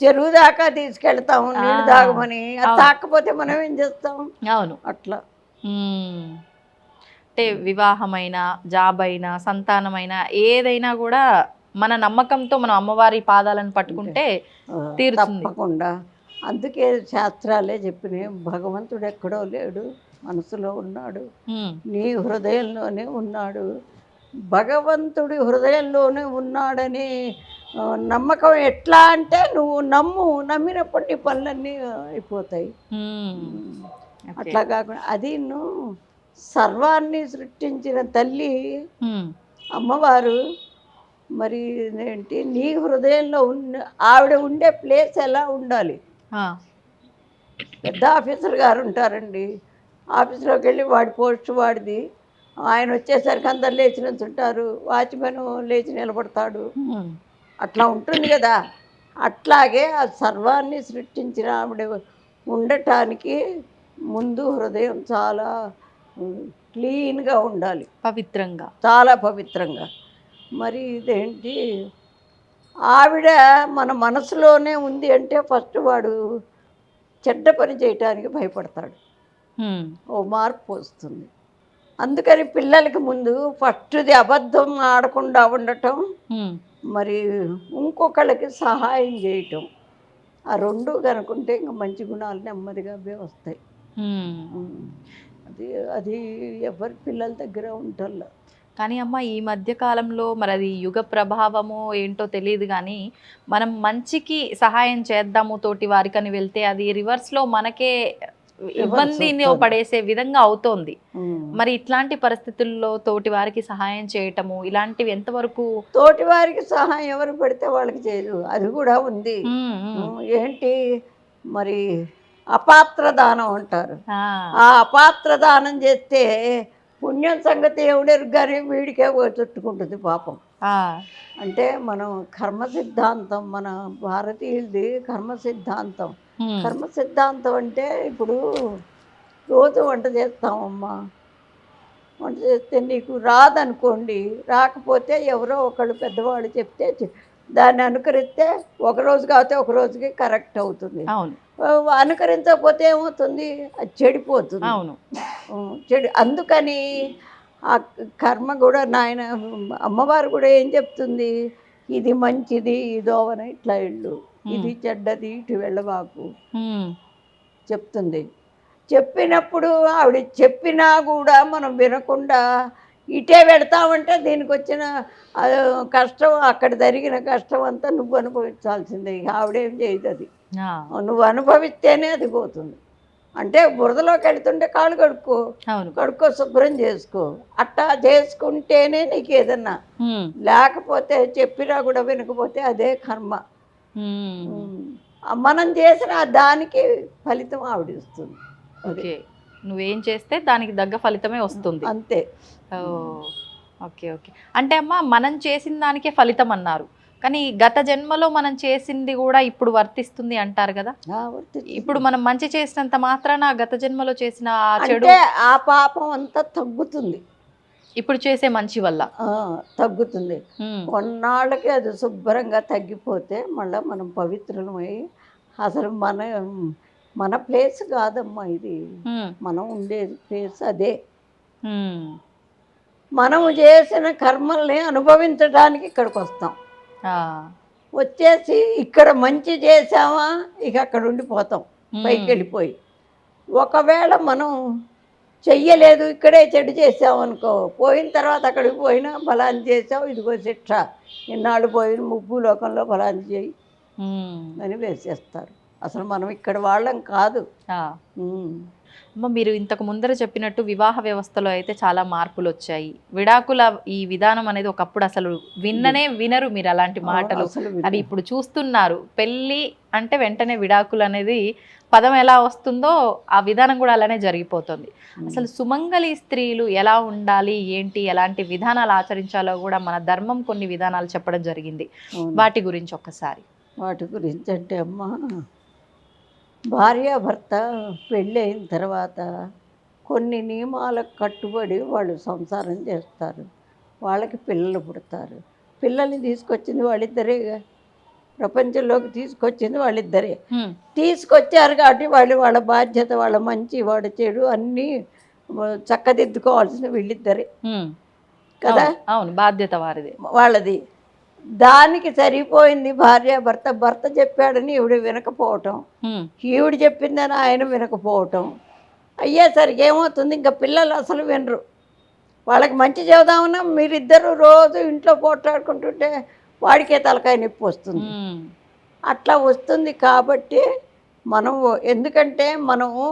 చెరువు దాకా తీసుకెళ్తాము నీళ్ళు తాగమని, అది తాకపోతే మనం ఏం చేస్తాం? అవును, అట్లా. అంటే వివాహమైన, జాబ్ అయినా, సంతానమైనా ఏదైనా కూడా మన నమ్మకంతో మనం అమ్మవారి పాదాలను పట్టుకుంటే తీరుతుంది తప్పకుండా. అందుకే శాస్త్రాలే చెప్పినాయి, భగవంతుడు ఎక్కడో లేడు, మనసులో ఉన్నాడు, నీ హృదయంలోనే ఉన్నాడు. భగవంతుడి హృదయంలోనే ఉన్నాడని నమ్మకం ఎట్లా అంటే నువ్వు నమ్మినప్పుడు నీ పనులన్నీ అయిపోతాయి. అట్లా కాకుండా అది నువ్వు సర్వాన్ని సృష్టించిన తల్లి అమ్మవారు మరి ఏంటి నీ హృదయంలో ఆవిడ ఉండే ప్లేస్ ఎలా ఉండాలి? పెద్ద ఆఫీసర్ గారు ఉంటారండి, ఆఫీస్లోకి వెళ్ళి వాడి పోస్ట్ వాడిది, ఆయన వచ్చేసరికి అందరు లేచి నిల్చుంటారు, వాచ్మెన్ లేచి నిలబడతాడు, అట్లా ఉంటుంది కదా. అట్లాగే ఆ సర్వాన్ని సృష్టించిన ఆవిడ ఉండటానికి ముందు హృదయం చాలా క్లీన్గా ఉండాలి, పవిత్రంగా, చాలా పవిత్రంగా. మరి ఇదేంటి ఆవిడ మన మనసులోనే ఉంది అంటే ఫస్ట్ వాడు చెడ్డ పని చేయటానికి భయపడతాడు, ఓ మార్పు వస్తుంది. అందుకని పిల్లలకి ముందు ఫస్ట్ది అబద్ధం ఆడకుండా ఉండటం, మరి ఇంకొకళ్ళకి సహాయం చేయటం, ఆ రెండు కనుకుంటే ఇంకా మంచి గుణాలు నెమ్మదిగా వస్తాయి. అది అది ఎవరి పిల్లల దగ్గర ఉంటల్లా. కానీ అమ్మ ఈ మధ్య కాలంలో మరి అది యుగ ప్రభావమో ఏంటో తెలియదు, కానీ మనం మంచికి సహాయం చేద్దాము తోటి వారికని వెళ్తే అది రివర్స్లో మనకే ఇబ్బందిని పడేసే విధంగా అవుతోంది. మరి ఇట్లాంటి పరిస్థితుల్లో తోటి వారికి సహాయం చేయటము ఇలాంటివి ఎంతవరకు? తోటి వారికి సహాయం ఎవరు పెడితే వాళ్ళకి చేయదు, అది కూడా ఉంది. ఏంటి మరి అపాత్ర దానం అంటారు, ఆ అపాత్ర దానం చేస్తే పుణ్యం సంగతి ఎవడెరు కానీ వీడికే చుట్టుకుంటుంది పాపం. అంటే మనం కర్మ సిద్ధాంతం, మన భారతీయులది కర్మ సిద్ధాంతం. కర్మ సిద్ధాంతం అంటే ఇప్పుడు రోజు వంట చేస్తామమ్మా, వంట చేస్తే నీకు రాదనుకోండి, రాకపోతే ఎవరో ఒకళ్ళు పెద్దవాళ్ళు చెప్తే దాన్ని అనుకరిస్తే ఒకరోజు కాకపోతే ఒక రోజుకి కరెక్ట్ అవుతుంది. అనుకరించకపోతే ఏమవుతుంది? అది చెడిపోతుంది. చెడు. అందుకని ఆ కర్మ కూడా నాయన అమ్మవారు కూడా ఏం చెప్తుంది, ఇది మంచిది ఇదోవన ఇట్లా ఇళ్ళు, ఇది చెడ్డది ఇటు వెళ్ళబాకు చెప్తుంది. చెప్పినప్పుడు ఆవిడ చెప్పినా కూడా మనం వినకుండా ఇటే పెడతామంటే దీనికి వచ్చిన కష్టం, అక్కడ జరిగిన కష్టం అంతా నువ్వు అనుభవించాల్సిందే. ఆవిడేం చేయదు, అది నువ్వు అనుభవిస్తేనే అది పోతుంది. అంటే బురదలోకి వెళ్తుంటే కాళ్ళు కడుక్కో శుభ్రం చేసుకో, అట్టా చేసుకుంటేనే నీకు ఏదన్నా. లేకపోతే చెప్పినా కూడా వినకపోతే అదే కర్మ. మనం చేసిన దానికి ఫలితం ఆవిడిస్తుంది. నువ్వేం చేస్తే దానికి తగ్గ ఫలితమే వస్తుంది, అంతే. Okay okay. అంటే అమ్మ మనం చేసిన దానికే ఫలితం అన్నారు, కానీ గత జన్మలో మనం చేసింది కూడా ఇప్పుడు వర్తిస్తుంది అంటారు కదా. ఇప్పుడు మనం మంచి చేసినంత మాత్రాన గత జన్మలో చేసిన చెడు ఆ పాపం అంతా తగ్గుతుంది, ఇప్పుడు చేసే మంచి వల్ల తగ్గుతుంది. కొన్నాళ్ళకి అది శుభ్రంగా తగ్గిపోతే మళ్ళీ మనం పవిత్రమై అసలు మన ప్లేస్ కాదమ్మా ఇది, మనం ఉండే ప్లేస్ అదే. మనము చేసిన కర్మల్ని అనుభవించడానికి ఇక్కడికి వస్తాం. వచ్చేసి ఇక్కడ మంచి చేసామా ఇక అక్కడ ఉండిపోతాం, పైకి వెళ్ళిపోయి. ఒకవేళ మనం చెయ్యలేదు, ఇక్కడే చెడు చేసామనుకో, పోయిన తర్వాత అక్కడికి పోయినా ఫలాన్ని చేసావు, ఇదిగో శిక్ష, ఇన్నాళ్ళు పోయిన ముప్పు లోకంలో ఫలాన్ని చేయి అని వేసేస్తారు. అసలు మనం ఇక్కడ వాళ్ళం కాదు. ఆ. ఉమ్. అమ్మ, మీరు ఇంతకు ముందర చెప్పినట్టు వివాహ వ్యవస్థలో అయితే చాలా మార్పులు వచ్చాయి. విడాకుల ఈ విధానం అనేది ఒకప్పుడు అసలు వినరు మీరు అలాంటి మాటలు. అసలు అది ఇప్పుడు చూస్తున్నారు. పెళ్ళి అంటే వెంటనే విడాకులు అనేది పదం ఎలా వస్తుందో ఆ విధానం కూడా అలానే జరిగిపోతుంది. అసలు సుమంగళి స్త్రీలు ఎలా ఉండాలి, ఏంటి, ఎలాంటి విధానాలు ఆచరించాలో కూడా మన ధర్మం కొన్ని విధానాలు చెప్పడం జరిగింది. వాటి గురించి ఒక్కసారి. వాటి గురించి అంటే అమ్మ, భార్యాభర్త పెళ్ళి అయిన తర్వాత కొన్ని నియమాలకు కట్టుబడి వాళ్ళు సంసారం చేస్తారు. వాళ్ళకి పిల్లలు పుడతారు. పిల్లల్ని తీసుకొచ్చింది వాళ్ళిద్దరేగా, ప్రపంచంలోకి తీసుకొచ్చింది వాళ్ళిద్దరే. తీసుకొచ్చారు కాబట్టి వాళ్ళ బాధ్యత, వాళ్ళ మంచి, వాళ్ళ చెడు అన్నీ చక్కదిద్దుకోవాల్సిన వీళ్ళిద్దరే కదా. అవును, బాధ్యత వారిది, వాళ్ళది. దానికి సరిపోయింది భార్యాభర్త. భర్త చెప్పాడని ఈవిడ వినకపోవటం, ఈవిడ చెప్పిందని ఆయన వినకపోవటం అయ్యేసరికి ఏమవుతుంది, ఇంకా పిల్లలు అసలు వినరు. వాళ్ళకి మంచి చెబుదామన్నా మీరిద్దరు రోజు ఇంట్లో పోట్లాడుకుంటుంటే వాడికే తలకాయ నొప్పి వస్తుంది. అట్లా వస్తుంది. కాబట్టి మనం, ఎందుకంటే మనము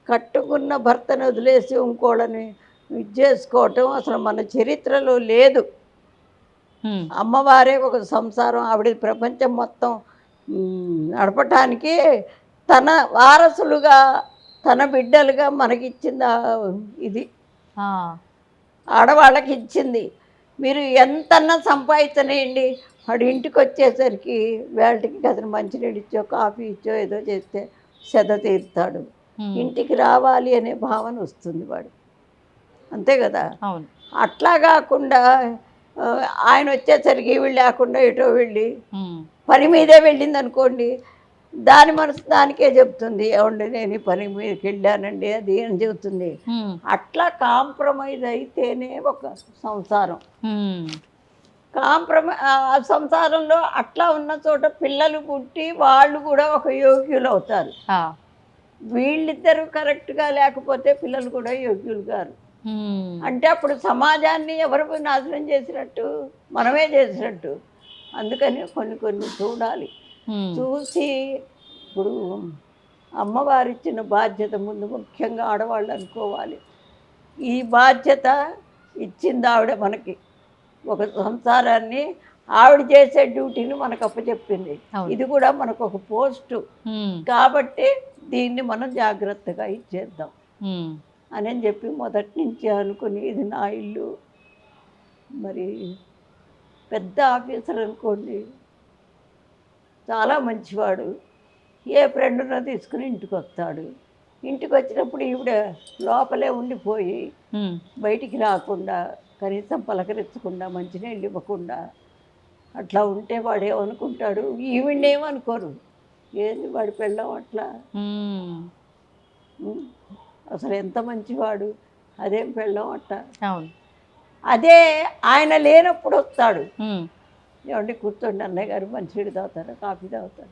కట్టుకున్న భర్తను వదిలేసి ఇంకోళ్ళని ఇది చేసుకోవటం అసలు మన చరిత్రలో లేదు. అమ్మవారే ఒక సంసారం, ఆవిడ ప్రపంచం మొత్తం నడపటానికి తన వారసులుగా, తన బిడ్డలుగా మనకిచ్చింది ఇది, ఆడవాళ్ళకి ఇచ్చింది. మీరు ఎంతన్నా సంపాదించనేయండి, వాడు ఇంటికి వచ్చేసరికి వేళకి అతను మంచినీళ్ళు ఇచ్చో, కాఫీ ఇచ్చో, ఏదో చేస్తే సెద తీరుతాడు. ఇంటికి రావాలి అనే భావన వస్తుంది వాడు, అంతే కదా. అట్లా కాకుండా ఆయన వచ్చేసరికి వీళ్ళు లేకుండా ఎటో వెళ్ళి పని మీదే వెళ్ళింది అనుకోండి, దాని మనసు దానికే చెప్తుంది, ఏమండి నేను ఈ పని మీదకి వెళ్ళానండి అది అని చెబుతుంది. అట్లా కాంప్రమైజ్ అయితేనే ఒక సంసారం. సంసారంలో అట్లా ఉన్న చోట పిల్లలు పుట్టి వాళ్ళు కూడా ఒక యోగ్యులు అవుతారు. వీళ్ళిద్దరూ కరెక్ట్గా లేకపోతే పిల్లలు కూడా యోగ్యులు గారు. అంటే అప్పుడు సమాజాన్ని ఎవరు నాశనం చేసినట్టు, మనమే చేసినట్టు. అందుకని కొన్ని చూడాలి, చూసి. ఇప్పుడు అమ్మవారిచ్చిన బాధ్యత ముందు ముఖ్యంగా ఆడవాళ్ళు అనుకోవాలి. ఈ బాధ్యత ఇచ్చింది ఆవిడ మనకి, ఒక సంసారాన్ని ఆవిడ చేసే డ్యూటీని మనకు అప్పచెప్పింది. ఇది కూడా మనకు ఒక పోస్టు కాబట్టి దీన్ని మనం జాగ్రత్తగా ఇచ్చేద్దాం అని చెప్పి మొదటి నుంచి అనుకుని, ఇది నా ఇల్లు. మరి పెద్ద ఆఫీసర్ అనుకోండి, చాలా మంచివాడు, ఏ ఫ్రెండ్నో తీసుకుని ఇంటికి వస్తాడు. ఇంటికి వచ్చినప్పుడు ఈవిడ లోపలే ఉండిపోయి బయటికి రాకుండా, కనీసం పలకరించకుండా, మంచినీళ్ళు ఇవ్వకుండా అట్లా ఉంటే వాడు ఏమనుకుంటాడు, ఈవిడేమనుకోరు, ఏంది వాడి పెళ్ళం అట్లా, అసలు ఎంత మంచివాడు, అదేం పెళ్ళం అట్ట. అదే ఆయన లేనప్పుడు వస్తాడు, ఏమండి కూర్చోండి అన్నయ్య గారు మంచినీళ్ళు తాగుతారు, కాఫీ తాగుతారు.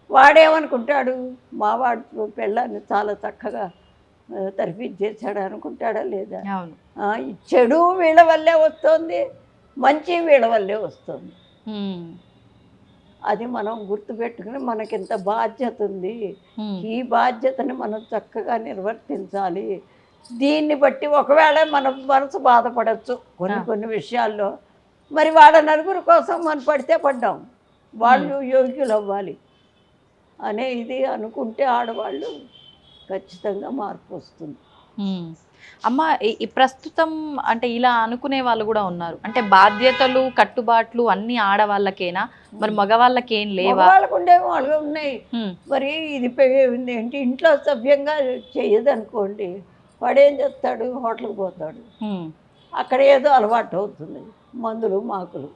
వాడేమనుకుంటాడు, మా వాడు పెళ్ళాన్ని చాలా చక్కగా తరిపించేసాడు అనుకుంటాడా లేదా. ఈ చెడు వీళ్ళ వల్లే వస్తుంది, మంచి వీళ్ళ వల్లే వస్తుంది. అది మనం గుర్తుపెట్టుకుని మనకింత బాధ్యత ఉంది, ఈ బాధ్యతని మనం చక్కగా నిర్వర్తించాలి. దీన్ని బట్టి ఒకవేళ మన మనసు బాధపడచ్చు కొన్ని విషయాల్లో. మరి వాళ్ళ నలుగురు కోసం మనం పడితే పడ్డాం, వాళ్ళు యోగ్యులు అవ్వాలి అనే ఇది అనుకుంటే ఆడవాళ్ళు ఖచ్చితంగా మార్పు వస్తుంది. అమ్మ, ఈ ప్రస్తుతం అంటే ఇలా అనుకునే వాళ్ళు కూడా ఉన్నారు. అంటే బాధ్యతలు, కట్టుబాట్లు అన్ని ఆడవాళ్ళకేనా, మరి మగవాళ్ళకేం లేవా? వాళ్ళకు ఉండేవి వాళ్ళకి ఉన్నాయి. మరి ఇది ఏంటి, ఇంట్లో సభ్యంగా చెయ్యదు అనుకోండి, వాడేం చేస్తాడు, హోటల్కి పోతాడు, అక్కడ ఏదో అలవాటు అవుతుంది, మందులు మాకులు,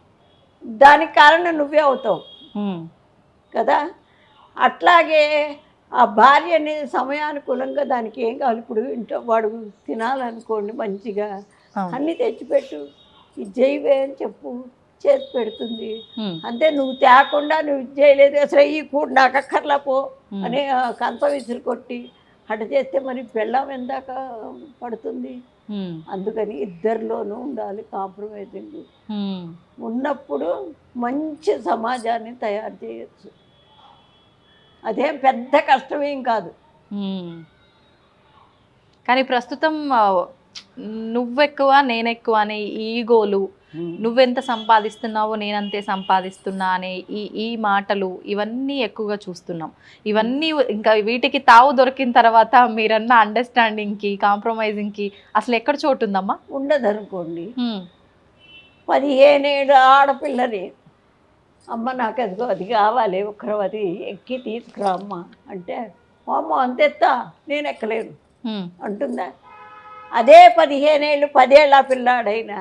దానికి కారణం నువ్వే అవుతావు కదా. అట్లాగే ఆ భార్యని సమయానుకూలంగా దానికి ఏం కావాలి, ఇప్పుడు ఇంట్లో వాడు తినాలనుకోండి మంచిగా అన్నీ తెచ్చిపెట్టు, ఇది చేయవే అని చెప్పు, చేసి పెడుతుంది. అంతే, నువ్వు తేకుండా నువ్వు ఇది చేయలేదు, అసలు ఈ కూడా నాకు అక్కర్లా పో అని కంచం విసిరి కొట్టి అటు చేస్తే మరి పెళ్ళాం ఎందాక పడుతుంది. అందుకని ఇద్దరిలోనూ ఉండాలి కాంప్రమైజింగ్. ఉన్నప్పుడు మంచి సమాజాన్ని తయారు చేయొచ్చు. అదేం పెద్ద కష్టమేం కాదు. కానీ ప్రస్తుతం నువ్వెక్కువ నేనెక్కువ అనే ఈగోలు, నువ్వెంత సంపాదిస్తున్నావో నేనంతే సంపాదిస్తున్నా అనే ఈ మాటలు ఇవన్నీ ఎక్కువగా చూస్తున్నాం. ఇవన్నీ ఇంకా వీటికి తావు దొరికిన తర్వాత మీరన్న అండర్స్టాండింగ్కి, కాంప్రమైజింగ్కి అసలు ఎక్కడ చోటు ఉందమ్మా? ఉండదు అనుకోండి. 15 ఏళ్ళ ఆడపిల్లని అమ్మ నాకు అదిగో అది కావాలి, ఒకరు అది ఎక్కి తీసుకురా అమ్మ అంటే అమ్మ అంతెత్తా నేను ఎక్కలేను అంటుందా? అదే 15 ఏళ్ళు 10 ఏళ్ళ పిల్లాడైనా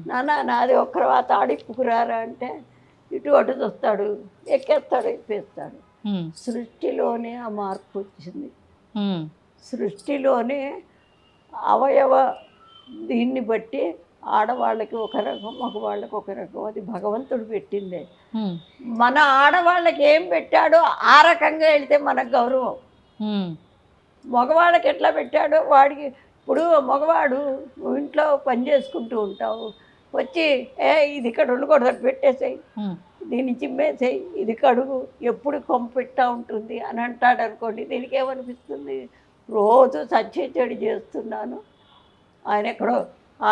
నాన్న నాది ఒక్కరు ఆ తాడిప్పుకురారా అంటే ఇటు అటు చూస్తాడు, ఎక్కేస్తాడు, ఎక్కేస్తాడు. సృష్టిలోనే ఆ మార్పు వచ్చింది. సృష్టిలోనే అవయవ దీన్ని బట్టి ఆడవాళ్ళకి ఒక రకం, మగవాళ్ళకి ఒక రకం. అది భగవంతుడు పెట్టిందే. మన ఆడవాళ్ళకి ఏం పెట్టాడో ఆ రకంగా వెళ్తే మనకు గౌరవం. మగవాళ్ళకి ఎట్లా పెట్టాడో వాడికి. ఇప్పుడు మగవాడు ఇంట్లో పని చేసుకుంటూ ఉంటావు, వచ్చి ఇది ఇక్కడ ఉండకూడదు పెట్టేసేయి, దీన్ని చిమ్మేసేయి, ఇది కడుగు, ఎప్పుడు కొమ్మ పెట్టా ఉంటుంది అని అంటాడు అనుకోండి. దీనికి ఏమనిపిస్తుంది? రోజు సచ్చేచెడు చేస్తున్నాను, ఆయన ఎక్కడో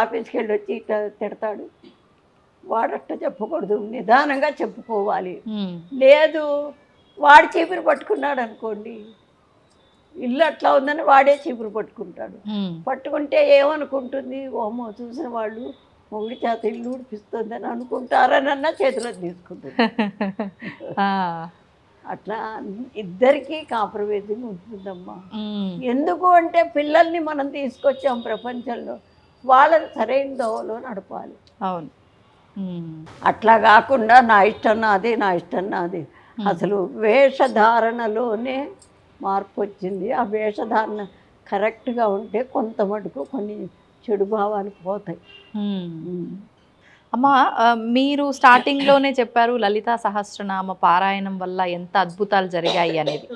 ఆఫీస్కి వెళ్ళి వచ్చి ఇట్లా తిడతాడు. వాడట్ట చెప్పకూడదు, నిదానంగా చెప్పుకోవాలి. లేదు వాడు చీపురు పట్టుకున్నాడు అనుకోండి, ఇల్లు అట్లా ఉందని వాడే చీపురు పట్టుకుంటాడు. పట్టుకుంటే ఏమనుకుంటుంది? ఓమో చూసిన వాళ్ళు మొగుడి చేత ఇల్లు ఊడిపిస్తుంది అని అనుకుంటారనన్నా చేతిలో తీసుకుంటుంది. అట్లా ఇద్దరికీ కాంప్రమైజింగ్ ఉంటుందమ్మా. ఎందుకు అంటే పిల్లల్ని మనం తీసుకొచ్చాం ప్రపంచంలో, వాళ్ళని సరైన దోవలో నడపాలి. అవును. అట్లా కాకుండా నా ఇష్టం నాది, నా ఇష్టం నాది. అసలు వేషధారణలోనే మార్పు వచ్చింది. ఆ వేషధారణ కరెక్ట్గా ఉంటే కొంత మటుకు కొన్ని చెడు భావాలు పోతాయి. అమ్మ, మీరు స్టార్టింగ్లోనే చెప్పారు లలితా సహస్రనామ పారాయణం వల్ల ఎంత అద్భుతాలు జరిగాయి అనేది.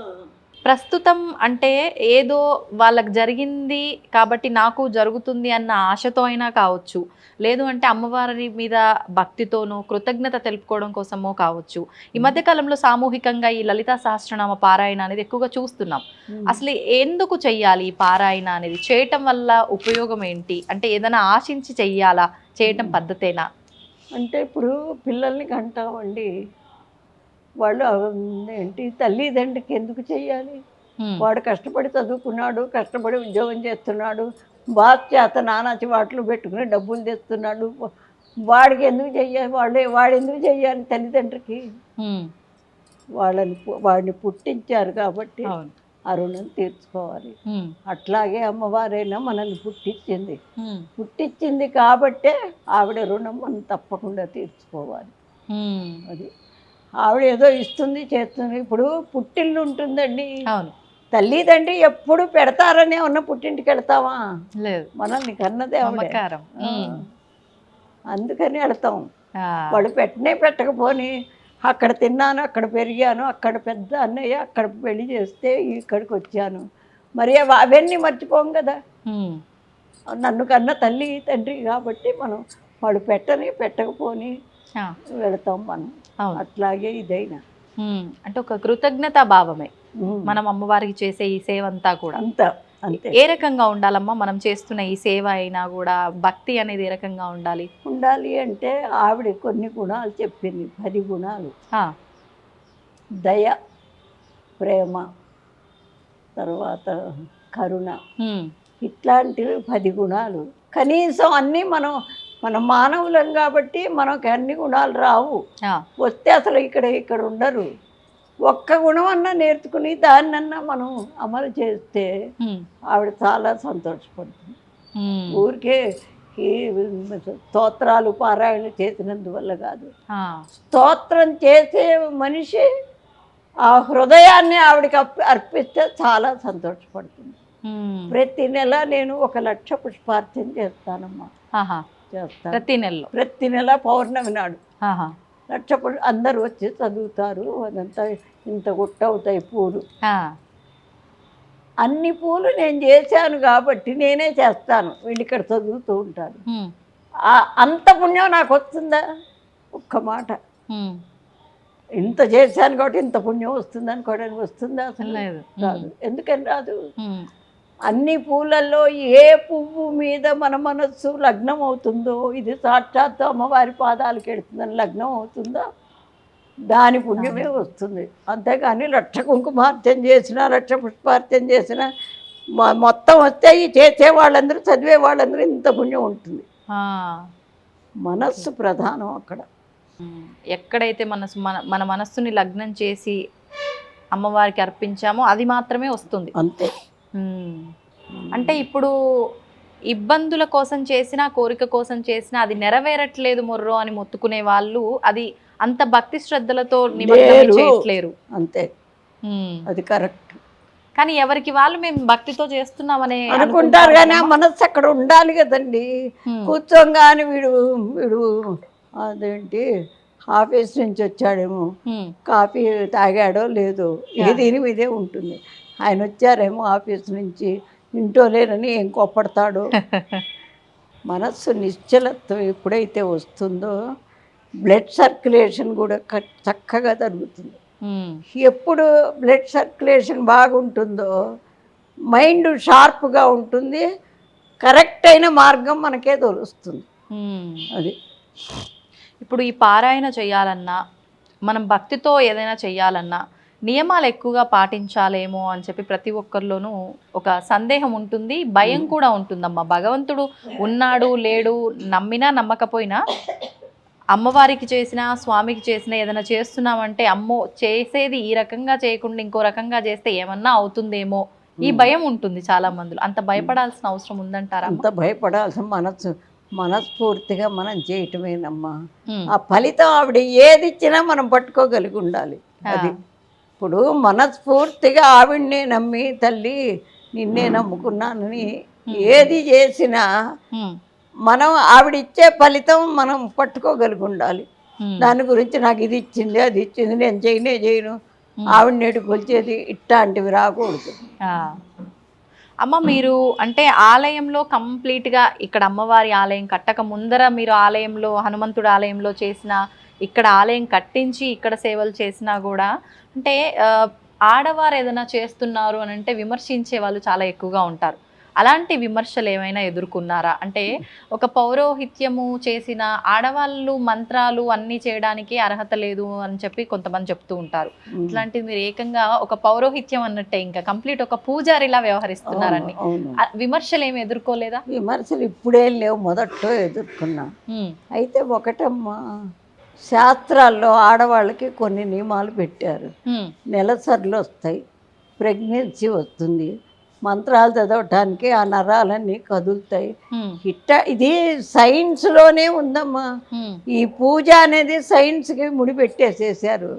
ప్రస్తుతం అంటే ఏదో వాళ్ళకి జరిగింది కాబట్టి నాకు జరుగుతుంది అన్న ఆశతో అయినా కావచ్చు, లేదు అంటే అమ్మవారి మీద భక్తితోనో కృతజ్ఞత తెలుపుకోవడం కోసమో కావచ్చు, ఈ మధ్యకాలంలో సామూహికంగా ఈ లలితా సహస్రనామ పారాయణ అనేది ఎక్కువగా చూస్తున్నాం. అసలు ఎందుకు చెయ్యాలి ఈ పారాయణ అనేది? చేయటం వల్ల ఉపయోగం ఏంటి? అంటే ఏదైనా ఆశించి చెయ్యాలా, చేయటం పద్ధతేనా? అంటే ఇప్పుడు పిల్లల్ని కంటామండి, వాళ్ళు ఏంటి తల్లిదండ్రికి ఎందుకు చెయ్యాలి? వాడు కష్టపడి చదువుకున్నాడు, కష్టపడి ఉద్యోగం చేస్తున్నాడు, బాస్ చేత నానాచి వాటిలో పెట్టుకుని డబ్బులు తెస్తున్నాడు, వాడికి ఎందుకు చెయ్యాలి? వాడు ఎందుకు చెయ్యాలి తల్లిదండ్రికి? వాడిని పుట్టించారు కాబట్టి ఆ రుణం తీర్చుకోవాలి. అట్లాగే అమ్మవారైనా మనల్ని పుట్టించింది కాబట్టే ఆవిడ రుణం మనం తప్పకుండా తీర్చుకోవాలి. అది ఆవిడ ఏదో ఇస్తుంది చేస్తుంది. ఇప్పుడు పుట్టిల్లు ఉంటుందండి, తల్లిదండ్రి ఎప్పుడు పెడతారనే ఉన్న పుట్టింటికి వెళ్తావా? లేదు, మనల్ని కన్నదే ఆవిడ. అందుకని వెళ్తాం. వాడు పెట్టకపోని అక్కడ తిన్నాను, అక్కడ పెరిగాను, అక్కడ పెద్ద అన్నయ్య అక్కడ పెళ్లి చేస్తే ఇక్కడికి వచ్చాను, మరి అవన్నీ మర్చిపోం కదా. నన్ను కన్న తల్లి తండ్రి కాబట్టి మనం వాడు పెట్టకపోని వెళతాం మనం. అట్లాగే ఇదైనా అంటే ఒక కృతజ్ఞతా భావమే మనం అమ్మవారికి చేసే ఈ సేవ అంతా కూడా. అంతే. ఏ రకంగా ఉండాలమ్మా మనం చేస్తున్న ఈ సేవ అయినా కూడా? భక్తి అనేది ఏ రకంగా ఉండాలి అంటే ఆవిడ కొన్ని గుణాలు చెప్పింది, 10 గుణాలు. దయ, ప్రేమ, తర్వాత కరుణ, ఇట్లాంటివి 10 గుణాలు. కనీసం అన్నీ మనం మానవులం కాబట్టి మనకు అన్ని గుణాలు రావు. వస్తే అసలు ఇక్కడ ఉండరు. ఒక్క గుణం అన్నా నేర్చుకుని దాన్నన్నా మనం అమలు చేస్తే ఆవిడ చాలా సంతోషపడుతుంది. ఊరికే ఈ స్తోత్రాలు పారాయణ చేసినందువల్ల కాదు, స్తోత్రం చేసే మనిషి ఆ హృదయాన్ని ఆవిడకి అర్పిస్తే చాలా సంతోషపడుతుంది. ప్రతి నెల నేను 1 లక్ష పుష్పార్చన చేస్తానమ్మా. చేస్తాను ప్రతి నెల పౌర్ణమి నాడు 1 లక్ష. అందరూ వచ్చి చదువుతారు, అదంతా ఇంత గుట్టవుతాయి పూలు. అన్ని పూలు నేను చేశాను కాబట్టి నేనే చేస్తాను, వీళ్ళు ఇక్కడ చదువుతూ ఉంటారు. అంత పుణ్యం నాకు వస్తుందా? ఒక్క మాట. ఇంత చేశాను కాబట్టి ఇంత పుణ్యం వస్తుంది అనుకోవడానికి వస్తుందా అసలు? లేదు. రాదు. ఎందుకని రాదు? ఉమ్. అన్ని పూలల్లో ఏ పువ్వు మీద మన మనస్సు లగ్నం అవుతుందో, ఇది సాక్షాత్తు అమ్మవారి పాదాలకు ఎడుతుందని లగ్నం అవుతుందా, దాని పుణ్యమే వస్తుంది. అంతేగాని లక్ష కుంకుమార్చన చేసినా, లక్ష పుష్పార్చన చేసినా మొత్తం వస్తే ఈ చేసే వాళ్ళందరూ, చదివే వాళ్ళందరూ ఇంత పుణ్యం ఉంటుంది. ఆ. మనస్సు ప్రధానం అక్కడ. ఎక్కడైతే మన మనస్సుని లగ్నం చేసి అమ్మవారికి అర్పించామో అది మాత్రమే వస్తుంది. అంతే. అంటే ఇప్పుడు ఇబ్బందుల కోసం చేసినా, కోరిక కోసం చేసినా అది నెరవేరట్లేదు మొర్రో అని మొత్తుకునే వాళ్ళు అది అంత భక్తి శ్రద్ధలతో నిమగ్నం చేయట్లేరు. అంతే, అది కరెక్ట్. కానీ ఎవరికి వాళ్ళు మేము భక్తితో చేస్తున్నామని అనుకుంటారు, కానీ ఆ మనస్సు అక్కడ ఉండాలి కదండి. కూర్చోగానే వీడు వీడు అదేంటి ఆఫీస్ నుంచి వచ్చాడేమో, కాఫీ తాగాడో లేదో, దీని మీదే ఉంటుంది. ఆయన వచ్చారేమో ఆఫీస్ నుంచి, ఇంటో లేనని ఏం కోప్పడతాడో. మనస్సు నిశ్చలత్వం ఎప్పుడైతే వస్తుందో బ్లడ్ సర్క్యులేషన్ కూడా చక్కగా జరుగుతుంది. ఎప్పుడు బ్లడ్ సర్క్యులేషన్ బాగుంటుందో మైండ్ షార్ప్గా ఉంటుంది, కరెక్ట్ అయిన మార్గం మనకే తెలుస్తుంది. అది ఇప్పుడు ఈ పారాయణ చేయాలన్నా, మనం భక్తితో ఏదైనా చేయాలన్నా నియమాలు ఎక్కువగా పాటించాలేమో అని చెప్పి ప్రతి ఒక్కరిలోనూ ఒక సందేహం ఉంటుంది, భయం కూడా ఉంటుందమ్మా. భగవంతుడు ఉన్నాడు లేడు, నమ్మినా నమ్మకపోయినా అమ్మవారికి చేసినా, స్వామికి చేసినా ఏదైనా చేస్తున్నామంటే అమ్మో చేసేది ఈ రకంగా చేయకుండా ఇంకో రకంగా చేస్తే ఏమన్నా అవుతుందేమో, ఈ భయం ఉంటుంది చాలా మందిలో. అంత భయపడాల్సిన అవసరం ఉందంటారా? అంత భయపడాల్సిన మనస్ఫూర్తిగా మనం చేయటమేనమ్మా. ఆ ఫలితం ఆవిడ ఏది ఇచ్చినా మనం పట్టుకోగలిగి ఉండాలి. అది ఇప్పుడు మనస్ఫూర్తిగా ఆవిడనే నమ్మి, తల్లి నిన్నే నమ్ముకున్నానని ఏది చేసినా మనం ఆవిడిచ్చే ఫలితం మనం పట్టుకోగలిగి ఉండాలి. దాని గురించి నాకు ఇది ఇచ్చింది, అది ఇచ్చింది, నేను చేయను, ఆవిడ నేటి కొలిచేది, ఇట్లాంటివి రాకూడదు. అమ్మ, మీరు అంటే ఆలయంలో కంప్లీట్గా ఇక్కడ అమ్మవారి ఆలయం కట్టక ముందర మీరు ఆలయంలో హనుమంతుడు ఆలయంలో చేసిన, ఇక్కడ ఆలయం కట్టించి ఇక్కడ సేవలు చేసినా కూడా అంటే ఆడవారు ఏదైనా చేస్తున్నారు అని అంటే విమర్శించే వాళ్ళు చాలా ఎక్కువగా ఉంటారు. అలాంటి విమర్శలు ఏమైనా ఎదుర్కొన్నారా? అంటే ఒక పౌరోహిత్యము చేసిన ఆడవాళ్ళు మంత్రాలు అన్నీ చేయడానికి అర్హత లేదు అని చెప్పి కొంతమంది చెప్తూ ఉంటారు. ఇట్లాంటిది మీరు ఏకంగా ఒక పౌరోహిత్యం అన్నట్టే ఇంకా కంప్లీట్ ఒక పూజారిలా వ్యవహరిస్తున్నారని విమర్శలు ఏమి ఎదుర్కోలేదా? విమర్శలు ఇప్పుడే లేవు, మొదట్లో ఎదుర్కొన్నా. అయితే ఒకటమ్మా, శాస్త్రాల్లో ఆడవాళ్ళకి కొన్ని నియమాలు పెట్టారు. నెలసర్లు వస్తాయి, ప్రెగ్నెన్సీ వస్తుంది, మంత్రాలు చదవటానికి ఆ నరాలన్నీ కదులుతాయి. ఇది సైన్స్లోనే ఉందమ్మా. ఈ పూజ అనేది సైన్స్కి ముడిపెట్టేసేసారు.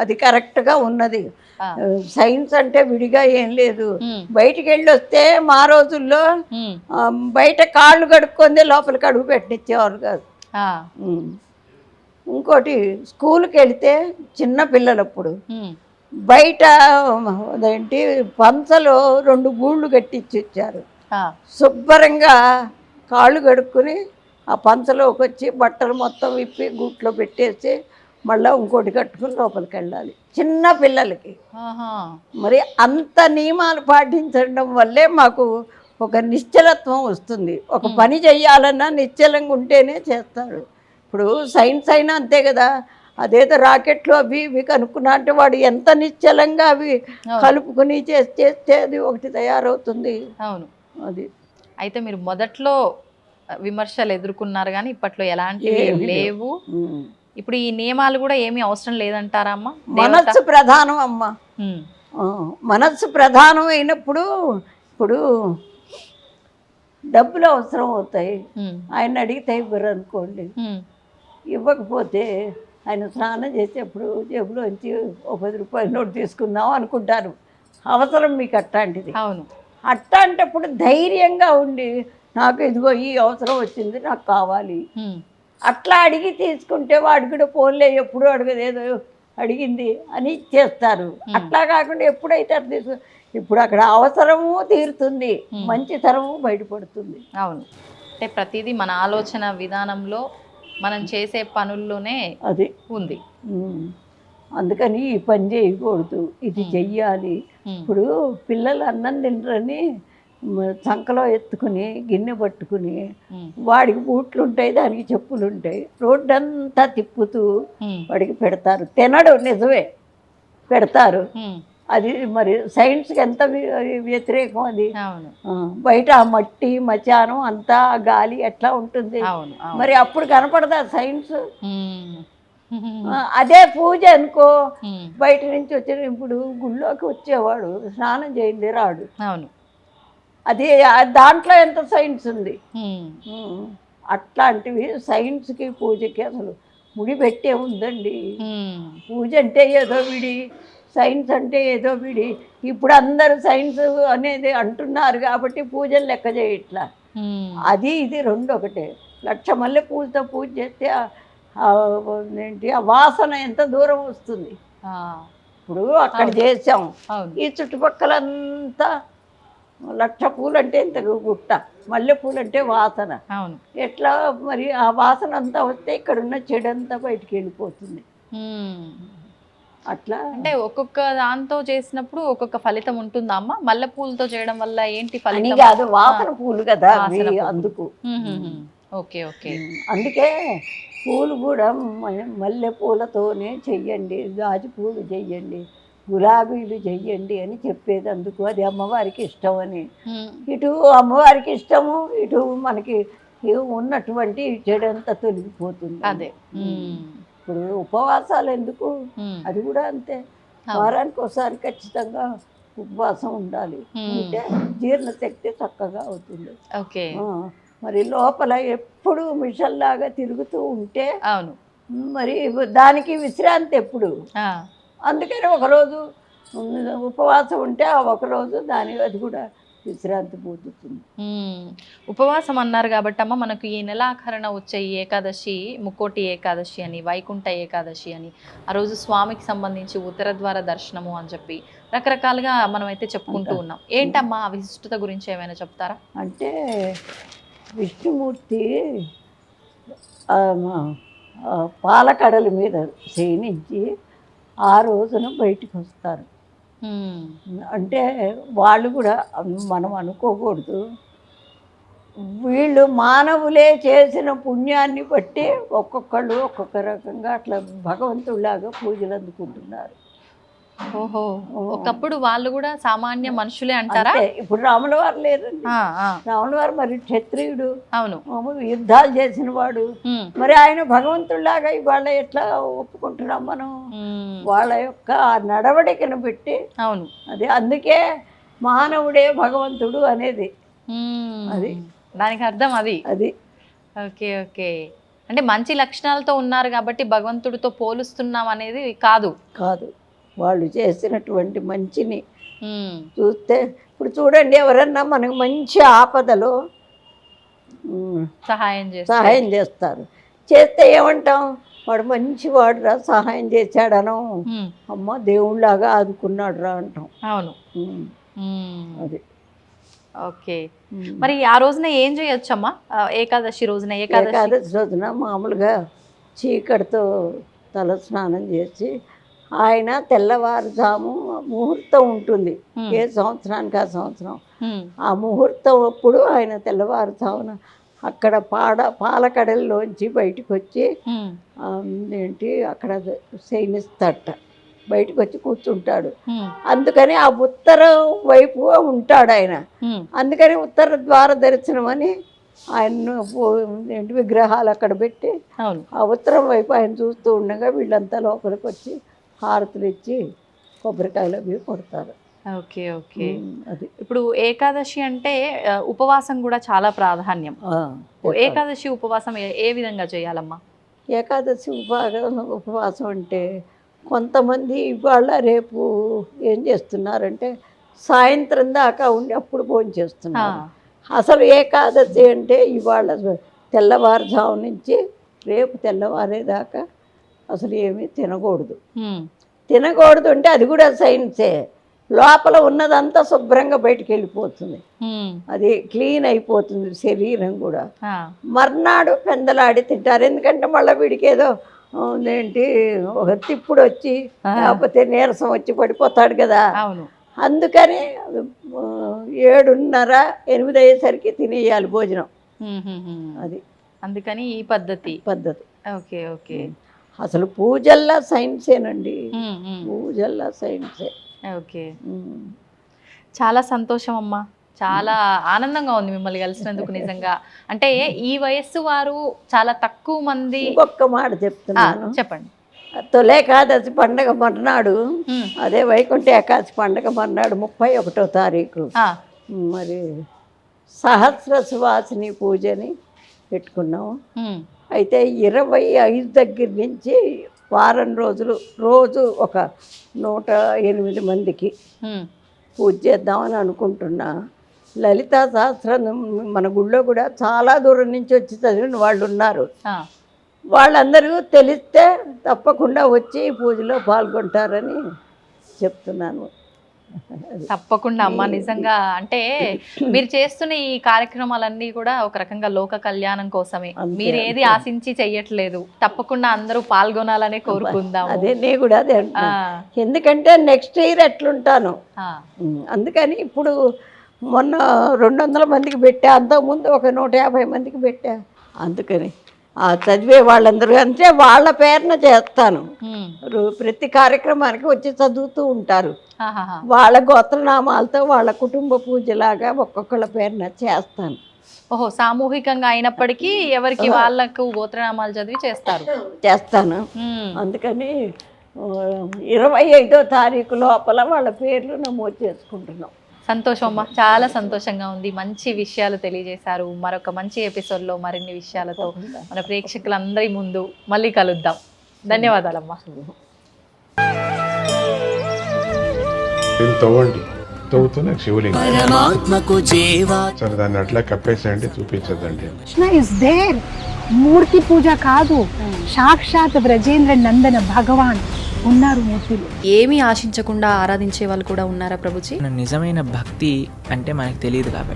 అది కరెక్ట్గా ఉన్నది. సైన్స్ అంటే విడిగా ఏం లేదు. బయటికి వెళ్ళి వస్తే మా రోజుల్లో బయట కాళ్ళు కడుక్కొని లోపలికి అడుగు పెట్టించేవారు కాదు. ఇంకోటి, స్కూల్కి వెళితే చిన్న పిల్లలప్పుడు బయట అదేంటి పంచలో 2 గూళ్ళు కట్టించి ఇచ్చారు. శుభ్రంగా కాళ్ళు కడుక్కుని ఆ పంచలోకి వచ్చి బట్టలు మొత్తం విప్పి గూట్లో పెట్టేసి మళ్ళీ ఇంకోటి కట్టుకుని లోపలికి వెళ్ళాలి చిన్న పిల్లలకి. మరి అంత నియమాలు పాటించడం వల్లే మాకు ఒక నిశ్చలత్వం వస్తుంది. ఒక పని చెయ్యాలన్నా నిశ్చలంగా ఉంటేనే చేస్తాడు. ఇప్పుడు సైన్స్ అయినా అంతే కదా. అదేదో రాకెట్లు అవి ఇవి కనుక్కున్నా అంటే వాడు ఎంత నిశ్చలంగా అవి కలుపుకుని చేస్తే అది ఒకటి తయారవుతుంది. అవును, అది. అయితే మీరు మొదట్లో విమర్శలు ఎదుర్కొన్నారు కానీ ఇప్పట్లో ఎలాంటివి లేవు. ఇప్పుడు ఈ నియమాలు కూడా ఏమీ అవసరం లేదంటారా అమ్మ? మనస్సు ప్రధానం అమ్మ. మనస్సు ప్రధానం అయినప్పుడు ఇప్పుడు డబ్బులు అవసరం అవుతాయి. ఆయన అడిగితే ఇవ్వరు అనుకోండి. ఇవ్వకపోతే ఆయన స్నానం చేసేప్పుడు జేబులోంచి ఓ 10 రూపాయల నోటు తీసుకుందాం అనుకుంటారు. అవసరం మీకు అట్లాంటిది. అవును. అట్లాంటప్పుడు ధైర్యంగా ఉండి నాకు ఇదిగో ఈ అవసరం వచ్చింది, నాకు కావాలి అట్లా అడిగి తీసుకుంటే వాడు కూడా ఫోన్లే ఎప్పుడు అడగదేదో అడిగింది అని చేస్తారు. అట్లా కాకుండా ఎప్పుడైతే అట్లా ఇప్పుడు అక్కడ అవసరము తీరుతుంది, మంచితనము బయటపడుతుంది. అవును, అంటే ప్రతిదీ మన ఆలోచన విధానంలో మనం చేసే పనుల్లోనే అది ఉంది. అందుకని ఈ పని చేయకూడదు, ఇది చెయ్యాలి. ఇప్పుడు పిల్లలు అన్నం తినరని సంకలో ఎత్తుకుని గిన్నె పట్టుకుని వాడికి బూట్లు ఉంటాయి, దానికి చెప్పులు ఉంటాయి, రోడ్డంతా తిప్పుతూ వాడికి పెడతారు. తినడు, నిజమే పెడతారు. అది మరి సైన్స్కి ఎంత వ్యతిరేకం అది. బయట ఆ మట్టి మచానం అంతా గాలి ఎట్లా ఉంటుంది, మరి అప్పుడు కనపడదా సైన్స్? అదే పూజ అనుకో, బయట నుంచి వచ్చిన ఇప్పుడు గుళ్ళోకి వచ్చేవాడు స్నానం చేయింది రాడు. అది దాంట్లో ఎంత సైన్స్ ఉంది. అట్లాంటివి సైన్స్కి పూజకి అసలు ముడి పెట్టే ఉందండి. పూజ అంటే ఏదో విడి, సైన్స్ అంటే ఏదో విడి. ఇప్పుడు అందరూ సైన్స్ అనేది అంటున్నారు కాబట్టి పూజలు లెక్క చేయట్లా. అది ఇది రెండు ఒకటే. 1,00,000 మల్లె పూలతో పూజ చేస్తే ఏంటి ఆ వాసన ఎంత దూరం వస్తుంది. ఇప్పుడు అక్కడ చేసాం, ఈ చుట్టుపక్కలంతా 1,00,000 పూలు అంటే ఇంత గుట్ట, మల్లె పూలు అంటే వాసన. ఎట్లా మరి ఆ వాసన అంతా వస్తే ఇక్కడ ఉన్న చెడంతా బయటికి వెళ్ళిపోతుంది. అట్లా అంటే ఒక్కొక్క దాంతో చేసినప్పుడు ఒక్కొక్క ఫలితం ఉంటుందా అమ్మ? మల్లె పూలతో చేయడం వల్ల ఏంటి ఫలితం? కాదు, వాసన పూలు కదా అందుకు. Okay okay. అందుకే పూలు కూడా మల్లె పూలతోనే చెయ్యండి, గాజు పూలు చెయ్యండి, గులాబీలు చెయ్యండి అని చెప్పేది అందుకు. అది అమ్మవారికి ఇష్టం అని. ఇటు అమ్మవారికి ఇష్టము, ఇటు మనకి ఉన్నటువంటి చెడంతా తొలగిపోతుంది. అదే ఇప్పుడు ఉపవాసాలు ఎందుకు, అది కూడా అంతే. వారానికి ఒకసారి ఖచ్చితంగా ఉపవాసం ఉండాలి, అంటే జీర్ణశక్తి చక్కగా అవుతుంది. ఓకే. మరి లోపల ఎప్పుడు మిషన్లాగా తిరుగుతూ ఉంటే అవును, మరి దానికి విశ్రాంతి ఎప్పుడు. అందుకని ఒకరోజు ఉపవాసం ఉంటే ఆ ఒకరోజు అది కూడా విశ్రాంతి పొందుతుంది. ఉపవాసం అన్నారు కాబట్టి అమ్మ, మనకు ఈ నెలాఖరణ వచ్చే ఏకాదశి ముక్కోటి ఏకాదశి అని, వైకుంఠ ఏకాదశి అని, ఆ రోజు స్వామికి సంబంధించి ఉత్తర ద్వార దర్శనము అని చెప్పి రకరకాలుగా మనం అయితే చెప్పుకుంటూ ఉన్నాం. ఏంటమ్మా ఆ విశిష్టత గురించి ఏమైనా చెప్తారా? అంటే విష్ణుమూర్తి పాలకడల మీద శయనించి ఆ రోజున బయటికి వస్తారు. అంటే వాళ్ళు కూడా మనం అనుకోకూడదు, వీళ్ళు మానవులే చేసిన పుణ్యాన్ని బట్టి ఒక్కొక్కళ్ళు ఒక్కొక్క రకంగా అట్లా భగవంతుడిలాగా పూజలు అందుకుంటున్నారు. ఓహో, ఒకప్పుడు వాళ్ళు కూడా సామాన్య మనుషులే అంటారా? ఇప్పుడు రాముల వారు లేరండి. రాముల వారు మరి క్షత్రియుడు, అవును, యుద్ధాలు చేసిన వాడు. మరి ఆయన భగవంతుడిలాగా ఇవాళ ఎట్లా ఒప్పుకుంటున్నాం మనం? వాళ్ళ యొక్క నడవడికను పెట్టి. అవును, అది అందుకే మానవుడే భగవంతుడు అనేది. అది దానికి అర్థం అది. Okay okay. అంటే మంచి లక్షణాలతో ఉన్నారు కాబట్టి భగవంతుడితో పోలుస్తున్నాం అనేది కాదు. వాళ్ళు చేసినటువంటి మంచిని చూస్తే, ఇప్పుడు చూడండి, ఎవరన్నా మనకు మంచి ఆపదలో సహాయం చేస్తారు. చేస్తే ఏమంటాం? వాడు మంచివాడు రా, సహాయం చేశాడనో, అమ్మ దేవుళ్ళలాగా ఆదుకున్నాడు రా అంటాం. అవును, అది. ఓకే. మరి ఆ రోజున ఏం చేయొచ్చమ్మా? ఏకాదశి రోజున మామూలుగా చీకటితో తల స్నానం చేసి, ఆయన తెల్లవారుజాము ముహూర్తం ఉంటుంది ఏ సంవత్సరానికి ఆ సంవత్సరం, ఆ ముహూర్తం అప్పుడు ఆయన తెల్లవారుజామున అక్కడ పాలకడల్లోంచి బయటకు వచ్చి అక్కడ శయనిస్తట, బయటకు వచ్చి కూర్చుంటాడు. అందుకని ఆ ఉత్తర వైపు ఉంటాడు ఆయన. అందుకని ఉత్తర ద్వార దర్శనం అని ఆయన విగ్రహాలు అక్కడ పెట్టి ఆ ఉత్తరం వైపు ఆయన చూస్తూ ఉండగా వీళ్ళంతా లోపలికి వచ్చి హారతులు ఇచ్చి కొబ్బరికాయలు అవి కొడతారు. Okay okay. అది ఇప్పుడు ఏకాదశి అంటే ఉపవాసం కూడా చాలా ప్రాధాన్యం. ఏకాదశి ఉపవాసం ఏ విధంగా చేయాలమ్మా? ఏకాదశి ఉపవాసం అంటే కొంతమంది ఇవాళ రేపు ఏం చేస్తున్నారంటే సాయంత్రం దాకా ఉండి అప్పుడు భోజనం చేస్తున్నారు. అసలు ఏకాదశి అంటే ఇవాళ తెల్లవారుజాము నుంచి రేపు తెల్లవారేదాకా అసలు ఏమీ తినకూడదు. తినకూడదు అంటే అది కూడా సైన్సే. లోపల ఉన్నదంతా శుభ్రంగా బయటికి వెళ్ళిపోతుంది, అది క్లీన్ అయిపోతుంది శరీరం కూడా. మర్నాడు పెందలాడి తింటారు, ఎందుకంటే మళ్ళీ వీడికి ఏదో ఏంటి ఒక తిప్పుడు వచ్చి లేకపోతే నీరసం వచ్చి పడిపోతాడు కదా, అవును. అందుకని 7:30, 8 అయ్యేసరికి తినేయాలి భోజనం. అది అందుకని ఈ పద్ధతి. Okay okay. అసలు పూజల్లా సైన్సేనండి, పూజల్లా సైన్సే. ఓకే. చాలా సంతోషం అమ్మా, చాలా ఆనందంగా ఉంది మిమ్మల్ని కలిసినందుకు నిజంగా. అంటే ఈ వయస్సు వారు చాలా తక్కువ మంది. ఇంకొక మాట చెప్తున్నాను, చెప్పండి. తొలి ఏకాదశి పండగ మర్నాడు, అదే వైకుంఠ ఏకాదశి పండగ మర్నాడు 31వ తారీఖు మరి సహస్ర సువాసిని పూజని పెట్టుకున్నాము. అయితే 25 దగ్గర నుంచి వారం రోజులు రోజు ఒక 108 మందికి పూజ చేద్దామని అనుకుంటున్నా. లలితా సహస్రం మన గుళ్ళో కూడా చాలా దూరం నుంచి వచ్చి చదివిన వాళ్ళు ఉన్నారు. వాళ్ళందరూ తెలిస్తే తప్పకుండా వచ్చి పూజలో పాల్గొంటారని చెప్తున్నాను. తప్పకుండా అమ్మ. నిజంగా అంటే మీరు చేస్తున్న ఈ కార్యక్రమాలన్నీ కూడా ఒక రకంగా లోక కళ్యాణం కోసమే, మీరు ఏది ఆశించి చెయ్యట్లేదు. తప్పకుండా అందరూ పాల్గొనాలనే కోరుకుందాం. అదే నేను కూడా అదే అంటున్నా. ఎందుకంటే నెక్స్ట్ ఇయర్ ఎట్లుంటాను, అందుకని ఇప్పుడు మొన్న 200 మందికి పెట్టా, అంతకుముందు ఒక 150 మందికి పెట్టా. అందుకని ఆ చదివే వాళ్ళందరూ అంటే వాళ్ళ పేరున చేస్తాను. ప్రతి కార్యక్రమానికి వచ్చి చదువుతూ ఉంటారు. వాళ్ళ గోత్రనామాలతో వాళ్ళ కుటుంబ పూజలాగా ఒక్కొక్కళ్ళ పేరున చేస్తాను. ఓహో, సామూహికంగా అయినప్పటికీ ఎవరికి వాళ్ళకు గోత్రనామాలు చదివి చేస్తాను. అందుకని 25వ తారీఖు లోపల వాళ్ళ పేర్లు నమోదు చేసుకుంటున్నాం. సంతోషం అమ్మా, చాలా సంతోషంగా ఉంది. మంచి విషయాలు తెలియజేశారు. మరొక మంచి ఎపిసోడ్లో మరిన్ని విషయాలతో మన ప్రేక్షకులందరి ముందు మళ్ళీ కలుద్దాం. ధన్యవాదాలమ్మా. తవ్వుతున్న శివలింగం సరే, దాన్ని అట్లా కప్పేసేయండి, చూపించదండి. Krishna is there. మూర్తి పూజ కాదు, సాక్షాత్ బ్రజేంద్ర నందన భగవాన్ ఉన్నారు మూర్తిలో. ఏమీ ఆశించకుండా ఆరాధించే వాళ్ళు కూడా ఉన్నారా ప్రభుజీ? నిజమైన భక్తి అంటే మనకు తెలియదు కాబట్టి